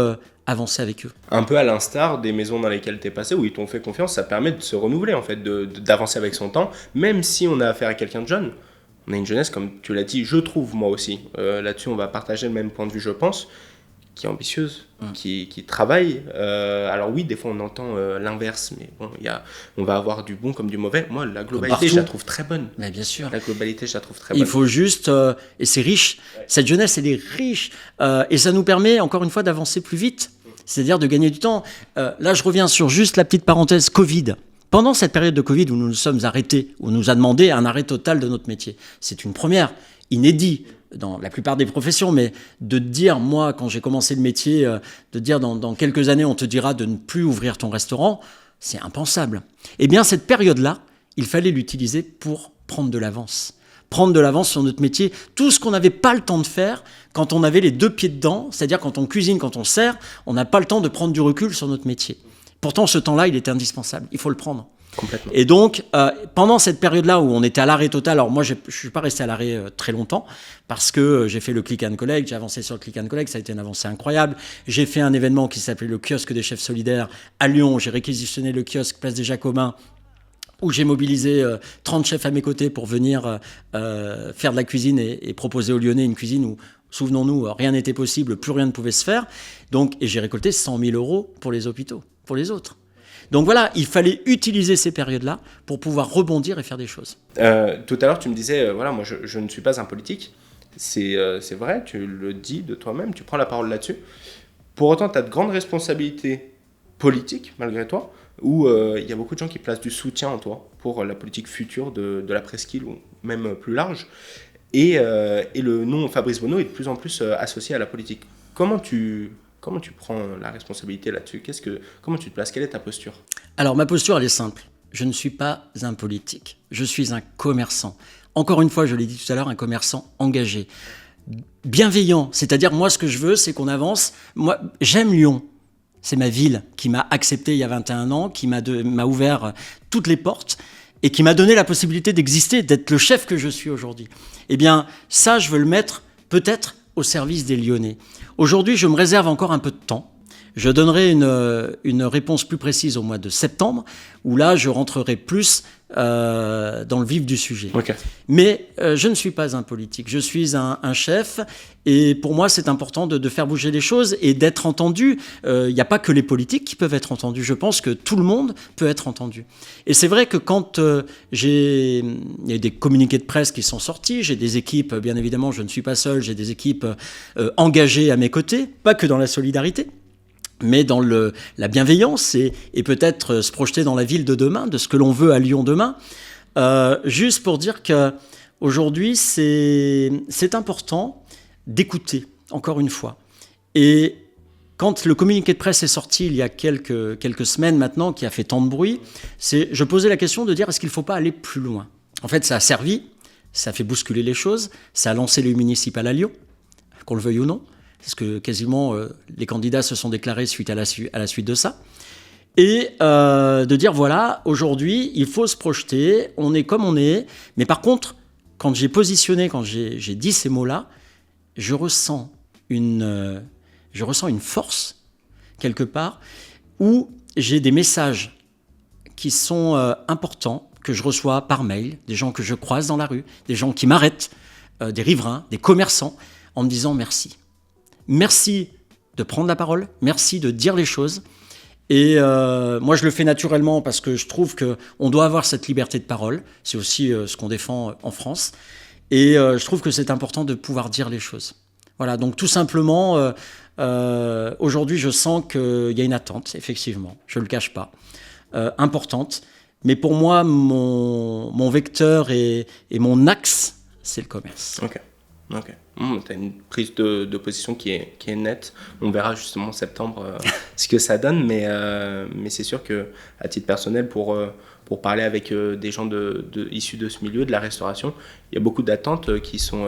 Speaker 1: avancer avec eux.
Speaker 2: Un peu à l'instar des maisons dans lesquelles tu es passé, où ils t'ont fait confiance, ça permet de se renouveler, en fait, d'avancer avec son temps, même si on a affaire à quelqu'un de jeune. On a une jeunesse, comme tu l'as dit, je trouve moi aussi. Là-dessus, on va partager le même point de vue, je pense, qui est ambitieuse, qui travaille. Alors oui, des fois on entend l'inverse, mais bon, on va avoir du bon comme du mauvais. Moi, la globalité, je la trouve très bonne.
Speaker 1: Mais bien sûr.
Speaker 2: La globalité, je la trouve très bonne.
Speaker 1: Il faut juste... et c'est riche. Cette jeunesse, elle est riche. Et ça nous permet, encore une fois, d'avancer plus vite. C'est-à-dire de gagner du temps. Là, je reviens sur juste la petite parenthèse Covid. Pendant cette période de Covid où nous nous sommes arrêtés, où on nous a demandé un arrêt total de notre métier, c'est une première, inédit dans la plupart des professions, mais de dire, moi, quand j'ai commencé le métier, de dire dans quelques années, on te dira de ne plus ouvrir ton restaurant, c'est impensable. Eh bien, cette période-là, il fallait l'utiliser pour prendre de l'avance. Prendre de l'avance sur notre métier, tout ce qu'on n'avait pas le temps de faire quand on avait les deux pieds dedans, c'est-à-dire quand on cuisine, quand on sert, on n'a pas le temps de prendre du recul sur notre métier. Pourtant, ce temps-là, il est indispensable. Il faut le prendre.
Speaker 2: Complètement.
Speaker 1: Et donc, pendant cette période-là où on était à l'arrêt total, alors moi, je ne suis pas resté à l'arrêt très longtemps parce que j'ai fait le click and collect, j'ai avancé sur le click and collect, ça a été une avancée incroyable. J'ai fait un événement qui s'appelait le kiosque des chefs solidaires à Lyon. J'ai réquisitionné le kiosque Place des Jacobins où j'ai mobilisé 30 chefs à mes côtés pour venir faire de la cuisine et proposer aux Lyonnais une cuisine où, souvenons-nous, rien n'était possible, plus rien ne pouvait se faire. Donc, et j'ai récolté 100 000 € pour les hôpitaux, pour les autres. Donc voilà, il fallait utiliser ces périodes-là pour pouvoir rebondir et faire des choses.
Speaker 2: Tout à l'heure, tu me disais, voilà, moi, je ne suis pas un politique. C'est vrai, tu le dis de toi-même, tu prends la parole là-dessus. Pour autant, tu as de grandes responsabilités politiques, malgré toi, où il y a beaucoup de gens qui placent du soutien en toi pour la politique future de la presqu'île, ou même plus large. Et le nom Fabrice Bonneau est de plus en plus associé à la politique. Comment tu prends la responsabilité là-dessus ? Comment tu te places ? Quelle est ta posture ?
Speaker 1: Alors, ma posture, elle est simple. Je ne suis pas un politique. Je suis un commerçant. Encore une fois, je l'ai dit tout à l'heure, un commerçant engagé. Bienveillant. C'est-à-dire, moi, ce que je veux, c'est qu'on avance. Moi, j'aime Lyon. C'est ma ville qui m'a accepté il y a 21 ans, qui m'a ouvert toutes les portes et qui m'a donné la possibilité d'exister, d'être le chef que je suis aujourd'hui. Eh bien, ça, je veux le mettre peut-être au service des Lyonnais. Aujourd'hui, je me réserve encore un peu de temps. Je donnerai une réponse plus précise au mois de septembre, où là, je rentrerai plus dans le vif du sujet.
Speaker 2: Okay.
Speaker 1: Mais je ne suis pas un politique, je suis un chef, et pour moi, c'est important de faire bouger les choses et d'être entendu. Il n'y a pas que les politiques qui peuvent être entendus, je pense que tout le monde peut être entendu. Et c'est vrai que quand il y a des communiqués de presse qui sont sortis, j'ai des équipes, bien évidemment, je ne suis pas seul, j'ai des équipes engagées à mes côtés, pas que dans la solidarité, mais dans la bienveillance et peut-être se projeter dans la ville de demain, de ce que l'on veut à Lyon demain. Juste pour dire qu'aujourd'hui, c'est important d'écouter, encore une fois. Et quand le communiqué de presse est sorti il y a quelques semaines maintenant, qui a fait tant de bruit, je posais la question de dire est-ce qu'il ne faut pas aller plus loin ? En fait, ça a servi, ça a fait bousculer les choses, ça a lancé les municipales à Lyon, qu'on le veuille ou non. Parce que quasiment les candidats se sont déclarés suite à la suite de ça. Et de dire, voilà, aujourd'hui, il faut se projeter, on est comme on est. Mais par contre, quand j'ai dit ces mots-là, je ressens une force, quelque part, où j'ai des messages qui sont importants, que je reçois par mail, des gens que je croise dans la rue, des gens qui m'arrêtent, des riverains, des commerçants, en me disant merci. Merci de prendre la parole, merci de dire les choses. Et moi, je le fais naturellement parce que je trouve qu'on doit avoir cette liberté de parole. C'est aussi ce qu'on défend en France. Et je trouve que c'est important de pouvoir dire les choses. Voilà, donc tout simplement, aujourd'hui, je sens qu'il y a une attente, effectivement, je ne le cache pas, importante. Mais pour moi, mon vecteur et mon axe, c'est le commerce.
Speaker 2: Ok. Tu as une prise de position qui est nette. On verra justement en septembre ce que ça donne, mais c'est sûr qu'à titre personnel, pour parler avec des gens issus de ce milieu, de la restauration, il y a beaucoup d'attentes qui sont...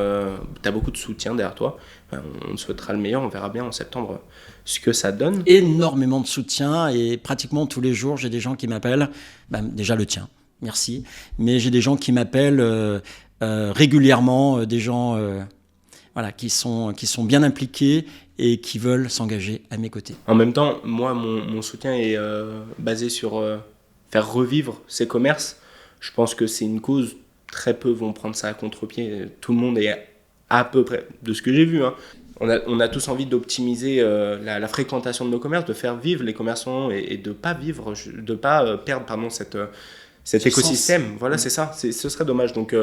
Speaker 2: tu as beaucoup de soutien derrière toi. On te souhaitera le meilleur, on verra bien en septembre ce que ça donne.
Speaker 1: Énormément de soutien et pratiquement tous les jours, j'ai des gens qui m'appellent, déjà le tien, merci, mais j'ai des gens qui m'appellent régulièrement, des gens... Voilà, qui sont bien impliqués et qui veulent s'engager à mes côtés.
Speaker 2: En même temps, moi, mon soutien est basé sur faire revivre ces commerces. Je pense que c'est une cause, très peu vont prendre ça à contre-pied. Tout le monde est à peu près, de ce que j'ai vu, on a tous envie d'optimiser la fréquentation de nos commerces, de faire vivre les commerçants et de pas perdre cet écosystème.
Speaker 1: Sens.
Speaker 2: Voilà, c'est ça. Ce serait dommage. Donc,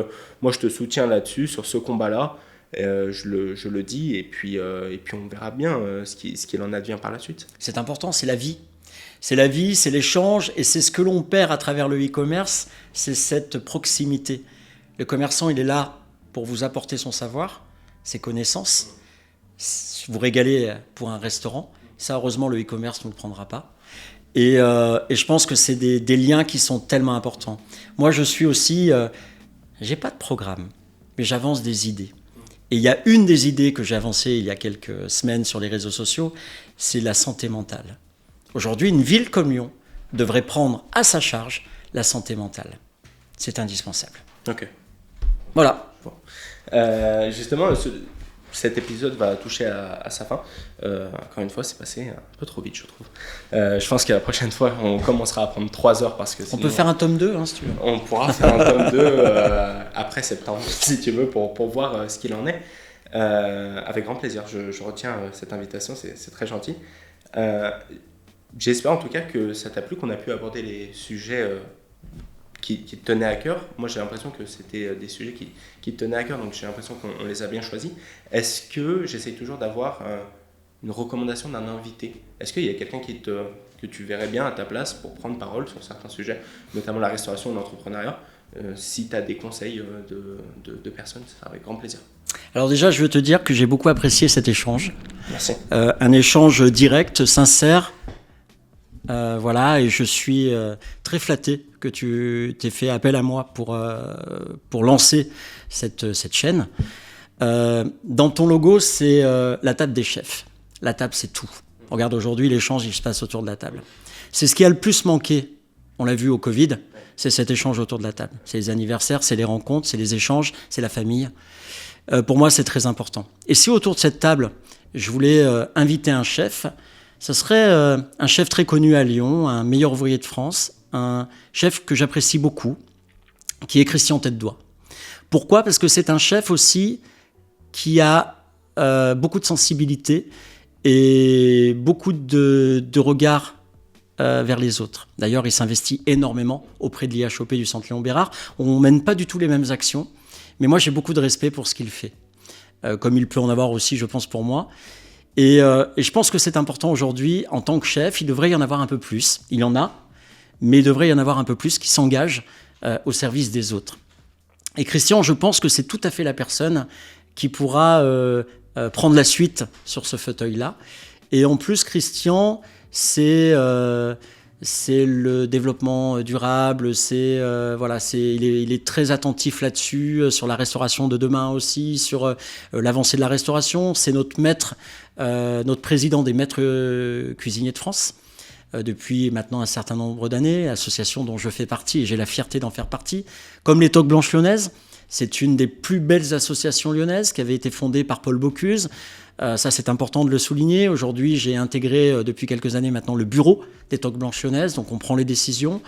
Speaker 2: moi, je te soutiens là-dessus, sur ce combat-là. Je le dis, et puis on verra bien ce qu'il en advient par la suite.
Speaker 1: C'est important, c'est la vie. C'est la vie, c'est l'échange, et c'est ce que l'on perd à travers le e-commerce, c'est cette proximité. Le commerçant, il est là pour vous apporter son savoir, ses connaissances, vous régaler pour un restaurant. Ça, heureusement, le e-commerce ne le prendra pas. Et je pense que c'est des liens qui sont tellement importants. Moi, je suis aussi... j'ai pas de programme, mais j'avance des idées. Et il y a une des idées que j'ai avancées il y a quelques semaines sur les réseaux sociaux, c'est la santé mentale. Aujourd'hui, une ville comme Lyon devrait prendre à sa charge la santé mentale. C'est indispensable.
Speaker 2: Ok.
Speaker 1: Voilà.
Speaker 2: Bon. Justement, cet épisode va toucher à sa fin. Encore une fois, c'est passé un peu trop vite, je trouve. Je pense que la prochaine fois, on commencera à prendre 3 heures parce que sinon,
Speaker 1: on peut faire un tome 2, si tu veux.
Speaker 2: On pourra faire un tome 2 après septembre, si tu veux, pour voir ce qu'il en est. Avec grand plaisir. Je retiens cette invitation, c'est très gentil. J'espère en tout cas que ça t'a plu, qu'on a pu aborder les sujets qui te tenaient à cœur. Moi, j'ai l'impression que c'était des sujets qui te tenaient à cœur, donc j'ai l'impression qu'on les a bien choisis. Est-ce que j'essaye toujours d'avoir une recommandation d'un invité? Est-ce qu'il y a quelqu'un que tu verrais bien à ta place pour prendre parole sur certains sujets, notamment la restauration ou l'entrepreneuriat? Si tu as des conseils de personnes, ça sera avec grand plaisir.
Speaker 1: Alors déjà, je veux te dire que j'ai beaucoup apprécié cet échange.
Speaker 2: Merci.
Speaker 1: Un échange direct, sincère. Voilà, et je suis très flatté que tu t'aies fait appel à moi pour lancer cette chaîne. Dans ton logo, c'est la table des chefs. La table, c'est tout. Regarde, aujourd'hui, l'échange, il se passe autour de la table. C'est ce qui a le plus manqué, on l'a vu au Covid, c'est cet échange autour de la table. C'est les anniversaires, c'est les rencontres, c'est les échanges, c'est la famille. Pour moi, c'est très important. Et si autour de cette table, je voulais inviter un chef, ce serait un chef très connu à Lyon, un meilleur ouvrier de France, un chef que j'apprécie beaucoup, qui est Christian Tête-Doigt. Pourquoi ? Parce que c'est un chef aussi qui a beaucoup de sensibilité et beaucoup de regard vers les autres. D'ailleurs, il s'investit énormément auprès de l'IHOP du Centre Léon Bérard. On ne mène pas du tout les mêmes actions, mais moi, j'ai beaucoup de respect pour ce qu'il fait, comme il peut en avoir aussi, je pense, pour moi. Et je pense que c'est important aujourd'hui, en tant que chef, il devrait y en avoir un peu plus. Il y en a, mais il devrait y en avoir un peu plus qui s'engagent au service des autres. Et Christian, je pense que c'est tout à fait la personne qui pourra prendre la suite sur ce fauteuil-là. Et en plus, Christian, c'est le développement durable, il est très attentif là-dessus, sur la restauration de demain aussi, sur l'avancée de la restauration. C'est notre maître, notre président des maîtres cuisiniers de France, depuis maintenant un certain nombre d'années, association dont je fais partie et j'ai la fierté d'en faire partie. Comme les Toques Blanches Lyonnaises, c'est une des plus belles associations lyonnaises qui avait été fondée par Paul Bocuse. Ça, c'est important de le souligner. Aujourd'hui, j'ai intégré depuis quelques années maintenant le bureau des Toques Blanches Lyonnaises. Donc, on prend les décisions.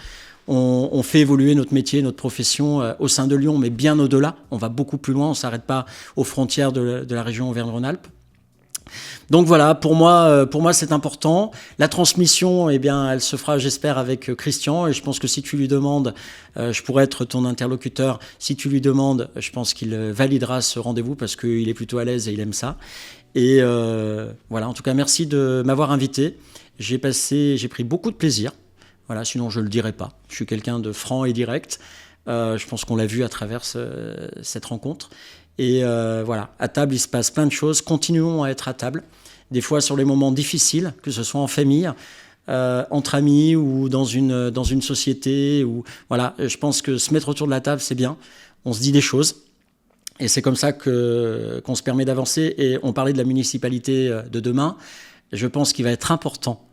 Speaker 1: On fait évoluer notre métier, notre profession au sein de Lyon, mais bien au-delà. On va beaucoup plus loin. On ne s'arrête pas aux frontières de la région Auvergne-Rhône-Alpes. Donc voilà, pour moi, c'est important. La transmission, eh bien, elle se fera, j'espère, avec Christian. Et je pense que si tu lui demandes, je pourrais être ton interlocuteur. Si tu lui demandes, je pense qu'il validera ce rendez-vous parce qu'il est plutôt à l'aise et il aime ça. Et voilà, en tout cas, merci de m'avoir invité. J'ai pris beaucoup de plaisir. Voilà, sinon je ne le dirais pas. Je suis quelqu'un de franc et direct. Je pense qu'on l'a vu à travers cette rencontre. Et voilà, à table, il se passe plein de choses. Continuons à être à table. Des fois, sur les moments difficiles, que ce soit en famille, entre amis ou dans une société. Voilà, je pense que se mettre autour de la table, c'est bien. On se dit des choses. Et c'est comme ça qu'on se permet d'avancer. Et on parlait de la municipalité de demain. Je pense qu'il va être important.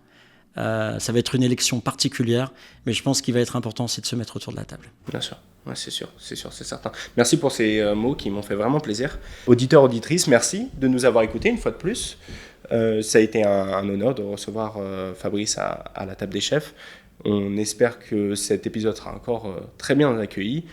Speaker 1: Ça va être une élection particulière. Mais je pense qu'il va être important, c'est de se mettre autour de la table.
Speaker 2: Bien sûr. Ouais, c'est sûr, c'est certain. Merci pour ces mots qui m'ont fait vraiment plaisir. Auditeurs, auditrices, merci de nous avoir écoutés une fois de plus. Ça a été un honneur de recevoir Fabrice à la table des chefs. On espère que cet épisode sera encore très bien accueilli.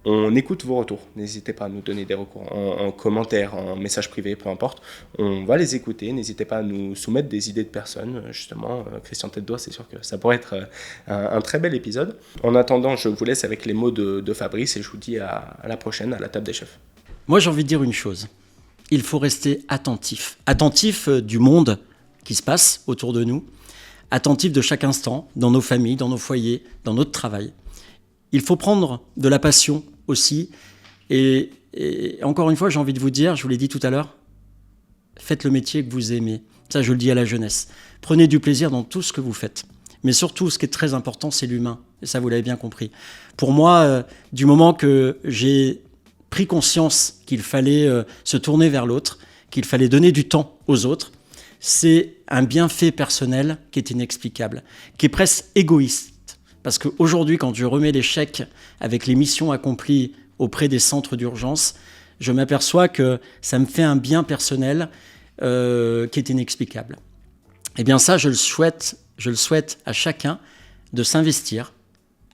Speaker 2: On écoute vos retours. N'hésitez pas à nous donner des recours en commentaire, en message privé, peu importe. On va les écouter. N'hésitez pas à nous soumettre des idées de personnes. Justement, Christian Tête-Doigt, c'est sûr que ça pourrait être un très bel épisode. En attendant, je vous laisse avec les mots de Fabrice et je vous dis à la prochaine à la table des chefs.
Speaker 1: Moi, j'ai envie de dire une chose. Il faut rester attentif. Attentif du monde qui se passe autour de nous. Attentif de chaque instant, dans nos familles, dans nos foyers, dans notre travail. Il faut prendre de la passion aussi. Et encore une fois, j'ai envie de vous dire, je vous l'ai dit tout à l'heure, faites le métier que vous aimez. Ça, je le dis à la jeunesse. Prenez du plaisir dans tout ce que vous faites. Mais surtout, ce qui est très important, c'est l'humain. Et ça, vous l'avez bien compris. Pour moi, du moment que j'ai pris conscience qu'il fallait se tourner vers l'autre, qu'il fallait donner du temps aux autres, c'est un bienfait personnel qui est inexplicable, qui est presque égoïste. Parce qu'aujourd'hui, quand je remets les chèques avec les missions accomplies auprès des centres d'urgence, je m'aperçois que ça me fait un bien personnel qui est inexplicable. Eh bien ça, je le souhaite à chacun de s'investir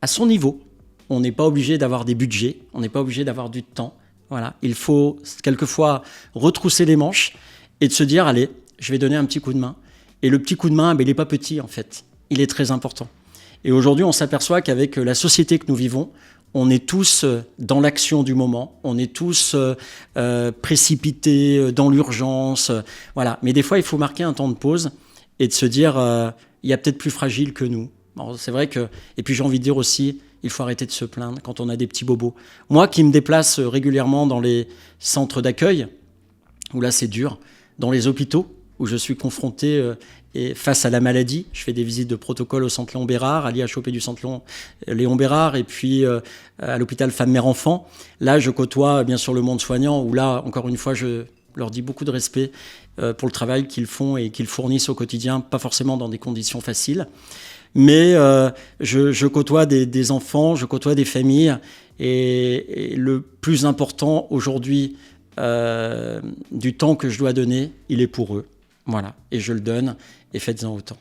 Speaker 1: à son niveau. On n'est pas obligé d'avoir des budgets, on n'est pas obligé d'avoir du temps. Voilà. Il faut quelquefois retrousser les manches et de se dire, allez, je vais donner un petit coup de main. Et le petit coup de main, il n'est pas petit en fait, il est très important. Et aujourd'hui, on s'aperçoit qu'avec la société que nous vivons, on est tous dans l'action du moment, on est tous précipités dans l'urgence. Voilà. Mais des fois, il faut marquer un temps de pause et de se dire, il y a peut-être plus fragile que nous. Alors, c'est vrai que... Et puis j'ai envie de dire aussi, il faut arrêter de se plaindre quand on a des petits bobos. Moi qui me déplace régulièrement dans les centres d'accueil, où là c'est dur, dans les hôpitaux, où je suis confronté et face à la maladie. Je fais des visites de protocole au centre Léon Bérard, à l'IHOP du centre Léon Bérard, et puis à l'hôpital Femmes-Mères-Enfants. Là, je côtoie bien sûr le monde soignant, où là, encore une fois, je leur dis beaucoup de respect pour le travail qu'ils font et qu'ils fournissent au quotidien, pas forcément dans des conditions faciles. Mais je côtoie des enfants, je côtoie des familles, et le plus important aujourd'hui du temps que je dois donner, il est pour eux. Voilà, et je le donne, et faites-en autant.